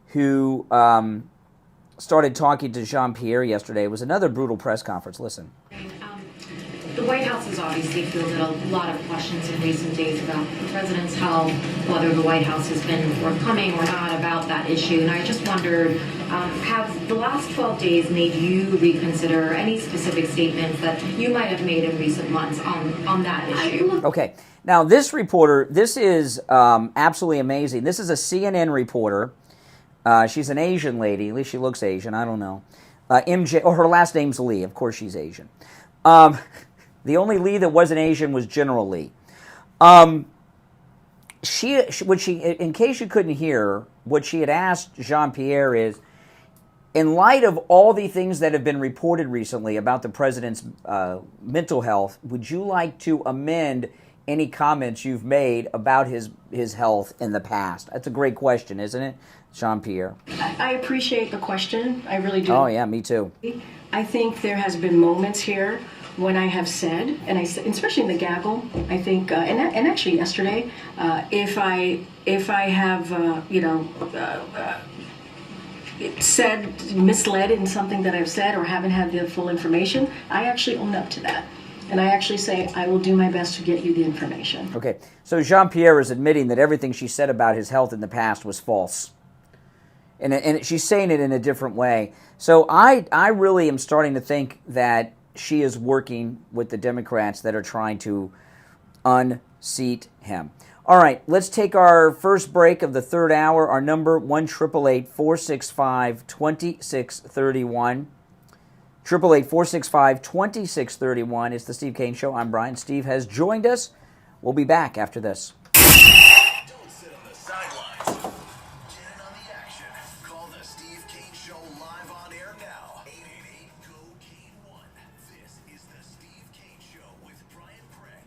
who started talking to Jean-Pierre yesterday. It was another brutal press conference. Listen. The White House has obviously fielded a lot of questions in recent days about the president's health, whether the White House has been forthcoming or not about that issue. And I just wondered, have the last 12 days made you reconsider any specific statements that you might have made in recent months on that issue? Okay. Now, this reporter, this is absolutely amazing. This is a CNN reporter. She's an Asian lady. At least she looks Asian. I don't know. MJ, or her last name's Lee. Of course she's Asian. The only Lee that wasn't Asian was General Lee. In case you couldn't hear, what she had asked Jean-Pierre is, in light of all the things that have been reported recently about the president's mental health, would you like to amend any comments you've made about his health in the past? That's a great question, isn't it, Jean-Pierre? I appreciate the question. I really do. Oh, yeah, me too. I think there has been moments here when I have said, and I said, especially in the gaggle, I think, and actually yesterday, if I have, misled in something that I've said or haven't had the full information, I actually own up to that. And I actually say, I will do my best to get you the information. Okay, so Jean-Pierre is admitting that everything she said about his health in the past was false. And she's saying it in a different way. So I really am starting to think that she is working with the Democrats that are trying to unseat him. All right, let's take our first break of the third hour. Our number, 1-888-465-2631. 888-465-2631. It's the Steve Kane Show. I'm Brian. Steve has joined us. We'll be back after this. Don't sit on the sidelines. Get in on the action. Call the Steve Kane Show live on air now. 888-GO-KANE-1. This is the Steve Kane Show with Brian Craig.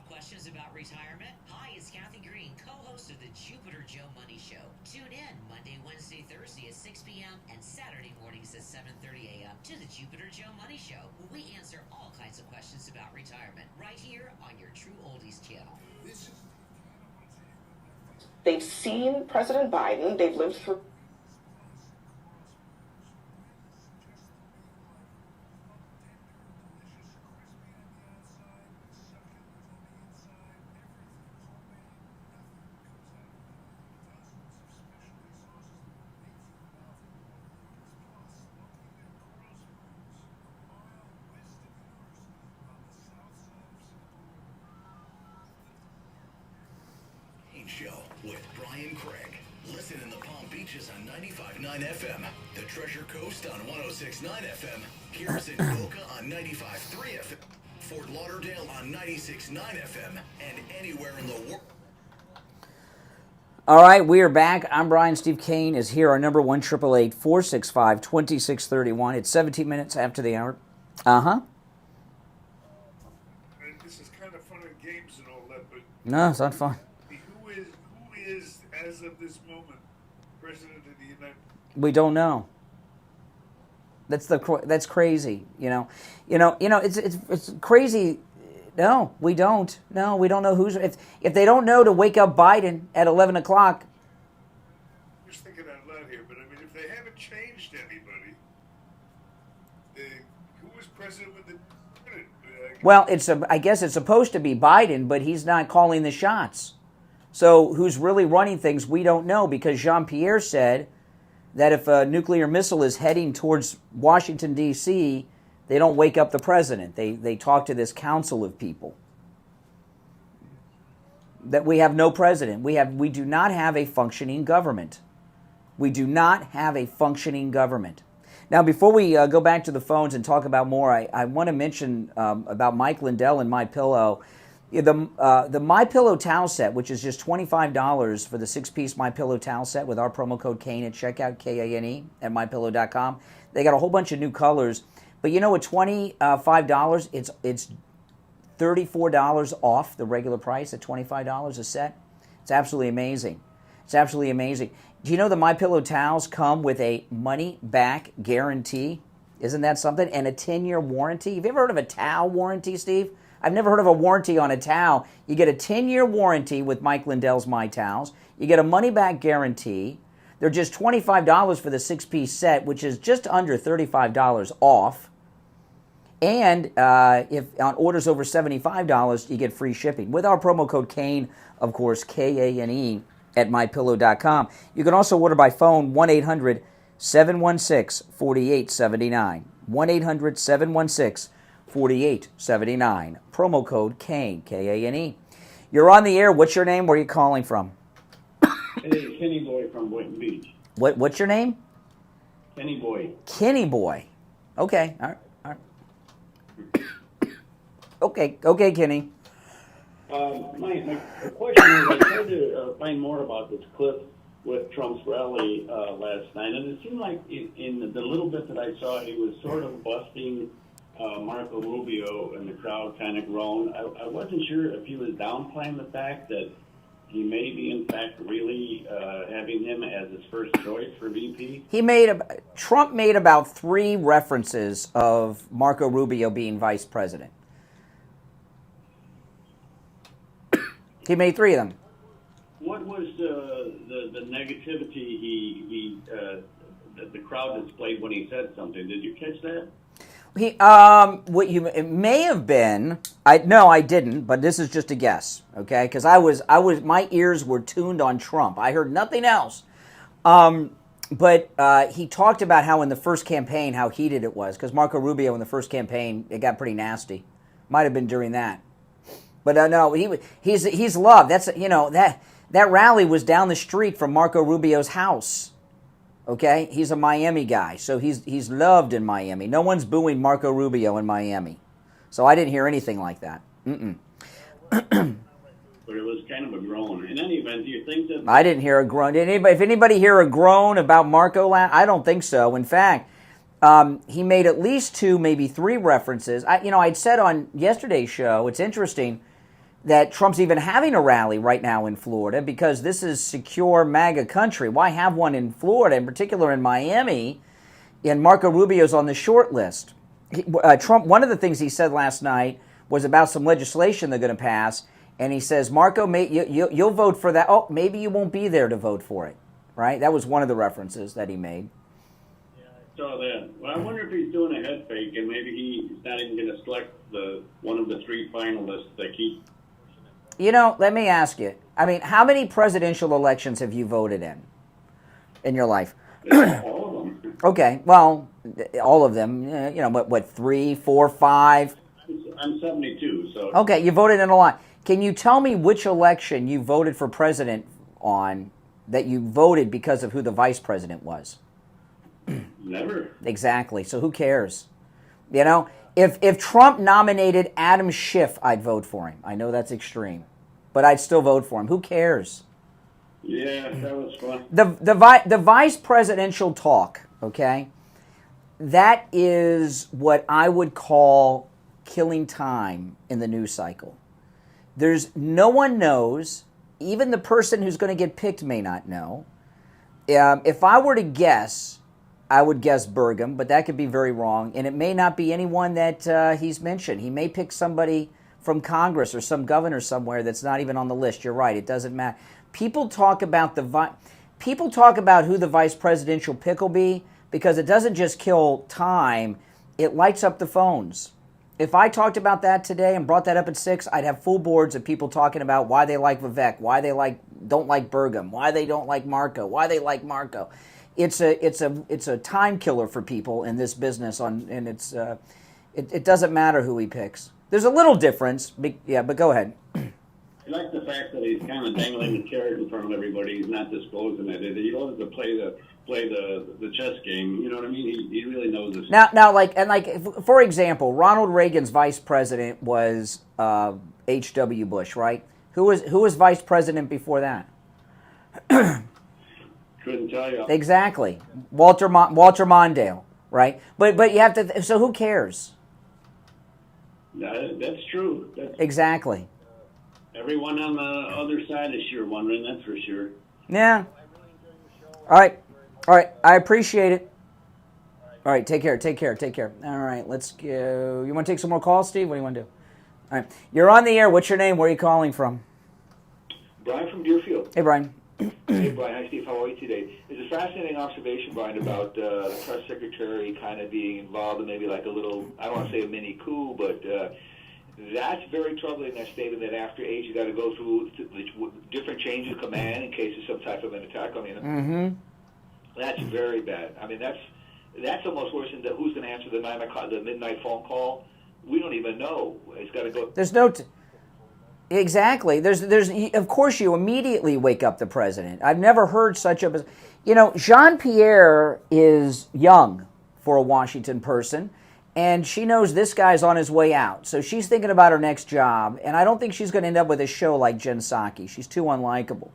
Questions about retirement? Hi, it's Kathy Green, co-host of the Jupiter Joe Money Show. Tune in Monday, Wednesday, Thursday at 6 p.m. and Saturday mornings at 7:30 a.m. to the Jupiter Joe Money Show, where we answer all kinds of questions about retirement right here on your True Oldies channel. They've seen President Biden. They've lived through Show with Brian Craig, Listen in the Palm Beaches on 95.9 FM, the Treasure Coast on 106.9 FM, Harrison Boca on 95.3 FM, Fort Lauderdale on 96.9 FM, and anywhere in the world. All right, we are back. I'm Brian. Steve Kane is here. Our number 1-888-465-2631. It's 17 minutes after the hour. Uh-huh. This is kind of fun and games and all that, but No, it's not fun. who is, as of this moment, President of the United States? We don't know. That's crazy. It's crazy. No, we don't. No, we don't know who's. If they don't know to wake up Biden at 11 o'clock. Just thinking out loud here, but I mean, if they haven't changed anybody, who was president with the? Well, I guess it's supposed to be Biden, but he's not calling the shots. So who's really running things, we don't know, because Jean-Pierre said that if a nuclear missile is heading towards Washington, D.C., they don't wake up the president. They talk to this council of people. That we have no president. We do not have a functioning government. We do not have a functioning government. Now, before we go back to the phones and talk about more, I want to mention about Mike Lindell and MyPillow. The MyPillow towel set, which is just $25 for the 6-piece MyPillow towel set with our promo code Kane at checkout, Kane, at MyPillow.com. They got a whole bunch of new colors. But at $25, it's $34 off the regular price at $25 a set. It's absolutely amazing. It's absolutely amazing. Do you know the MyPillow towels come with a money-back guarantee? Isn't that something? And a 10-year warranty. Have you ever heard of a towel warranty, Steve? I've never heard of a warranty on a towel. You get a 10-year warranty with Mike Lindell's My Towels. You get a money-back guarantee. They're just $25 for the 6-piece set, which is just under $35 off. And if on orders over $75, you get free shipping. With our promo code Kane, of course, Kane, at MyPillow.com. You can also order by phone, 1-800-716-4879. 1-800-716-4879. Promo code Kane, Kane. You're on the air. What's your name? Where are you calling from? Hey, Kenny Boy from Boynton Beach. What's your name? Kenny Boy. Kenny Boy. Okay. All right. Okay, Kenny. My question is, I tried to find more about this clip with Trump's rally last night, and it seemed like in the little bit that I saw, he was sort of busting Marco Rubio, and the crowd kind of groaned. I wasn't sure if he was downplaying the fact that he may be, in fact, really having him as his first choice for VP. Trump made about 3 references of Marco Rubio being vice president. He made 3 of them. What was the negativity that the crowd displayed when he said something? Did you catch that? It may have been. I didn't, but this is just a guess, okay? Because my ears were tuned on Trump. I heard nothing else. But he talked about how in the first campaign, how heated it was. Because Marco Rubio in the first campaign, it got pretty nasty. Might have been during that. But no, he's loved. That's that rally was down the street from Marco Rubio's house. Okay, he's a Miami guy, so he's loved in Miami. No one's booing Marco Rubio in Miami, so I didn't hear anything like that. But it was kind of a groan. In any event, do you think that I didn't hear a groan? If anybody hear a groan about Marco, I don't think so. In fact, he made at least 2, maybe 3 references. I'd said on yesterday's show, it's interesting that Trump's even having a rally right now in Florida because this is secure MAGA country. Why have one in Florida, in particular in Miami, and Marco Rubio's on the short list? Trump, one of the things he said last night was about some legislation they're going to pass, and he says, Marco, you'll vote for that. Oh, maybe you won't be there to vote for it, right? That was one of the references that he made. Yeah, I saw that. Well, I wonder if he's doing a head fake, and maybe he's not even going to select one of the 3 finalists that keep. Let me ask you. I mean, how many presidential elections have you voted in your life? All of them. Okay, well, all of them. What 3, 4, 5? I'm 72, so. Okay, you voted in a lot. Can you tell me which election you voted for president on that you voted because of who the vice president was? Never. Exactly. So who cares? You know, if Trump nominated Adam Schiff, I'd vote for him. I know that's extreme, but I'd still vote for him. Who cares? Yeah, that was fun. The vice presidential talk, okay? That is what I would call killing time in the news cycle. There's no one knows. Even the person who's going to get picked may not know. If I were to guess, I would guess Burgum, but that could be very wrong. And it may not be anyone that he's mentioned. He may pick somebody from Congress or some governor somewhere that's not even on the list. You're right. It doesn't matter. People talk about who the vice presidential pick will be because it doesn't just kill time. It lights up the phones. If I talked about that today and brought that up at 6, I'd have full boards of people talking about why they like Vivek, why they don't like Burgum, why they don't like Marco, why they like Marco. It's a time killer for people in this business. It doesn't matter who he picks. There's a little difference, but go ahead. I like the fact that he's kind of dangling the carrot in front of everybody. He's not disclosing it. He loves to play the chess game. You know what I mean? He really knows this. Now, for example, Ronald Reagan's vice president was H.W. Bush, right? Who was vice president before that? Couldn't tell you. Exactly, Walter Mondale, right? But you have to. So who cares? That's true. Exactly. Everyone on the other side is sure wondering, that's for sure. Yeah. All right. I appreciate it. All right, take care. All right, let's go. You want to take some more calls, Steve? What do you want to do? All right. You're on the air. What's your name? Where are you calling from? Brian from Deerfield. Hey, Brian. Hey, Brian. Hi, Steve. How are you today? It's a fascinating observation, Brian, about the press secretary kind of being involved in maybe like a little, I don't want to say a mini coup, but that's very troubling, that statement that after 8 you got to go through the different changes of command in case of some type of an attack on you. Mm-hmm. That's very bad. I mean, that's almost worse than who's going to answer the midnight phone call. We don't even know. It's got to go. There's no... Exactly. There's. Of course, you immediately wake up the president. I've never heard such a... Jean-Pierre is young for a Washington person, and she knows this guy's on his way out. So she's thinking about her next job, and I don't think she's going to end up with a show like Jen Psaki. She's too unlikable.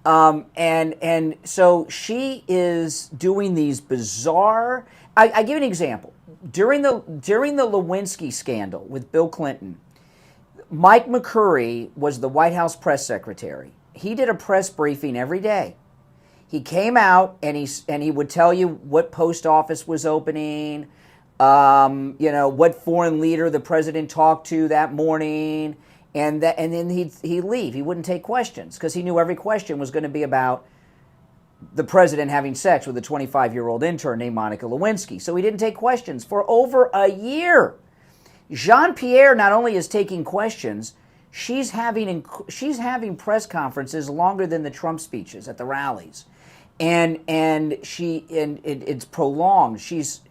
And so she is doing these bizarre... I give you an example. During the Lewinsky scandal with Bill Clinton, Mike McCurry was the White House press secretary. He did a press briefing every day. He came out and he would tell you what post office was opening, what foreign leader the president talked to that morning, and then he'd leave. He wouldn't take questions because he knew every question was going to be about the president having sex with a 25-year-old intern named Monica Lewinsky. So he didn't take questions for over a year. Jean-Pierre not only is taking questions, she's having press conferences longer than the Trump speeches at the rallies, and it's prolonged. She's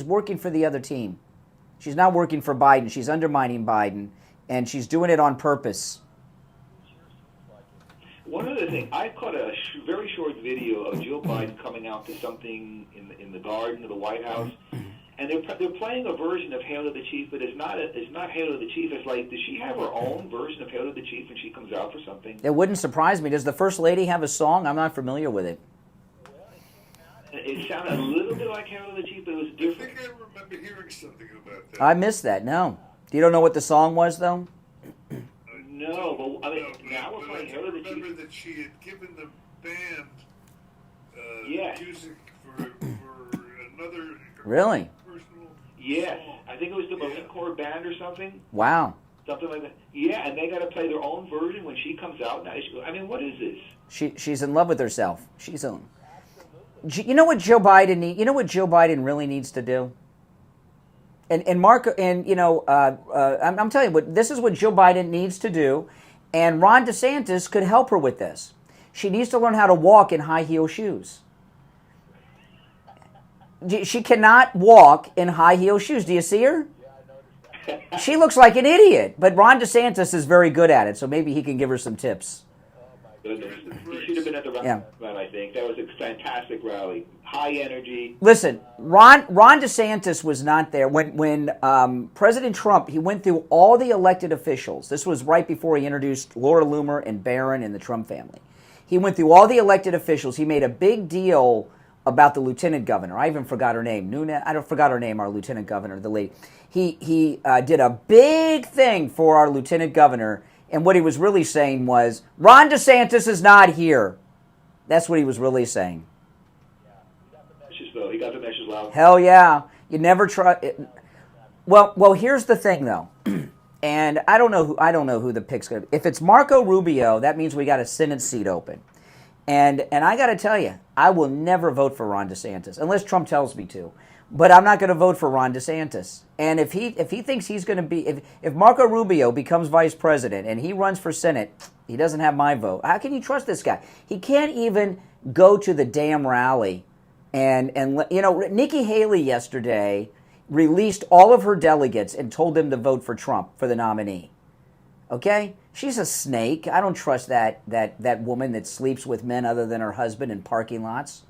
working for the other team. She's not working for Biden. She's undermining Biden, and she's doing it on purpose. One other thing, I caught a very short video of Jill Biden coming out to something in the garden of the White House. And they're playing a version of Hail to the Chief, but it's not Hail to the Chief. It's like, does she have her own version of Hail to the Chief when she comes out for something? It wouldn't surprise me. Does the First Lady have a song? I'm not familiar with it. It sounded a little bit like Hail to the Chief, but it was different. I think I remember hearing something about that. I missed that, no. You don't know what the song was, though? No, but I mean, now we're playing Hail to the Chief. I remember that she had given the band music for another... Really? Yes, I think it was the Marine Corps band or something. Wow. Something like that. Yeah, and they got to play their own version when she comes out. Now, I mean, what is this? She's in love with herself. You know what Joe Biden need? You know what Joe Biden really needs to do? And Mark, and I'm telling you, this is what Joe Biden needs to do, and Ron DeSantis could help her with this. She needs to learn how to walk in high heel shoes. She cannot walk in high heel shoes. Do you see her? She looks like an idiot, but Ron DeSantis is very good at it, so maybe he can give her some tips. goodness. He should have been at the rally, I think. That was a fantastic rally. High energy. Listen, Ron DeSantis was not there. When President Trump, he went through all the elected officials. This was right before he introduced Laura Loomer and Barron and the Trump family. He went through all the elected officials. He made a big deal about the lieutenant governor. I even forgot her name. Forgot her name, our lieutenant governor, the lady. He did a big thing for our lieutenant governor, and what he was really saying was, Ron DeSantis is not here. That's what he was really saying. He got the message loud. Hell yeah. You never try. Well, here's the thing, though. And I don't know who the pick's going to be. If it's Marco Rubio, that means we got a Senate seat open. And I got to tell you, I will never vote for Ron DeSantis unless Trump tells me to. But I'm not going to vote for Ron DeSantis. And if he thinks he's going to be, if Marco Rubio becomes vice president and he runs for Senate, he doesn't have my vote. How can you trust this guy? He can't even go to the damn rally. And Nikki Haley yesterday released all of her delegates and told them to vote for Trump for the nominee. Okay? She's a snake. I don't trust that woman that sleeps with men other than her husband in parking lots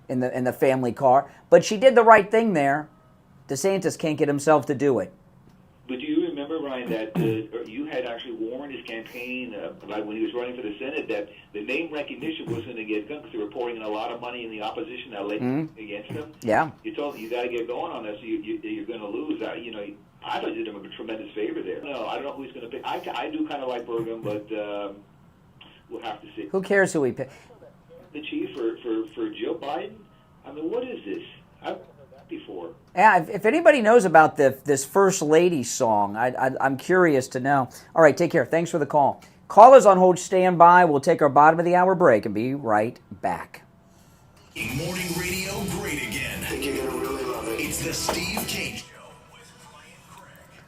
in the family car. But she did the right thing there. DeSantis can't get himself to do it. But do you remember, Ryan, that you had actually warned his campaign about when he was running for the Senate that the name recognition was going to get done because they were pouring in a lot of money in the opposition that laid against him? Yeah. You told him you got to get going on this. You're going to lose. I thought you did him a tremendous favor there. No, I don't know who he's going to pick. I do kind of like Bergen, but we'll have to see. Who cares who he picks? The chief for Joe Biden? I mean, what is this? I've heard that before. Yeah, if anybody knows about this First Lady song, I'm curious to know. All right, take care. Thanks for the call. Callers on hold, stand by. We'll take our bottom of the hour break and be right back. Morning radio great again. I think you're going to really love it. It's the Steve Kane Show with Brian Craig.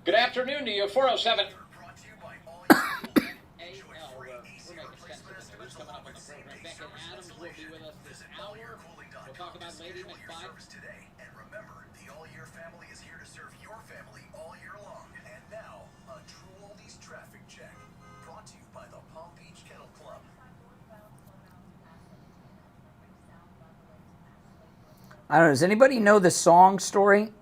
Good afternoon to you, 407. We'll talk about Lady McFly today. And remember, the All-Year family is here to serve your family all year long. And now, a True Oldies traffic check. Brought to you by the Palm Beach Kennel Club. I don't know. Does anybody know the song story?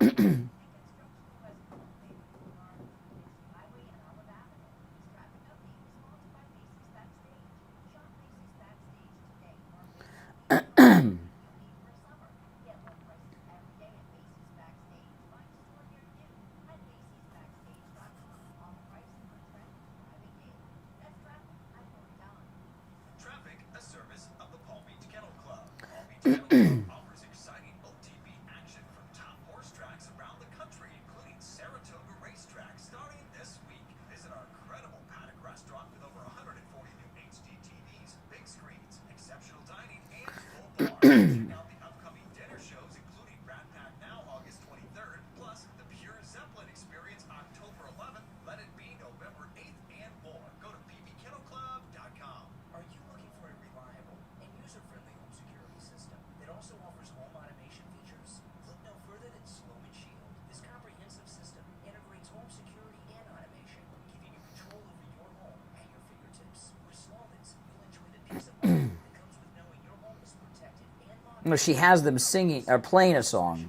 Offers exciting OTB action from top horse tracks around the country, including Saratoga Racetrack, starting this week. Visit our incredible paddock restaurant with over 140 new HD TVs, big screens, exceptional dining, and full bar. Check out the upcoming dinner shows, including Rat Pack Now, August 23rd, plus the Pure Zeppelin Experience, October 11th, Let It Be, November 8th, and more. Go to pbkennelclub.com. Are you looking for a reliable and user-friendly home security system that also offers home automation features? Look no further than Sloman Shield. This comprehensive system integrates home security and automation, giving you control over your home at your fingertips. With Sloman's, you'll enjoy the peace of mind that comes with knowing your home is protected and monitored. She has them singing or playing a song.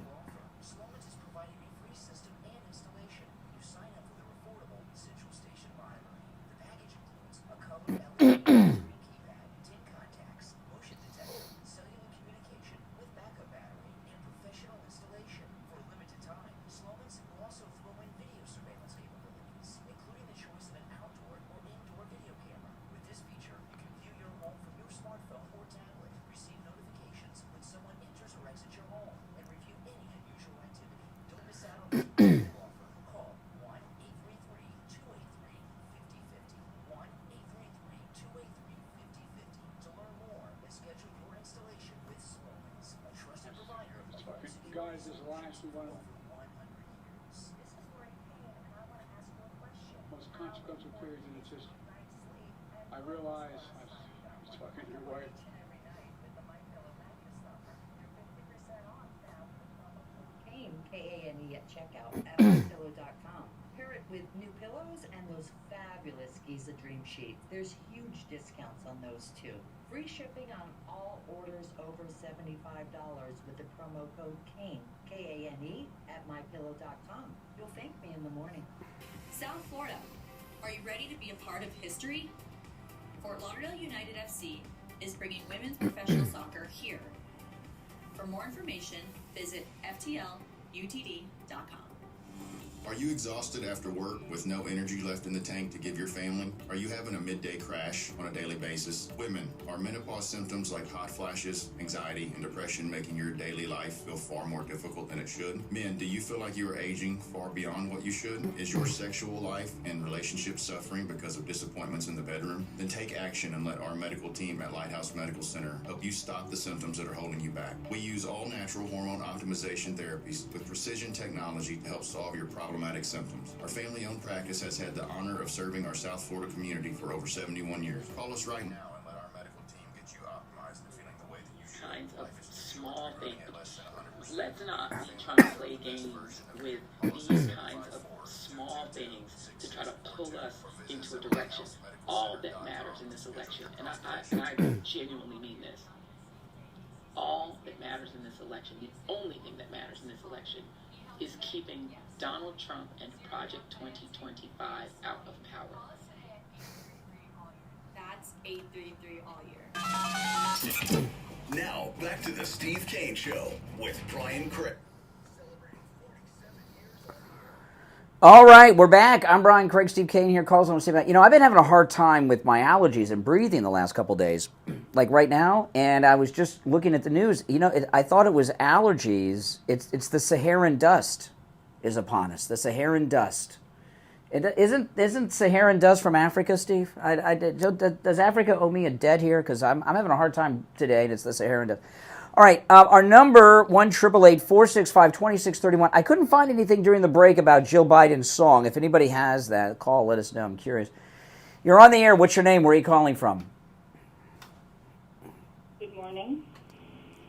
Sloman's is providing a free system and installation. You sign up for their affordable Central Station monitoring. The package includes a color LED keypad, 10 contacts, motion detector, cellular communication with backup battery, and professional installation. For a limited time, Sloman's will also throw in video surveillance capabilities, including the choice of an outdoor or indoor video camera. With this feature, you can view your home from your smartphone or tablet, receive notifications when someone enters or exits your ask you one of the most consequential periods in its history. I realize I was talking to your wife. Kane at checkout at mypillow.com. Pair it with new pillows and those fabulous Giza Dream Sheets. There's huge discounts on those too. Free shipping on all orders over $75 with the promo code KANE, K-A-N-E, at mypillow.com. You'll thank me in the morning. South Florida, are you ready to be a part of history? Fort Lauderdale United FC is bringing women's professional soccer here. For more information, visit FTLUTD.com. Are you exhausted after work with no energy left in the tank to give your family? Are you having a midday crash on a daily basis? Women, are menopause symptoms like hot flashes, anxiety, and depression making your daily life feel far more difficult than it should? Men, do you feel like you are aging far beyond what you should? Is your sexual life and relationship suffering because of disappointments in the bedroom? Then take action and let our medical team at Lighthouse Medical Center help you stop the symptoms that are holding you back. We use all natural hormone optimization therapies with precision technology to help solve your problematic symptoms. Our family-owned practice has had the honor of serving our South Florida community for over 71 years. Call us right now and let our medical team get you optimized and feeling the way that you should. Kinds of small things. Let's not be trying to play games with these kinds of small things to try to pull us into a direction. All that matters in this election, and I genuinely mean this, all that matters in this election, the only thing that matters in this election is keeping Donald Trump and Project 2025 out of power. That's 833 all year. Now, back to the Steve Kane Show with Brian Craig. All right, we're back. I'm Brian Craig. Steve Kane here. Calls on Steve. I've been having a hard time with my allergies and breathing the last couple days, like right now. And I was just looking at the news. I thought it was allergies. It's the Saharan dust is upon us. The Saharan dust. Isn't Saharan dust from Africa, Steve? Does Africa owe me a debt here? Because I'm having a hard time today, and it's the Saharan dust. All right, our number, 1-888-465-2631. I couldn't find anything during the break about Jill Biden's song. If anybody has that, call, let us know. I'm curious. You're on the air. What's your name? Where are you calling from? Good morning.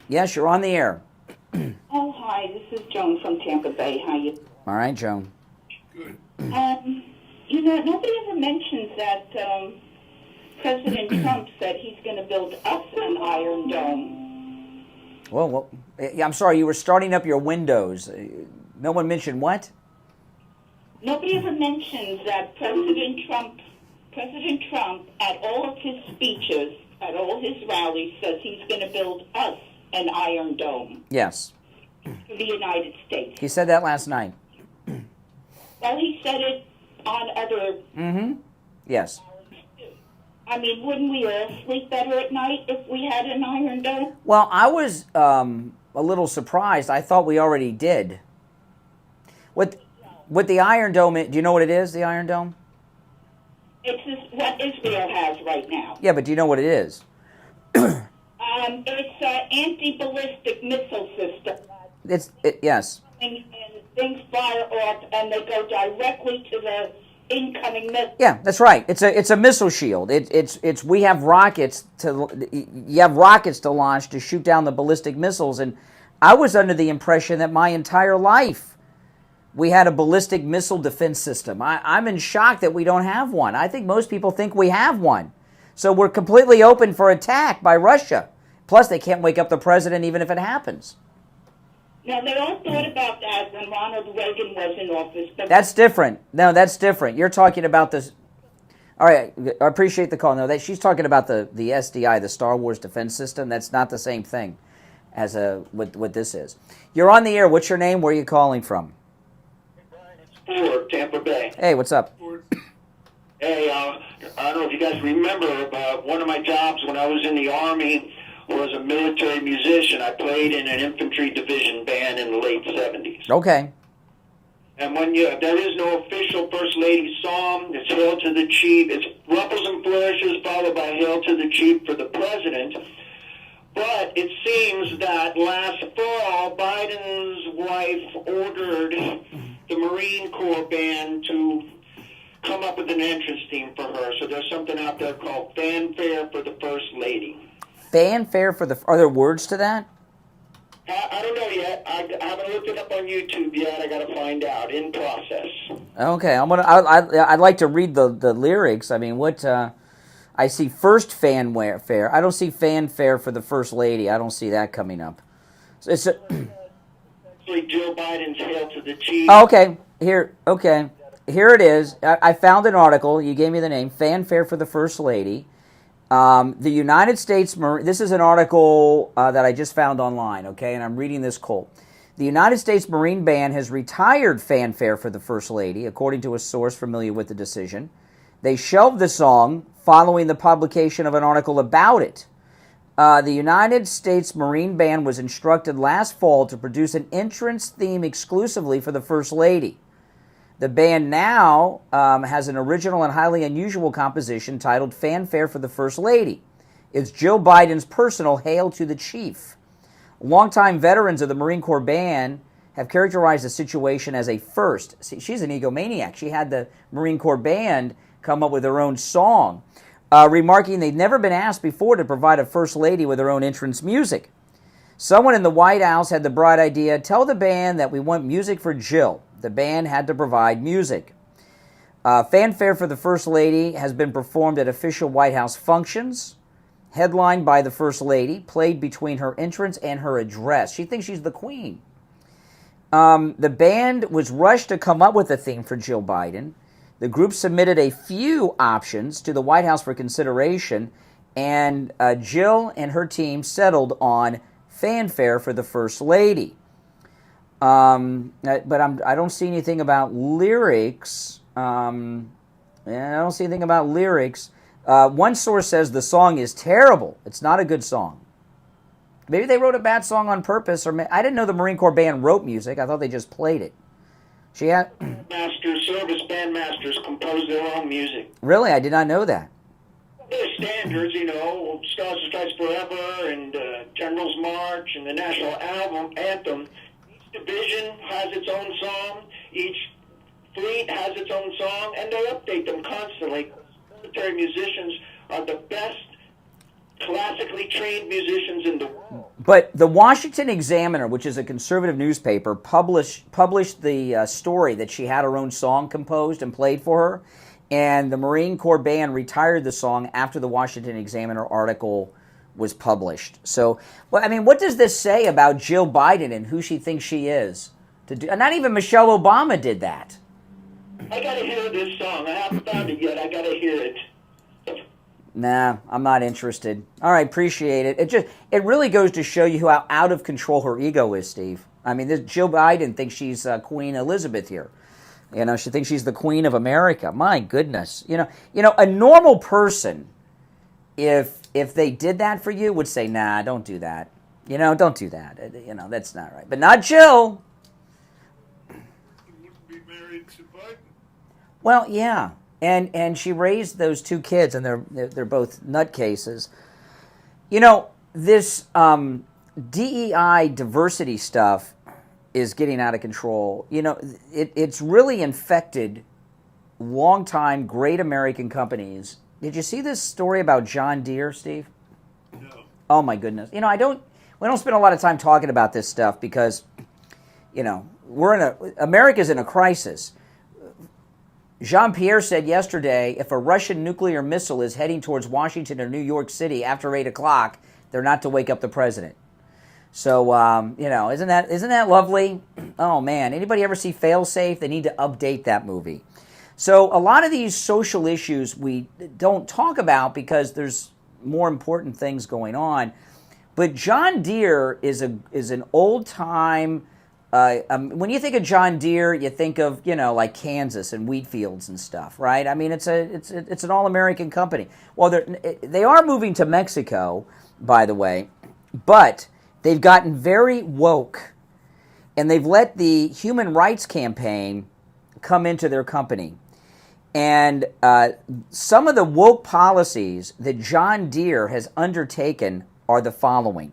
Yes, you're on the air. Oh, hi. This is Joan from Tampa Bay. How you? All right, Joan. Good. Nobody ever mentions that President Trump said he's going to build us an Iron Dome. Well, I'm sorry, you were starting up your windows. No one mentioned what? Nobody ever mentions that President Trump, at all of his speeches, at all his rallies, says he's going to build us an Iron Dome. Yes. For the United States. He said that last night. Well, he said it on other... Mm-hmm. Yes. I mean, wouldn't we all sleep better at night if we had an Iron Dome? Well, I was a little surprised. I thought we already did. With the Iron Dome, do you know what it is, the Iron Dome? It's what Israel has right now. Yeah, but do you know what it is? It's an anti-ballistic missile system. Yes. And things fire off, and they go directly to the incoming missile. Yeah, that's right. It's a missile shield. We have rockets to launch to shoot down the ballistic missiles, and I was under the impression that my entire life we had a ballistic missile defense system. I'm in shock that we don't have one. I think most people think we have one. So we're completely open for attack by Russia. Plus, they can't wake up the president even if it happens. Now, they all thought about that when Ronald Reagan was in office. But That's different. No, that's different. You're talking about this. All right, I appreciate the call. No, she's talking about the SDI, the Star Wars Defense System. That's not the same thing as what this is. You're on the air. What's your name? Where are you calling from? Ford, Tampa Bay. Hey, what's up? Hey, I don't know if you guys remember, but one of my jobs when I was in the Army was a military musician. I played in an infantry division band in the late 70s. Okay. And when there is no official First Lady song, it's Hail to the Chief. It's Ruffles and Flourishes followed by Hail to the Chief for the President. But it seems that last fall, Biden's wife ordered the Marine Corps band to come up with an entrance theme for her. So there's something out there called Fanfare for the First Lady. Fanfare for the... Are there words to that? I don't know yet. I haven't looked it up on YouTube yet. I got to find out. In process. Okay, I'd like to read the lyrics. I mean, what... I see first fanfare. I don't see fanfare for the First Lady. I don't see that coming up. So it's actually Joe Biden's Hail to the Chief. Oh, okay. Here it is. I found an article. You gave me the name. Fanfare for the First Lady. The United States Marine... This is an article that I just found online, okay? And I'm reading this quote. The United States Marine Band has retired Fanfare for the First Lady, according to a source familiar with the decision. They shelved the song following the publication of an article about it. The United States Marine Band was instructed last fall to produce an entrance theme exclusively for the First Lady. The band now has an original and highly unusual composition titled Fanfare for the First Lady. It's Jill Biden's personal Hail to the Chief. Longtime veterans of the Marine Corps Band have characterized the situation as a first. See, she's an egomaniac. She had the Marine Corps Band come up with their own song, remarking they'd never been asked before to provide a First Lady with her own entrance music. Someone in the White House had the bright idea, tell the band that we want music for Jill. The band had to provide music. Fanfare for the First Lady has been performed at official White House functions, headlined by the First Lady, played between her entrance and her address. She thinks she's the queen. The band was rushed to come up with a theme for Jill Biden. The group submitted a few options to the White House for consideration, and Jill and her team settled on Fanfare for the First Lady. But I don't see anything about lyrics. I don't see anything about lyrics. One source says the song is terrible. It's not a good song. Maybe they wrote a bad song on purpose. I didn't know the Marine Corps Band wrote music. I thought they just played it. Service bandmasters compose their own music. Really? I did not know that. There's standards, Stars and Stripes Forever and General's March and the National Anthem. Each division has its own song. Each fleet has its own song, and they update them constantly. Military musicians are the best classically trained musicians in the world. But the Washington Examiner, which is a conservative newspaper, published the story that she had her own song composed and played for her, and the Marine Corps Band retired the song after the Washington Examiner article was published. So, what does this say about Jill Biden and who she thinks she is? Not even Michelle Obama did that. I gotta hear this song. I haven't found it yet. I gotta hear it. Nah, I'm not interested. All right, appreciate it. It really goes to show you how out of control her ego is, Steve. Jill Biden thinks she's Queen Elizabeth here. She thinks she's the Queen of America. My goodness. A normal person, if they did that for you, would say, nah, don't do that. Don't do that. That's not right. But not Jill. Wouldn't be married to Biden. Well, yeah. And she raised those two kids, and they're both nutcases. This DEI diversity stuff is getting out of control. It's really infected longtime great American companies. Did you see this story about John Deere, Steve? No. Oh my goodness. We don't spend a lot of time talking about this stuff because, America's in a crisis. Jean-Pierre said yesterday, if a Russian nuclear missile is heading towards Washington or New York City after 8 o'clock, they're not to wake up the president. So, isn't that lovely? Oh, man. Anybody ever see Failsafe? They need to update that movie. So a lot of these social issues we don't talk about because there's more important things going on. But John Deere is an old-time... when you think of John Deere, you think of, like Kansas and wheat fields and stuff, right? It's an all-American company. Well, they are moving to Mexico, by the way, but they've gotten very woke, and they've let the Human Rights Campaign come into their company. And some of the woke policies that John Deere has undertaken are the following.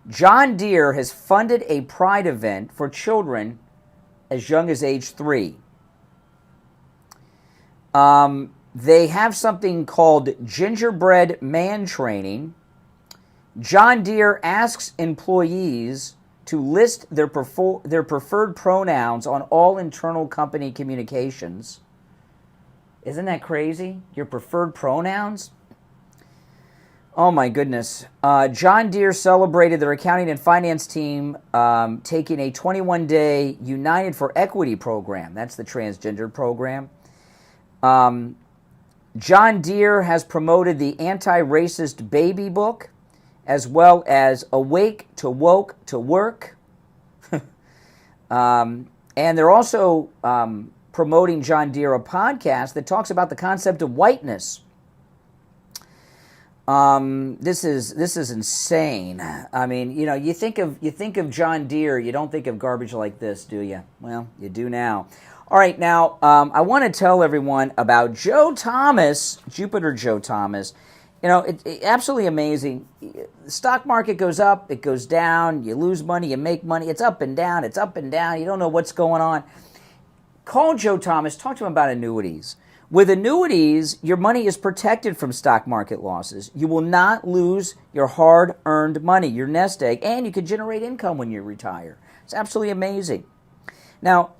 John Deere has funded a pride event for children as young as age 3. They have something called gingerbread man training. John Deere asks employees to list their preferred pronouns on all internal company communications. Isn't that crazy? Your preferred pronouns? Oh my goodness. John Deere celebrated their accounting and finance team taking a 21-day United for Equity program. That's the transgender program. John Deere has promoted the anti-racist baby book, as well as Awake to Woke to Work. And they're also promoting John Deere, a podcast that talks about the concept of whiteness. This is insane. I mean, you know, you think of John Deere, you don't think of garbage like this, do you? Well, you do now. All right, now I want to tell everyone about Joe Thomas, Jupiter Joe Thomas. You know, it absolutely amazing. The stock market goes up, it goes down, you lose money, you make money. It's up and down, it's up and down. You don't know what's going on. Call Joe Thomas, talk to him about annuities. With annuities, your money is protected from stock market losses. You will not lose your hard-earned money, your nest egg, and you can generate income when you retire. It's absolutely amazing. Now,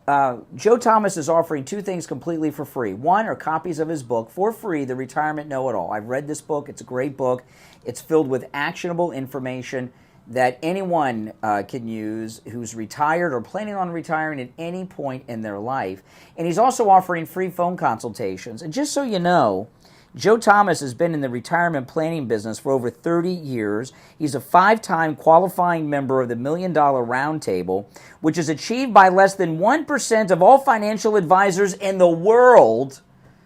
Joe Thomas is offering 2 things completely for free. One are copies of his book for free, The Retirement Know-It-All. I've read this book. It's a great book. It's filled with actionable information that anyone can use who's retired or planning on retiring at any point in their life. And he's also offering free phone consultations. And just so you know, Joe Thomas has been in the retirement planning business for over 30 years. He's a 5-time qualifying member of the $1 Million Roundtable, which is achieved by less than 1% of all financial advisors in the world.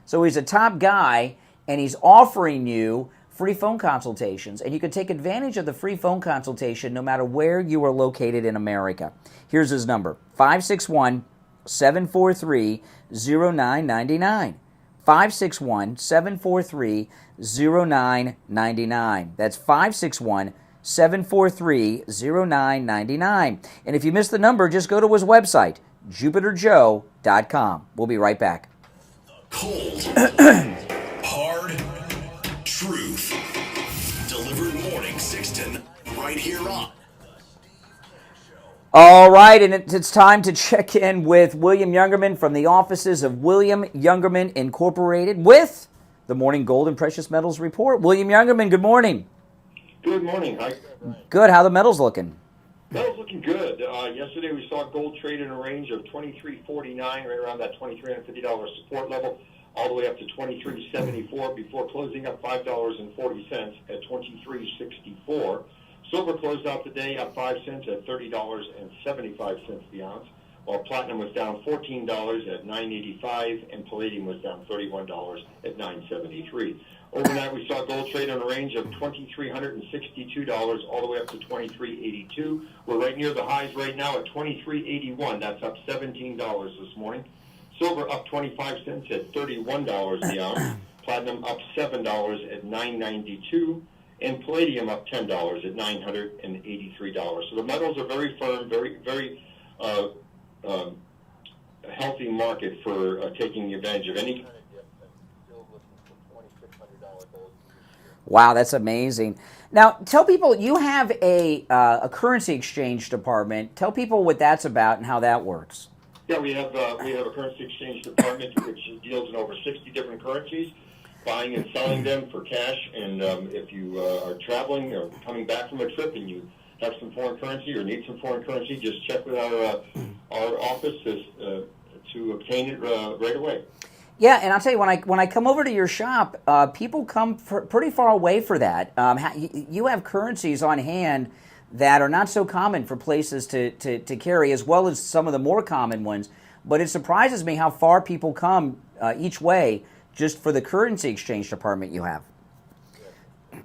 So he's a top guy, and he's offering you free phone consultations. And you can take advantage of the free phone consultation no matter where you are located in America. Here's his number, 561-743-0999. 561-743-0999. That's 561-743-0999. And if you missed the number, just go to his website, jupiterjoe.com. We'll be right back. Cold, hard truth. Delivered morning 6 to 9 right here on. All right, and it's time to check in with William Youngerman from the offices of William Youngerman Incorporated with the Morning Gold and Precious Metals Report. William Youngerman, good morning. Good morning. Hi. Good. How the metals looking? Metals looking good. Yesterday we saw gold trade in a range of $23.49, right around that $2,350 support level, all the way up to $23.74 before closing up $5.40 at $23.64. Silver closed out the day up 5 cents at $30.75 the ounce, while platinum was down $14 at $9.85 and palladium was down $31 at $9.73. Overnight, we saw gold trade in a range of $2,362 all the way up to $23.82. We're right near the highs right now at $23.81. That's up $17 this morning. Silver up 25 cents at $31 the ounce. Platinum up $7 at $9.92. And palladium up $10 at $983. So the metals are very firm, very healthy market for taking advantage of any kind of dip. And still looking for $2,600 gold. Wow, that's amazing. Now, tell people, you have a currency exchange department. Tell people what that's about and how that works. Yeah, we have a currency exchange department which deals in over 60 different currencies, buying and selling them for cash. And if you are traveling or coming back from a trip and you have some foreign currency or need some foreign currency, just check with our office to obtain it right away. Yeah, and I'll tell you, when I come over to your shop, people come pretty far away for that. You have currencies on hand that are not so common for places to carry, as well as some of the more common ones. But it surprises me how far people come each way just for the currency exchange department you have. Yeah.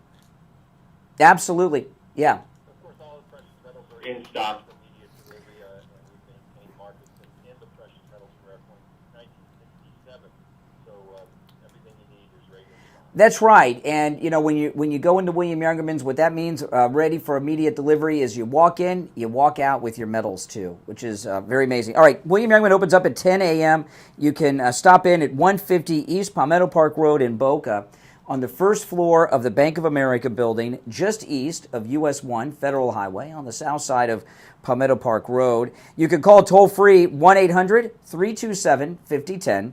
Absolutely, yeah. Of course, all the precious metals are in stock for immediate delivery, and we've maintained markets in the precious metals for 1967. So everything you need is right in stock. That's right. And, when you go into William Youngerman's, what that means, ready for immediate delivery, is you walk in, you walk out with your medals, too, which is very amazing. All right, William Youngerman opens up at 10 a.m. You can stop in at 150 East Palmetto Park Road in Boca on the first floor of the Bank of America building, just east of US 1 Federal Highway on the south side of Palmetto Park Road. You can call toll-free 1-800-327-5010.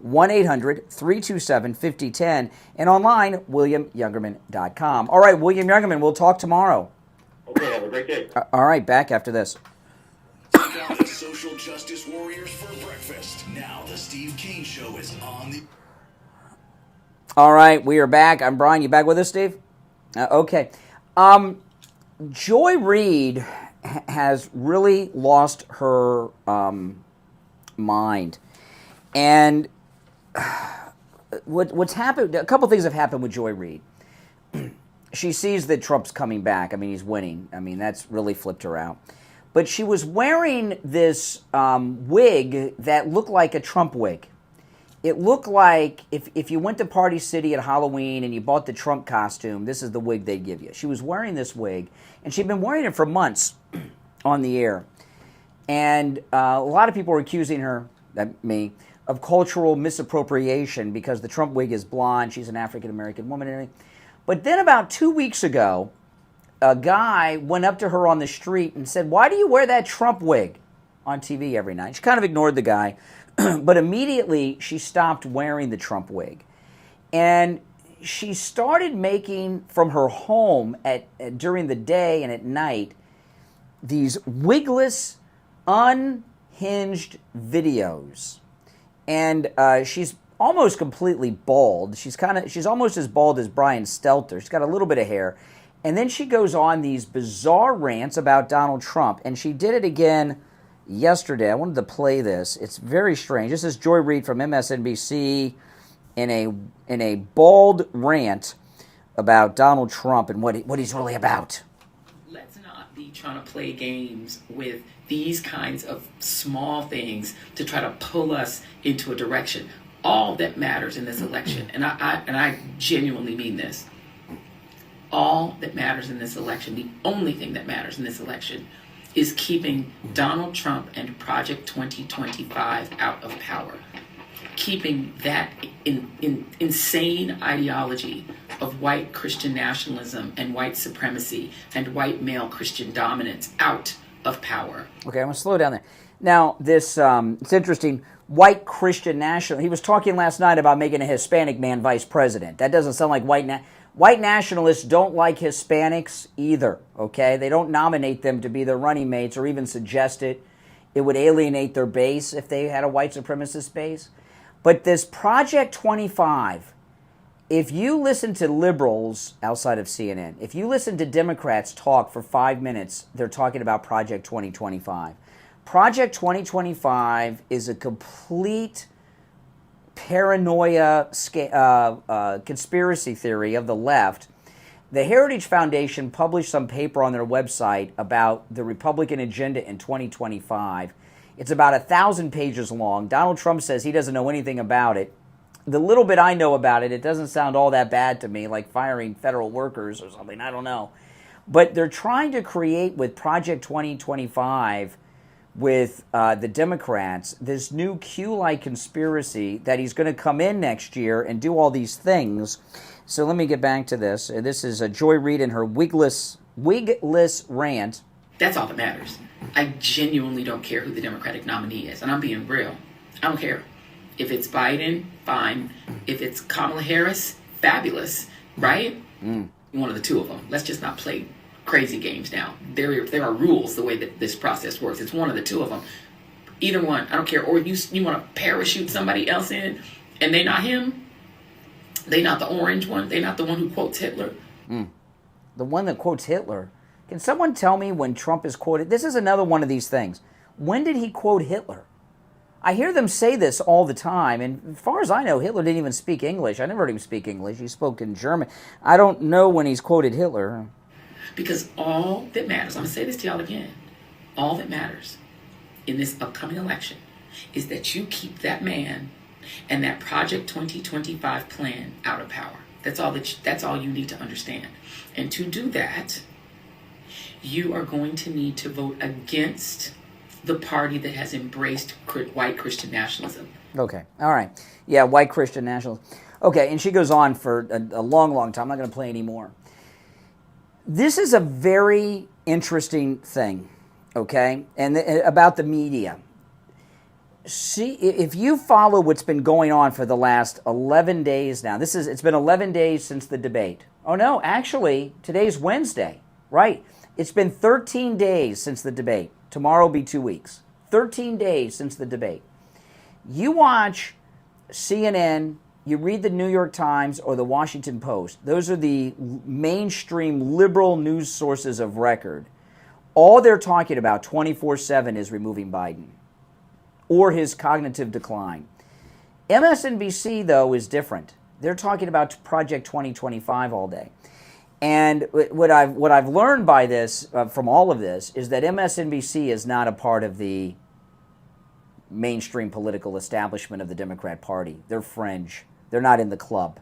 1-800-327-5010, and online, WilliamYoungerman.com. All right, William Youngerman, we'll talk tomorrow. Okay, have a great day. All right, back after this. Take out the social justice warriors for breakfast. Now the Steve Kane Show is on the... All right, we are back. I'm Brian. You back with us, Steve? Okay. Joy Reid has really lost her mind. And what's happened, a couple things have happened with Joy Reid. She sees that Trump's coming back. I mean, he's winning. I mean, that's really flipped her out. But she was wearing this wig that looked like a Trump wig. It looked like if you went to Party City at Halloween and you bought the Trump costume, this is the wig they'd give you. She was wearing this wig, and she'd been wearing it for months on the air. And a lot of people were accusing her, me, of cultural misappropriation because the Trump wig is blonde, she's an African-American woman and everything. But then about 2 weeks ago, a guy went up to her on the street and said, "Why do you wear that Trump wig on TV every night?" She kind of ignored the guy, but immediately she stopped wearing the Trump wig. And she started making from her home during the day and at night these wigless, unhinged videos. And she's almost completely bald. She's almost as bald as Brian Stelter. She's got a little bit of hair. And then she goes on these bizarre rants about Donald Trump. And she did it again yesterday. I wanted to play this. It's very strange. This is Joy Reid from MSNBC in a bald rant about Donald Trump and what he's really about. Let's not be trying to play games with these kinds of small things to try to pull us into a direction. All that matters in this election, and I genuinely mean this, all that matters in this election, the only thing that matters in this election, is keeping Donald Trump and Project 2025 out of power. Keeping that insane ideology of white Christian nationalism and white supremacy and white male Christian dominance out of power. Okay, I'm going to slow down there. Now, this, it's interesting, white Christian national, he was talking last night about making a Hispanic man vice president. That doesn't sound like white nationalists don't like Hispanics either, okay? They don't nominate them to be their running mates or even suggest it. It would alienate their base if they had a white supremacist base. But this Project 25, if you listen to liberals outside of CNN, if you listen to Democrats talk for 5 minutes, they're talking about Project 2025. Project 2025 is a complete paranoia conspiracy theory of the left. The Heritage Foundation published some paper on their website about the Republican agenda in 2025. It's about 1,000 pages long. Donald Trump says he doesn't know anything about it. The little bit I know about it, it doesn't sound all that bad to me, like firing federal workers or something. I don't know. But they're trying to create with Project 2025 with the Democrats this new Q-like conspiracy that he's going to come in next year and do all these things. So let me get back to this. This is Joy Reid in her wigless rant. That's all that matters. I genuinely don't care who the Democratic nominee is, and I'm being real. I don't care. If it's Biden, fine. If it's Kamala Harris, fabulous, right? One of the two of them. Let's just not play crazy games now. There are rules the way that this process works. It's one of the two of them. Either one, I don't care. Or you want to parachute somebody else in, and they not him? They not the orange one? They not the one who quotes Hitler? The one that quotes Hitler? Can someone tell me when Trump is quoted? This is another one of these things. When did he quote Hitler? I hear them say this all the time, and as far as I know, Hitler didn't even speak English. I never heard him speak English. He spoke in German. I don't know when he's quoted Hitler. Because all that matters, I'm going to say this to y'all again, all that matters in this upcoming election is that you keep that man and that Project 2025 plan out of power. That's all you need to understand. And to do that, you are going to need to vote against the party that has embraced white Christian nationalism. Okay. All right. Yeah, white Christian nationalism. Okay, and she goes on for a long, long time. I'm not going to play anymore. This is a very interesting thing, okay, and about the media. See, if you follow what's been going on for the last 11 days now, it's been 11 days since the debate. Oh, no, actually, today's Wednesday, right? It's been 13 days since the debate. Tomorrow will be 2 weeks. 13 days since the debate. You watch CNN, you read the New York Times or the Washington Post. Those are the mainstream liberal news sources of record. All they're talking about 24/7 is removing Biden or his cognitive decline. MSNBC, though, is different. They're talking about Project 2025 all day. And what I've learned by this, from all of this, is that MSNBC is not a part of the mainstream political establishment of the Democrat Party. They're fringe. They're not in the club.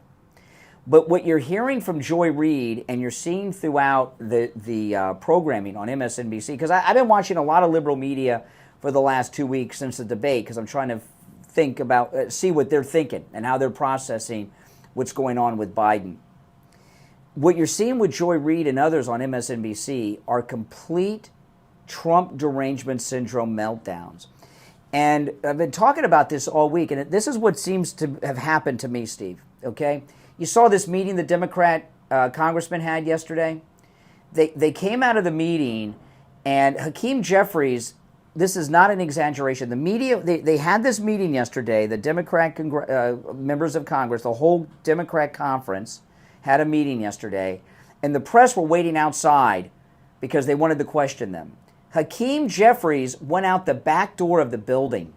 But what you're hearing from Joy Reid and you're seeing throughout the programming on MSNBC, because I've been watching a lot of liberal media for the last 2 weeks since the debate, because I'm trying to think about, see what they're thinking and how they're processing what's going on with Biden. What you're seeing with Joy Reid and others on MSNBC are complete Trump derangement syndrome meltdowns. And I've been talking about this all week, and this is what seems to have happened to me, Steve, okay? You saw this meeting the Democrat congressman had yesterday? They came out of the meeting, and Hakeem Jeffries, this is not an exaggeration, the media, they had this meeting yesterday, the Democrat members of Congress, the whole Democrat conference had a meeting yesterday, and the press were waiting outside because they wanted to question them. Hakeem Jeffries went out the back door of the building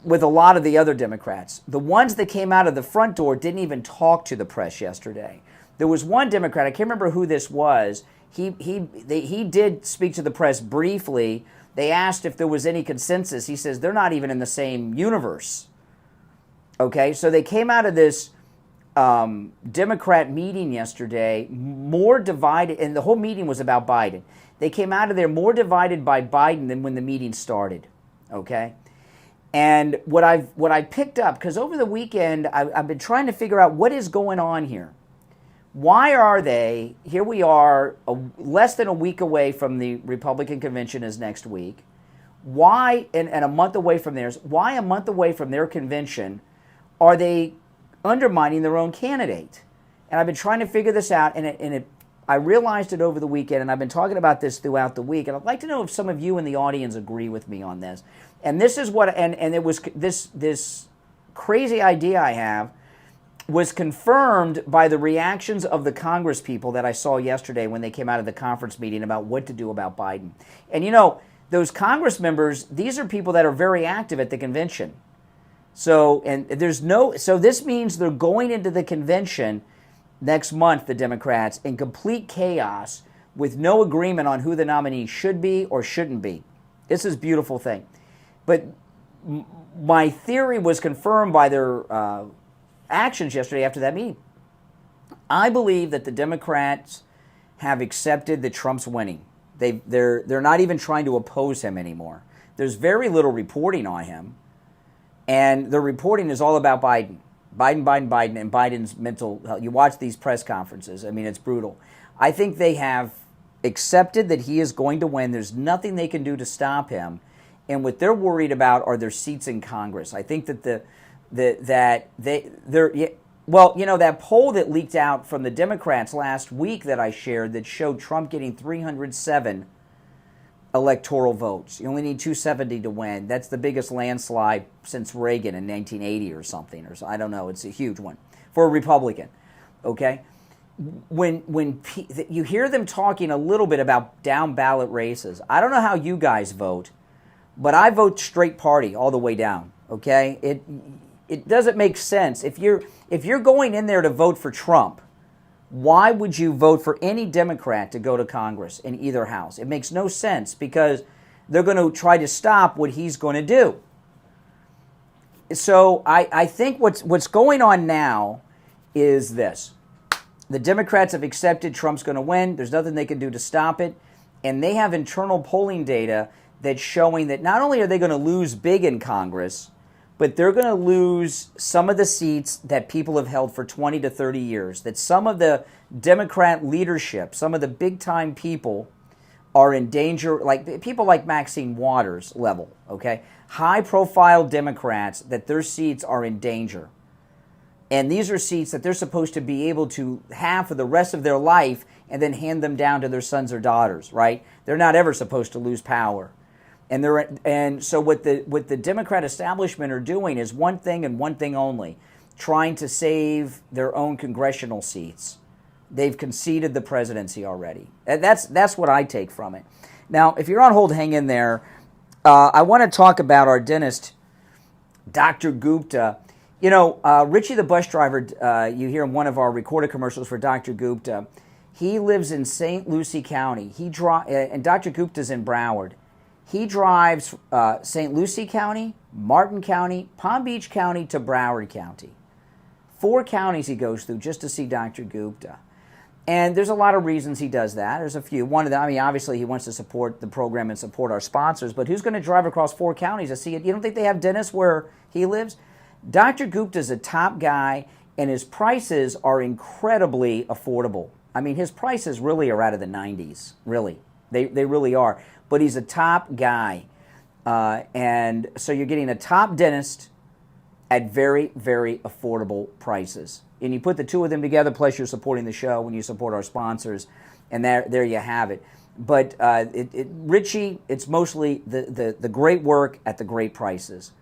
with a lot of the other Democrats. The ones that came out of the front door didn't even talk to the press yesterday. There was one Democrat, I can't remember who this was, he did speak to the press briefly. They asked if there was any consensus. He says they're not even in the same universe. Okay, so they came out of this Democrat meeting yesterday more divided, and the whole meeting was about Biden. They came out of there more divided by Biden than when the meeting started, okay? And what I picked up, because over the weekend I've been trying to figure out what is going on here. Why are they, here we are, less than a week away from the Republican convention is next week. Why, and a month away from theirs, why a month away from their convention are they undermining their own candidate? And I've been trying to figure this out, and I realized it over the weekend, and I've been talking about this throughout the week, and I'd like to know if some of you in the audience agree with me on this. And this is what, and it was this crazy idea I have was confirmed by the reactions of the Congress people that I saw yesterday when they came out of the conference meeting about what to do about Biden. And you know, those Congress members, these are people that are very active at the convention. So, and so this means they're going into the convention next month, the Democrats, in complete chaos with no agreement on who the nominee should be or shouldn't be. This is a beautiful thing. But my theory was confirmed by their actions yesterday after that meeting. I believe that the Democrats have accepted that Trump's winning. They're not even trying to oppose him anymore. There's very little reporting on him. And the reporting is all about Biden, and Biden's mental health. You watch these press conferences. I mean, it's brutal. I think they have accepted that he is going to win. There's nothing they can do to stop him. And what they're worried about are their seats in Congress. I think that well, you know, that poll that leaked out from the Democrats last week that I shared that showed Trump getting 307 electoral votes. You only need 270 to win. That's the biggest landslide since Reagan in 1980 or something. Or so, I don't know. It's a huge one for a Republican. Okay, when you hear them talking a little bit about down ballot races, I don't know how you guys vote, but I vote straight party all the way down. Okay, it doesn't make sense if you're going in there to vote for Trump. Why would you vote for any Democrat to go to Congress in either house? It makes no sense because they're going to try to stop what he's going to do. So I think what's going on now is this. The Democrats have accepted Trump's going to win. There's nothing they can do to stop it. And they have internal polling data that's showing that not only are they going to lose big in Congress, but they're going to lose some of the seats that people have held for 20 to 30 years. That some of the Democrat leadership, some of the big-time people are in danger, like people like Maxine Waters level, okay? High-profile Democrats, that their seats are in danger. And these are seats that they're supposed to be able to have for the rest of their life and then hand them down to their sons or daughters, right? They're not ever supposed to lose power. And so what the Democrat establishment are doing is one thing and one thing only, trying to save their own congressional seats. They've conceded the presidency already. That's what I take from it. Now, if you're on hold, hang in there. I want to talk about our dentist, Dr. Gupta. You know, Richie the bus driver, you hear in one of our recorded commercials for Dr. Gupta, he lives in St. Lucie County. And Dr. Gupta's in Broward. He drives St. Lucie County, Martin County, Palm Beach County to Broward County. 4 counties he goes through just to see Dr. Gupta. And there's a lot of reasons he does that. There's a few. One of them, I mean, obviously he wants to support the program and support our sponsors, but who's going to drive across 4 counties to see it? You don't think they have dentists where he lives? Dr. Gupta's a top guy, and his prices are incredibly affordable. I mean, his prices really are out of the 90s, really. They really are. But he's a top guy. And so you're getting a top dentist at very, very affordable prices. And you put the two of them together, plus you're supporting the show when you support our sponsors, and there you have it. But Richie, it's mostly the great work at the great prices.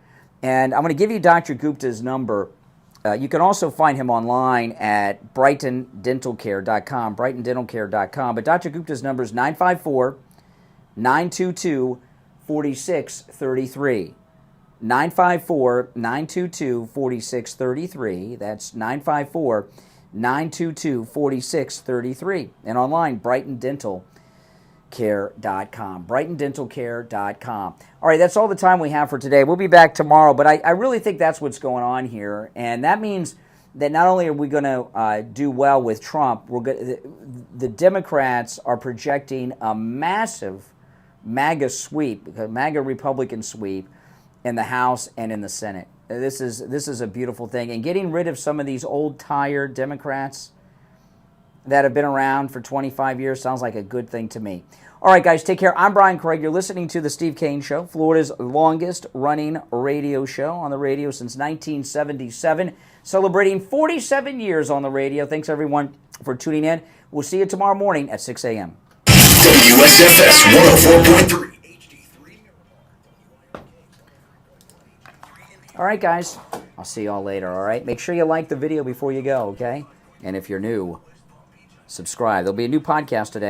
And I'm going to give you Dr. Gupta's number. You can also find him online at brightondentalcare.com, brightondentalcare.com. But Dr. Gupta's number is 954-922-4633. 954-922-4633. That's 954-922-4633. And online, brightondentalcare.com. brightondentalcare.com. All right, that's all the time we have for today. We'll be back tomorrow, but I really think that's what's going on here. And that means that not only are we going to do well with Trump, the Democrats are projecting a massive MAGA sweep, a MAGA Republican sweep in the House and in the Senate. This is a beautiful thing. And getting rid of some of these old, tired Democrats that have been around for 25 years sounds like a good thing to me. All right, guys, take care. I'm Brian Craig. You're listening to The Steve Kane Show, Florida's longest-running radio show on the radio since 1977, celebrating 47 years on the radio. Thanks, everyone, for tuning in. We'll see you tomorrow morning at 6 a.m. WSFS 104.3. All right, guys. I'll see you all later, all right? Make sure you like the video before you go, okay? And if you're new, subscribe. There'll be a new podcast today.